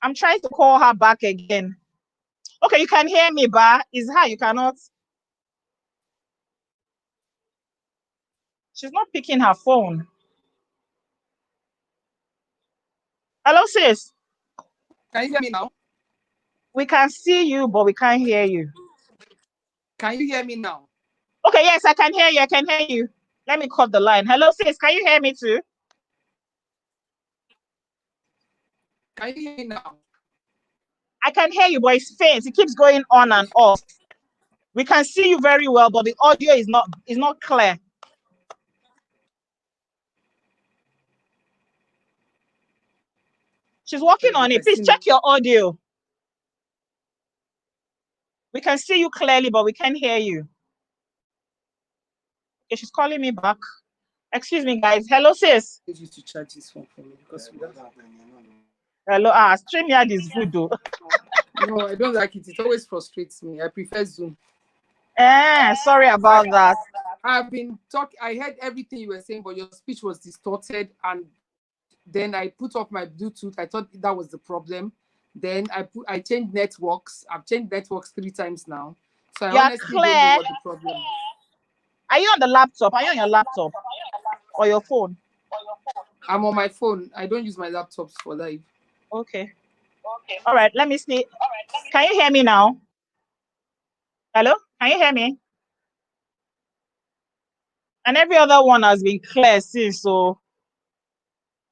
I'm trying to call her back again. Okay, you can hear me, ba. Is her, you cannot. She's not picking her phone. Hello, sis. Can you hear me now? We can see you, but we can't hear you. Can you hear me now? Okay, yes, I can hear you. I can hear you. Let me cut the line. Hello, sis. Can you hear me too? Can you hear me now? I can hear you, but it's faint. It keeps going on and off. We can see you very well, but the audio is not clear. She's working on it. Please check your audio. We can see you clearly, but we can't hear you. Okay, she's calling me back. Excuse me, guys. Hello, sis. I need you to charge this phone for me because we don't have. Hello. StreamYard is good though. No, I don't like it. It always frustrates me. I prefer Zoom. Sorry about that. I've been talking. I heard everything you were saying, but your speech was distorted, and Then I put off my Bluetooth. I thought that was the problem. Then I changed networks. I've changed networks 3 times now. So I You're honestly don't know clear. what the problem is. Are you on the laptop? Are you on your laptop or your phone? I'm on my phone. I don't use my laptops for live. Okay. All right. Let me see. Can you hear me now? Hello? Can you hear me? And every other one has been clear since. So,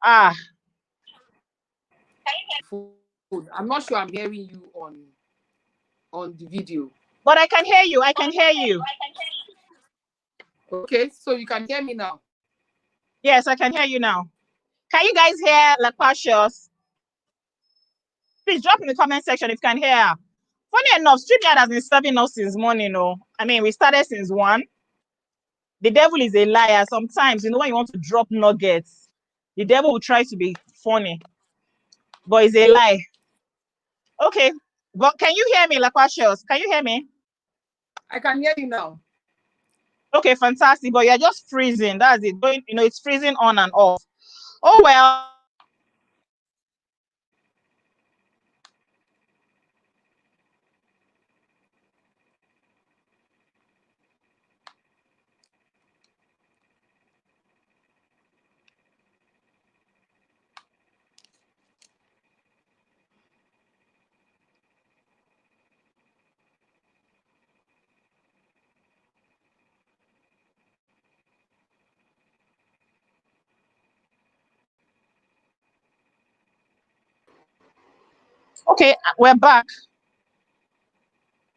I'm not sure I'm hearing you on the video. but I can hear you. I can hear you. Okay, so you can hear me now. Yes, I can hear you now. Can you guys hear Lapashos? Please drop in the comment section if you can hear. Funny enough, StreamYard has been serving us since morning. I mean, we started since 1. The devil is a liar. Sometimes, when you want to drop nuggets, the devil will try to be funny, but it's a lie. Okay, but can you hear me, Lapashos? Can you hear me? I can hear you now. Okay, fantastic. But you're just freezing. That's it. It's freezing on and off. Oh well. Okay, we're back.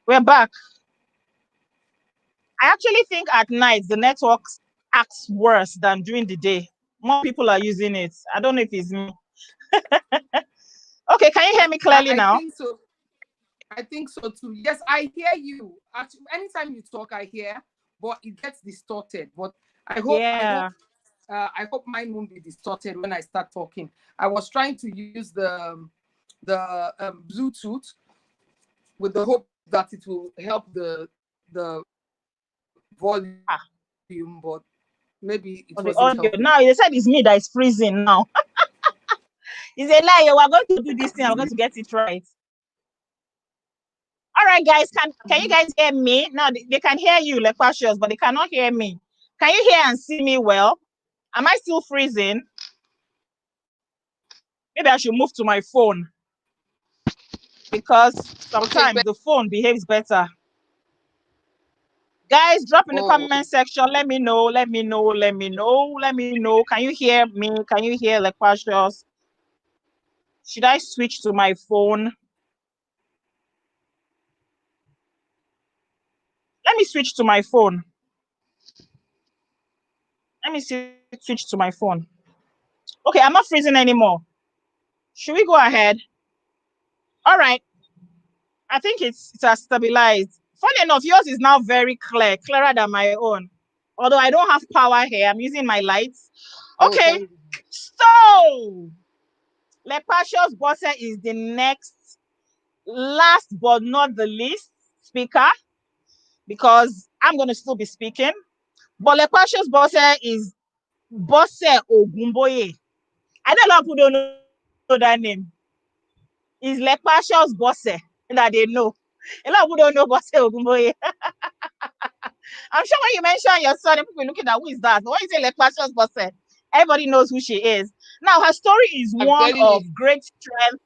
We're back. I actually think at night the network acts worse than during the day. More people are using it. I don't know if it's me. Okay, can you hear me clearly now? I think so. I think so too. Yes, I hear you. Actually, anytime you talk, I hear, but it gets distorted. But I hope mine won't be distorted when I start talking. I was trying to use the Bluetooth with the hope that it will help the volume, but maybe it wasn't helping. Now they said it's me that is freezing now. It's a lie. We're going to do this thing. I'm going to get it right. All right, guys. Can you guys hear me? Now they can hear you, like Precious, but they cannot hear me. Can you hear and see me well? Am I still freezing? Maybe I should move to my phone because sometimes the phone behaves better. Guys, drop in the comment section. Let me know. Let me know. Let me know. Let me know. Can you hear me? Can you hear like Precious? Should I switch to my phone? Let me switch to my phone. Let me switch to my phone. Okay, I'm not freezing anymore. Should we go ahead? All right. I think it has stabilized. Funny enough, yours is now very clear, clearer than my own. Although I don't have power here, I'm using my lights. Okay, so Lepasios Bosse is the next, last but not the least speaker, because I'm going to still be speaking. But Lepasios Bosse is Bosse Ogumboye. I don't know if people don't know that name. It's Lepasios Bosse that they know. A lot of people don't know Bosse Ogumboye. I'm sure when you mention your son, people will be looking at who is that. But when you say Lepasios Bosse, everybody knows who she is. Now, her story is one of great strength,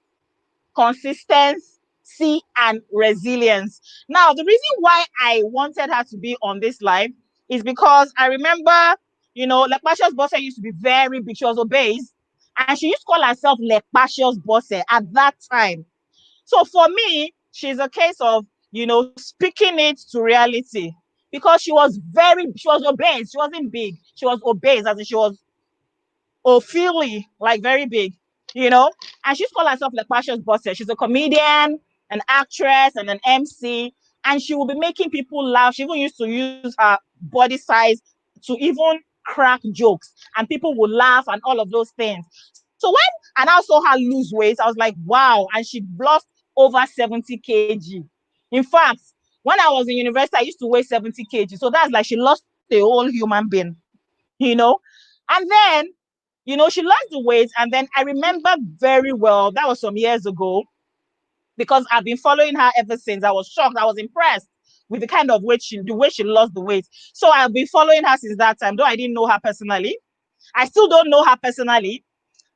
consistency, and resilience. Now, the reason why I wanted her to be on this live is because I remember, Lepasios Bosse used to be very big. She was obese, and she used to call herself Lepasios Bosse at that time. So for me, she's a case of, speaking it to reality, because she was obese. She wasn't big. She was obese, as in she was Ophelia, like very big, and she's called herself like Precious Bosse. She's a comedian, an actress, and an MC, and she will be making people laugh. She even used to use her body size to even crack jokes, and people will laugh and all of those things. So when I now saw her lose weight, I was like, wow, and she lost over 70 kg. In fact, when I was in university, I used to weigh 70 kg. So that's like she lost a whole human being, and then You know, she lost the weight. And then I remember very well, that was some years ago, because I've been following her ever since. I was shocked. I was impressed with the kind of weight the way she lost the weight. So I've been following her since that time, though I didn't know her personally. I still don't know her personally.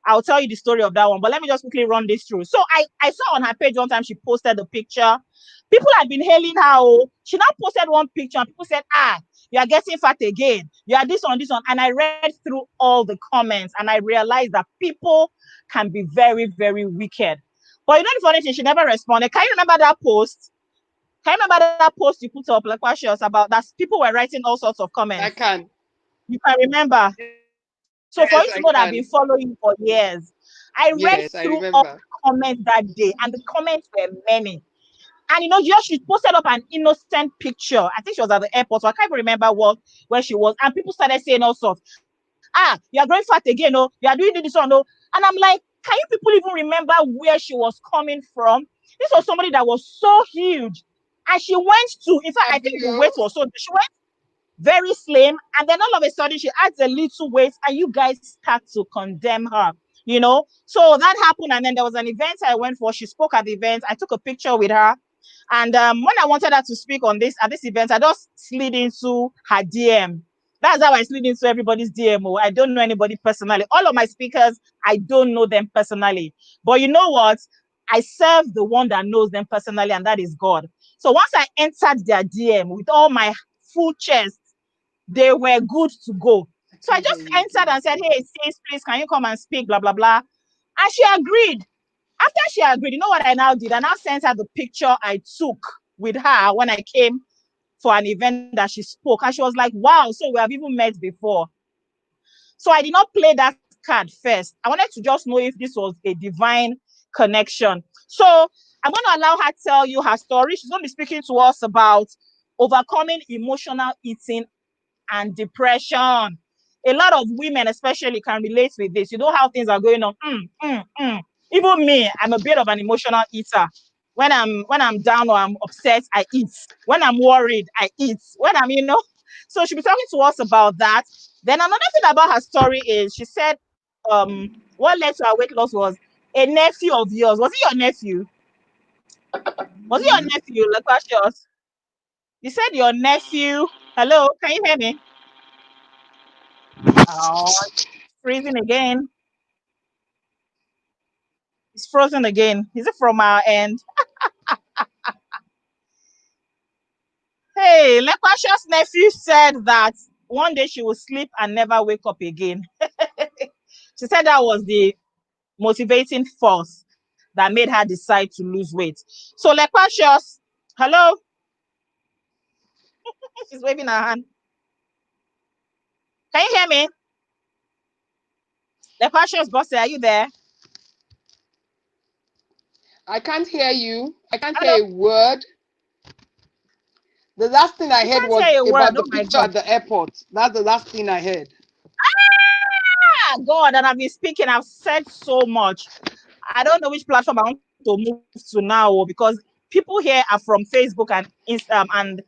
I'll tell you the story of that one, but let me just quickly run this through. So I saw on her page one time she posted a picture. People had been hailing her. Oh, she now posted one picture and people said, you are getting fat again. You are this one, this one. And I read through all the comments and I realized that people can be very, very wicked. But you know the funny thing, she never responded. Can you remember that post? Can you remember that post you put up, like what she was about? That people were writing all sorts of comments. I can. You can remember. Yes, So for I you to know can. that I've been following for years, I read Yes, I through all remember. the comments that day, and the comments were many. And you know, just she posted up an innocent picture. I think she was at the airport, so I can't even remember where she was. And people started saying all sorts. You are growing fat again, oh, you are doing this one, oh. And I'm like, can you people even remember where she was coming from? This was somebody that was so huge. And she went to, in fact, I think the weight was so, she went very slim, and then all of a sudden she adds a little weight and you guys start to condemn her, you know. So that happened, and then there was an event I went for. She spoke at the event. I took a picture with her, and when I wanted her to speak on this at this event, I just slid into her DM. That's how I slid into everybody's DMO. I don't know anybody personally. All of my speakers, I don't know them personally, but you know what, I serve the one that knows them personally, and that is God. So once I entered their DM with all my full chest, they were good to go. So I just entered and said, hey, sis, please, can you come and speak, blah, blah, blah. And she agreed. After she agreed, you know what I now did? I now sent her the picture I took with her when I came for an event that she spoke. And she was like, wow, so we have even met before. So I did not play that card first. I wanted to just know if this was a divine connection. So I'm going to allow her to tell you her story. She's going to be speaking to us about overcoming emotional eating and depression. A lot of women especially can relate with this. You know how things are going on. Even me, I'm a bit of an emotional eater. When I'm down or I'm upset, I eat. When I'm worried, I eat. When I'm, so she'll be talking to us about that. Then another thing about her story is she said what led to her weight loss was a nephew of yours. Was it your nephew? Was it your nephew, Laquashos? You said your nephew. Hello, can you hear me? Oh, it's freezing again. It's frozen again. Is it from our end? Hey, Lequasha's nephew said that one day she will sleep and never wake up again. She said that was the motivating force that made her decide to lose weight. So Lequashos, hello? She's waving her hand. Can you hear me? Lequashos, boss, are you there? I can't hear you. I can't Hello? hear a word. The last thing I You heard can't was hear a word. about the Oh my picture God. at the airport. That's the last thing I heard. God, and I've been speaking. I've said so much. I don't know which platform I want to move to now because people here are from Facebook and Instagram and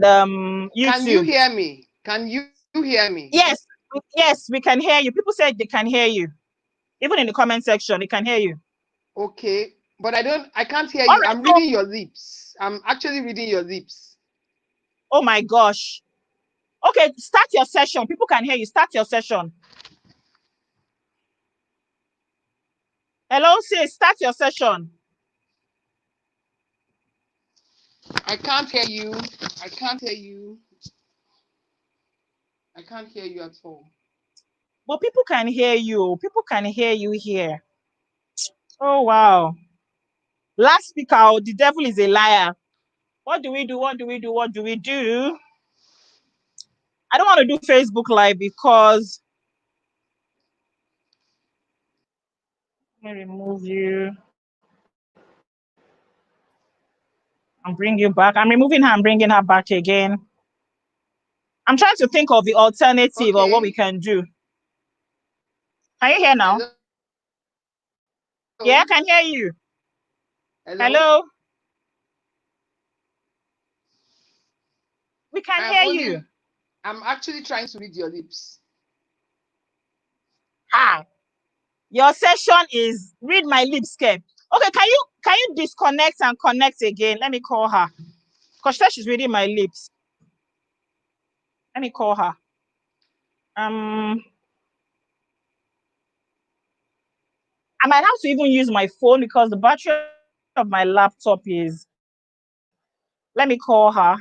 Can you YouTube. hear me? Can you hear me? Yes, we can hear you. People said they can hear you. Even in the comment section, they can hear you. Okay, but I can't hear All you. right. I'm So, reading your lips. I'm actually reading your lips. oh my gosh. Okay, start your session. People can hear you. Start your session. Hello, sis. Start your session. I can't hear you. I can't hear you. I can't hear you at all. But people can hear you. People can hear you here. Oh wow. Last speaker, the devil is a liar. What do we do? What do we do? What do we do? I don't want to do Facebook Live because let me remove you and bring you back. I'm removing her and bringing her back again. I'm trying to think of the alternative or what we can do. Can you hear now? Hello? Yeah, I can hear you. Hello? Hello? We can I'm hear you. actually trying to read your lips. Your session is read my lips, Kev. Okay, can you disconnect and connect again? Let me call her. Because she's reading my lips. Let me call her. I might have to even use my phone because the battery of my laptop is. Let me call her.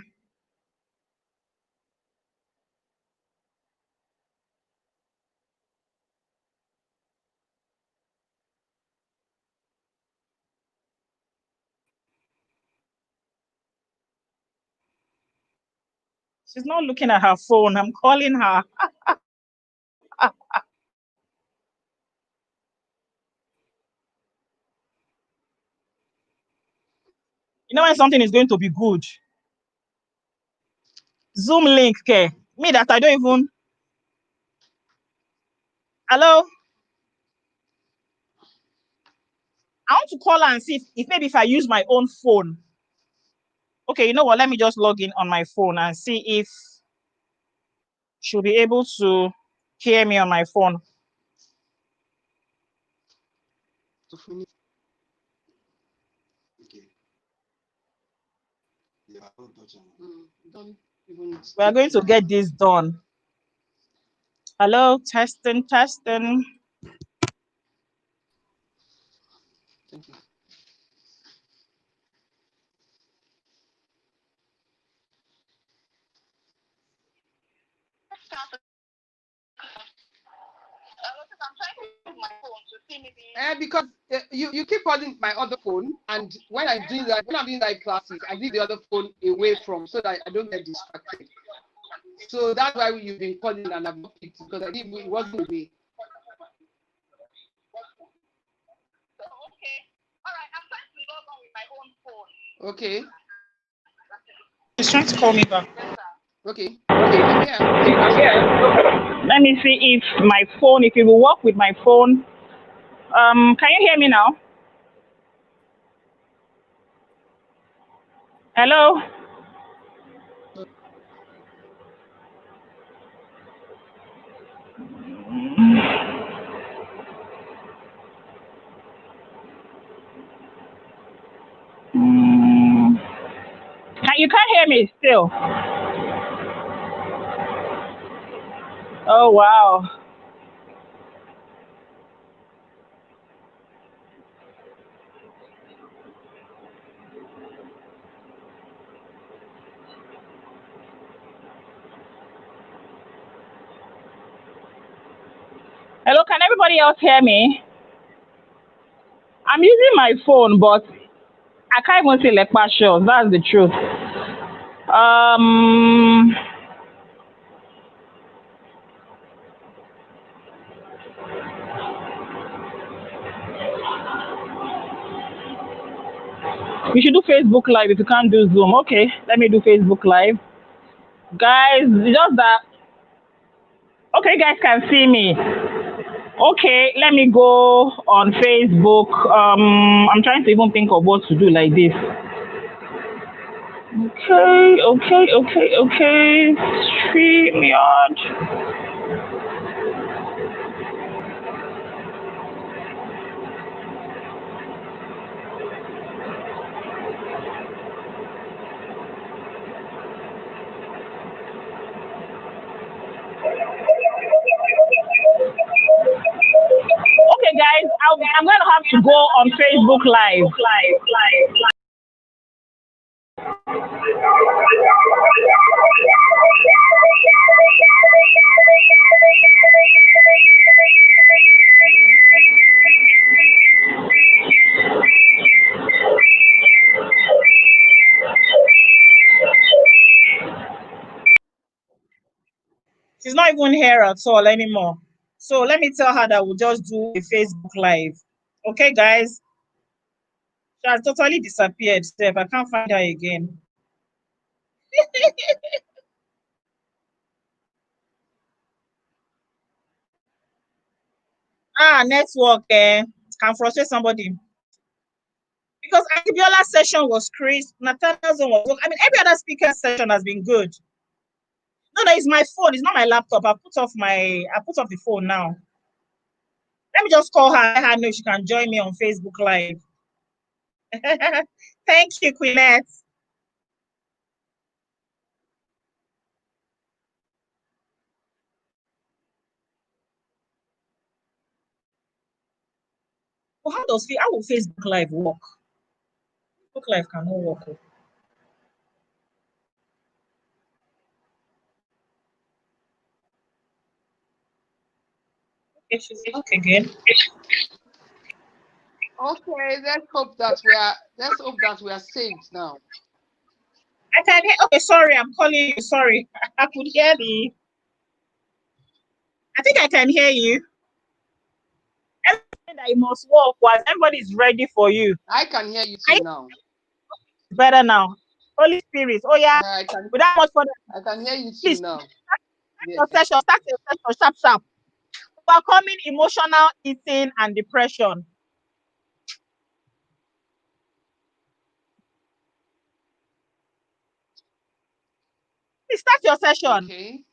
She's not looking at her phone. I'm calling her. You know when something is going to be good? Zoom link, okay? Me that I don't even. Hello? I want to call her and see if maybe if I use my own phone. Okay, you know what? Let me just log in on my phone and see if she'll be able to hear me on my phone. We are going to get this done. Hello, testing. Thank you. Because you keep calling my other phone, and when I'm doing live classes, I leave the other phone away from so that I don't get distracted. So that's why you've been calling and I've not picked it because it wasn't away. Okay. All right. I'm trying to log on with my own phone. Okay. She's trying to call me back. Okay. Yeah. Let me see if my phone, if it will work with my phone. Can you hear me now? Hello? You can't hear me still. Oh, wow. Hello, can everybody else hear me? I'm using my phone, but I can't even see like partials. That's the truth. We should do Facebook Live if you can't do Zoom. Okay, let me do Facebook Live. Guys, just that. Okay, you guys can see me. Okay, let me go on Facebook. I'm trying to even think of what to do like this. Okay. StreamYard. Okay, guys, I'm going to have to go on Facebook Live. She's not even here at all anymore. So let me tell her that we'll just do a Facebook Live. Okay, guys? She has totally disappeared, Steph. I can't find her again. Network can frustrate somebody. Because Ibiola's session was crazy. Nathaniel's one was. I mean, every other speaker's session has been good. No, it's my phone. It's not my laptop. I put off the phone now. Let me just call her. Let her know she can join me on Facebook Live. Thank you, Queenette. Well, how will Facebook Live work? Facebook Live cannot work. Okay, she's back again. Okay, let's hope that we are saved now. I can hear. Okay, sorry, I'm calling you. Sorry, I could hear the. I think I can hear you. Everything that you must work was everybody's ready for you. I can hear you too now. Better now. Holy Spirit. Oh yeah. Without much further. I can hear you too Please, now. Start your session, sharp. Overcoming emotional eating and depression. Please start your session.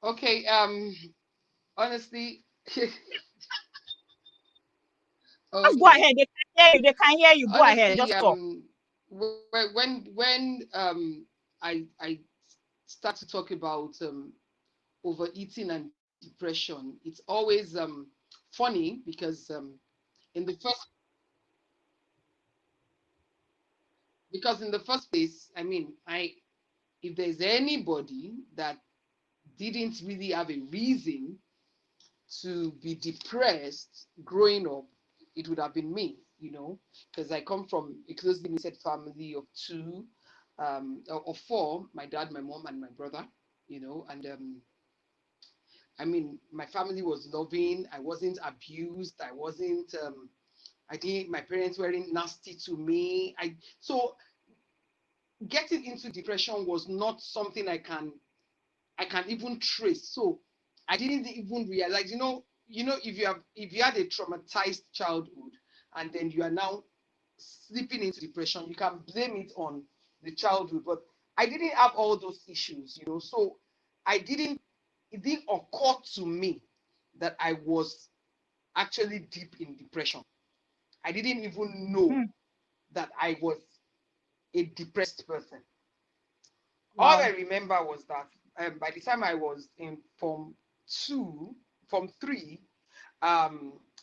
Okay. Honestly. Okay. Just go ahead. They can hear you. They can hear you. Go ahead. Just talk. When I start to talk about overeating and depression, it's always funny because in the first place, I mean, if there's anybody that didn't really have a reason to be depressed growing up, it would have been me, because I come from a closely knitted family of two, of four, my dad, my mom, and my brother, and I mean, my family was loving. I wasn't abused. My parents weren't nasty to me. So getting into depression was not something I can even trace. So I didn't even realize, if you had a traumatized childhood and then you are now slipping into depression, you can blame it on the childhood. But I didn't have all those issues, so it didn't occur to me that I was actually deep in depression. I didn't even know that I was a depressed person. Wow. All I remember was that by the time I was in Form 3, I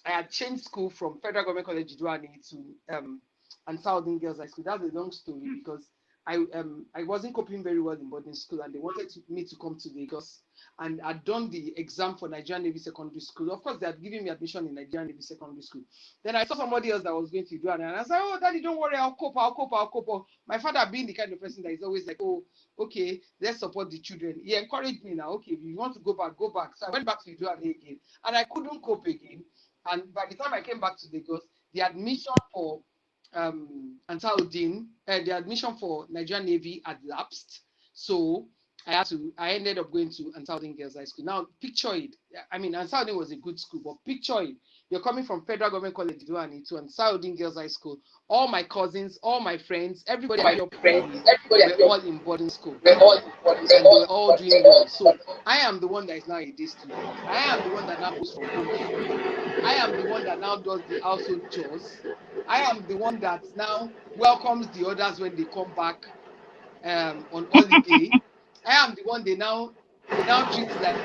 had changed school from Federal Government College Iduani to Ansarudin Girls High School. That's a long story because I wasn't coping very well in boarding school, and they wanted me to come to Lagos, and I'd done the exam for Nigerian Navy Secondary School. Of course, they had given me admission in Nigerian Navy Secondary School. Then I saw somebody else that was going to do it, and I said, "Oh, Daddy, don't worry, I'll cope." My father being the kind of person that is always like, "Oh, okay, let's support the children." He encouraged me now. Okay, if you want to go back, go back. So I went back to Iduani again, and I couldn't cope again. And by the time I came back to Lagos, the admission for Ansarudin, the admission for Nigerian Navy had lapsed. So I ended up going to Ansarudin Girls High School. Now, picture it. I mean, Ansarudin was a good school, but picture it. You're coming from Federal Government College Iduani to Ansarudin Girls High School. All my cousins, all my friends, everybody were all in boarding school. And they were all doing well. So I am the one that is now a day student. I am the one that now goes from home to school. I am the one that now does the household chores. I am the one that now welcomes the others when they come back on holiday. I am the one they now treat like.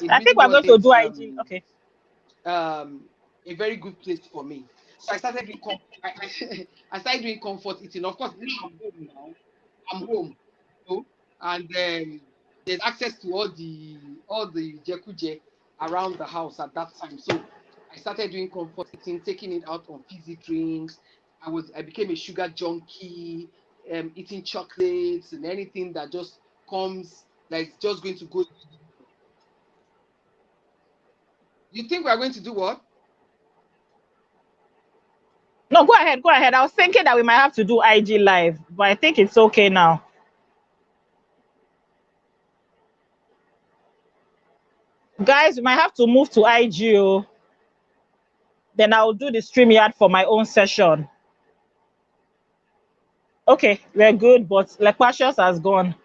I think we're going to do IG. Okay. A very good place for me. So I started doing I started doing comfort eating. Of course, I'm home now. I'm home, and there's access to all the jekuje around the house at that time. So I started doing comfort eating, taking it out on fizzy drinks. I became a sugar junkie, eating chocolates and anything that just comes, like just going to go. You think we are going to do what? No, go ahead. I was thinking that we might have to do IG live, but I think it's okay now. Guys, we might have to move to IG. Then I'll do the StreamYard for my own session. Okay, we're good, but like Precious has gone.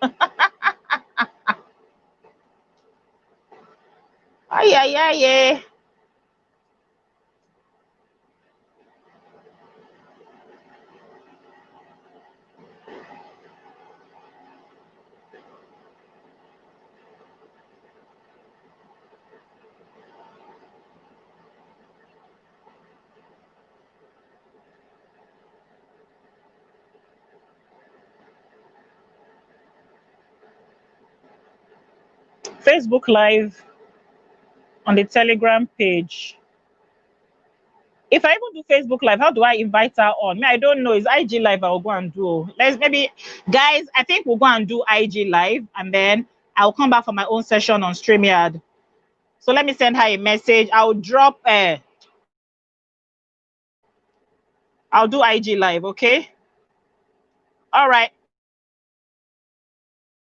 Ay, ay, ay, ay. Facebook Live on the Telegram page. If I even do Facebook Live, how do I invite her on? Me, I don't know. It's IG Live I'll go and do. Let's maybe, guys, I think we'll go and do IG Live, and then I'll come back for my own session on StreamYard. So let me send her a message. I'll drop, I'll do IG Live, okay? All right.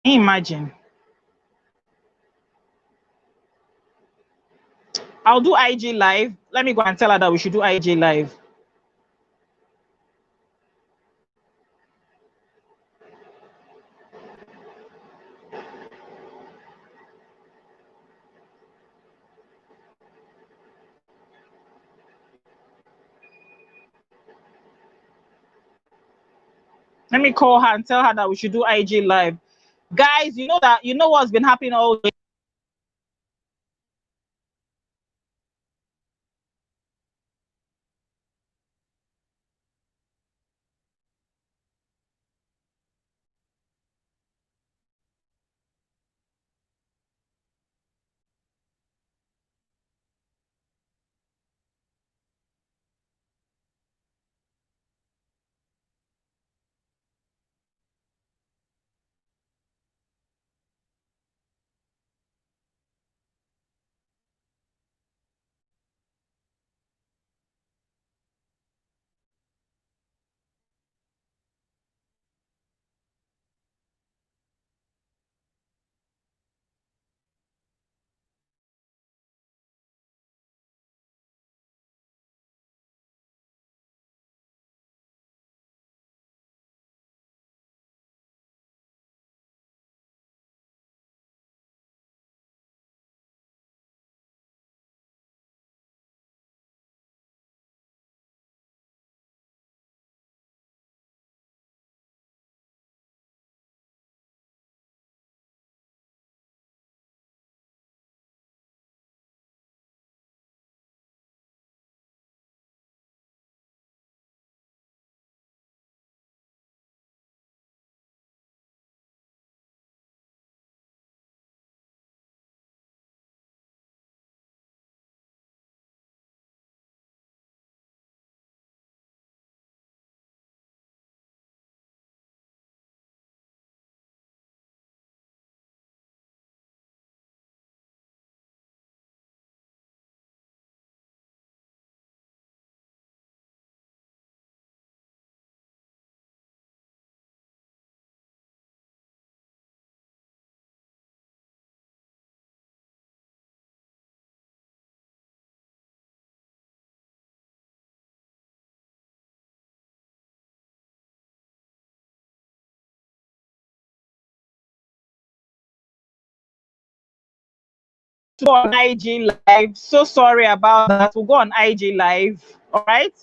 Imagine. I'll do IG Live. Let me go and tell her that we should do IG Live. Let me call her and tell her that we should do IG Live. Guys, you know what's been happening all day. To go on IG Live. So sorry about that. We'll go on IG Live. All right.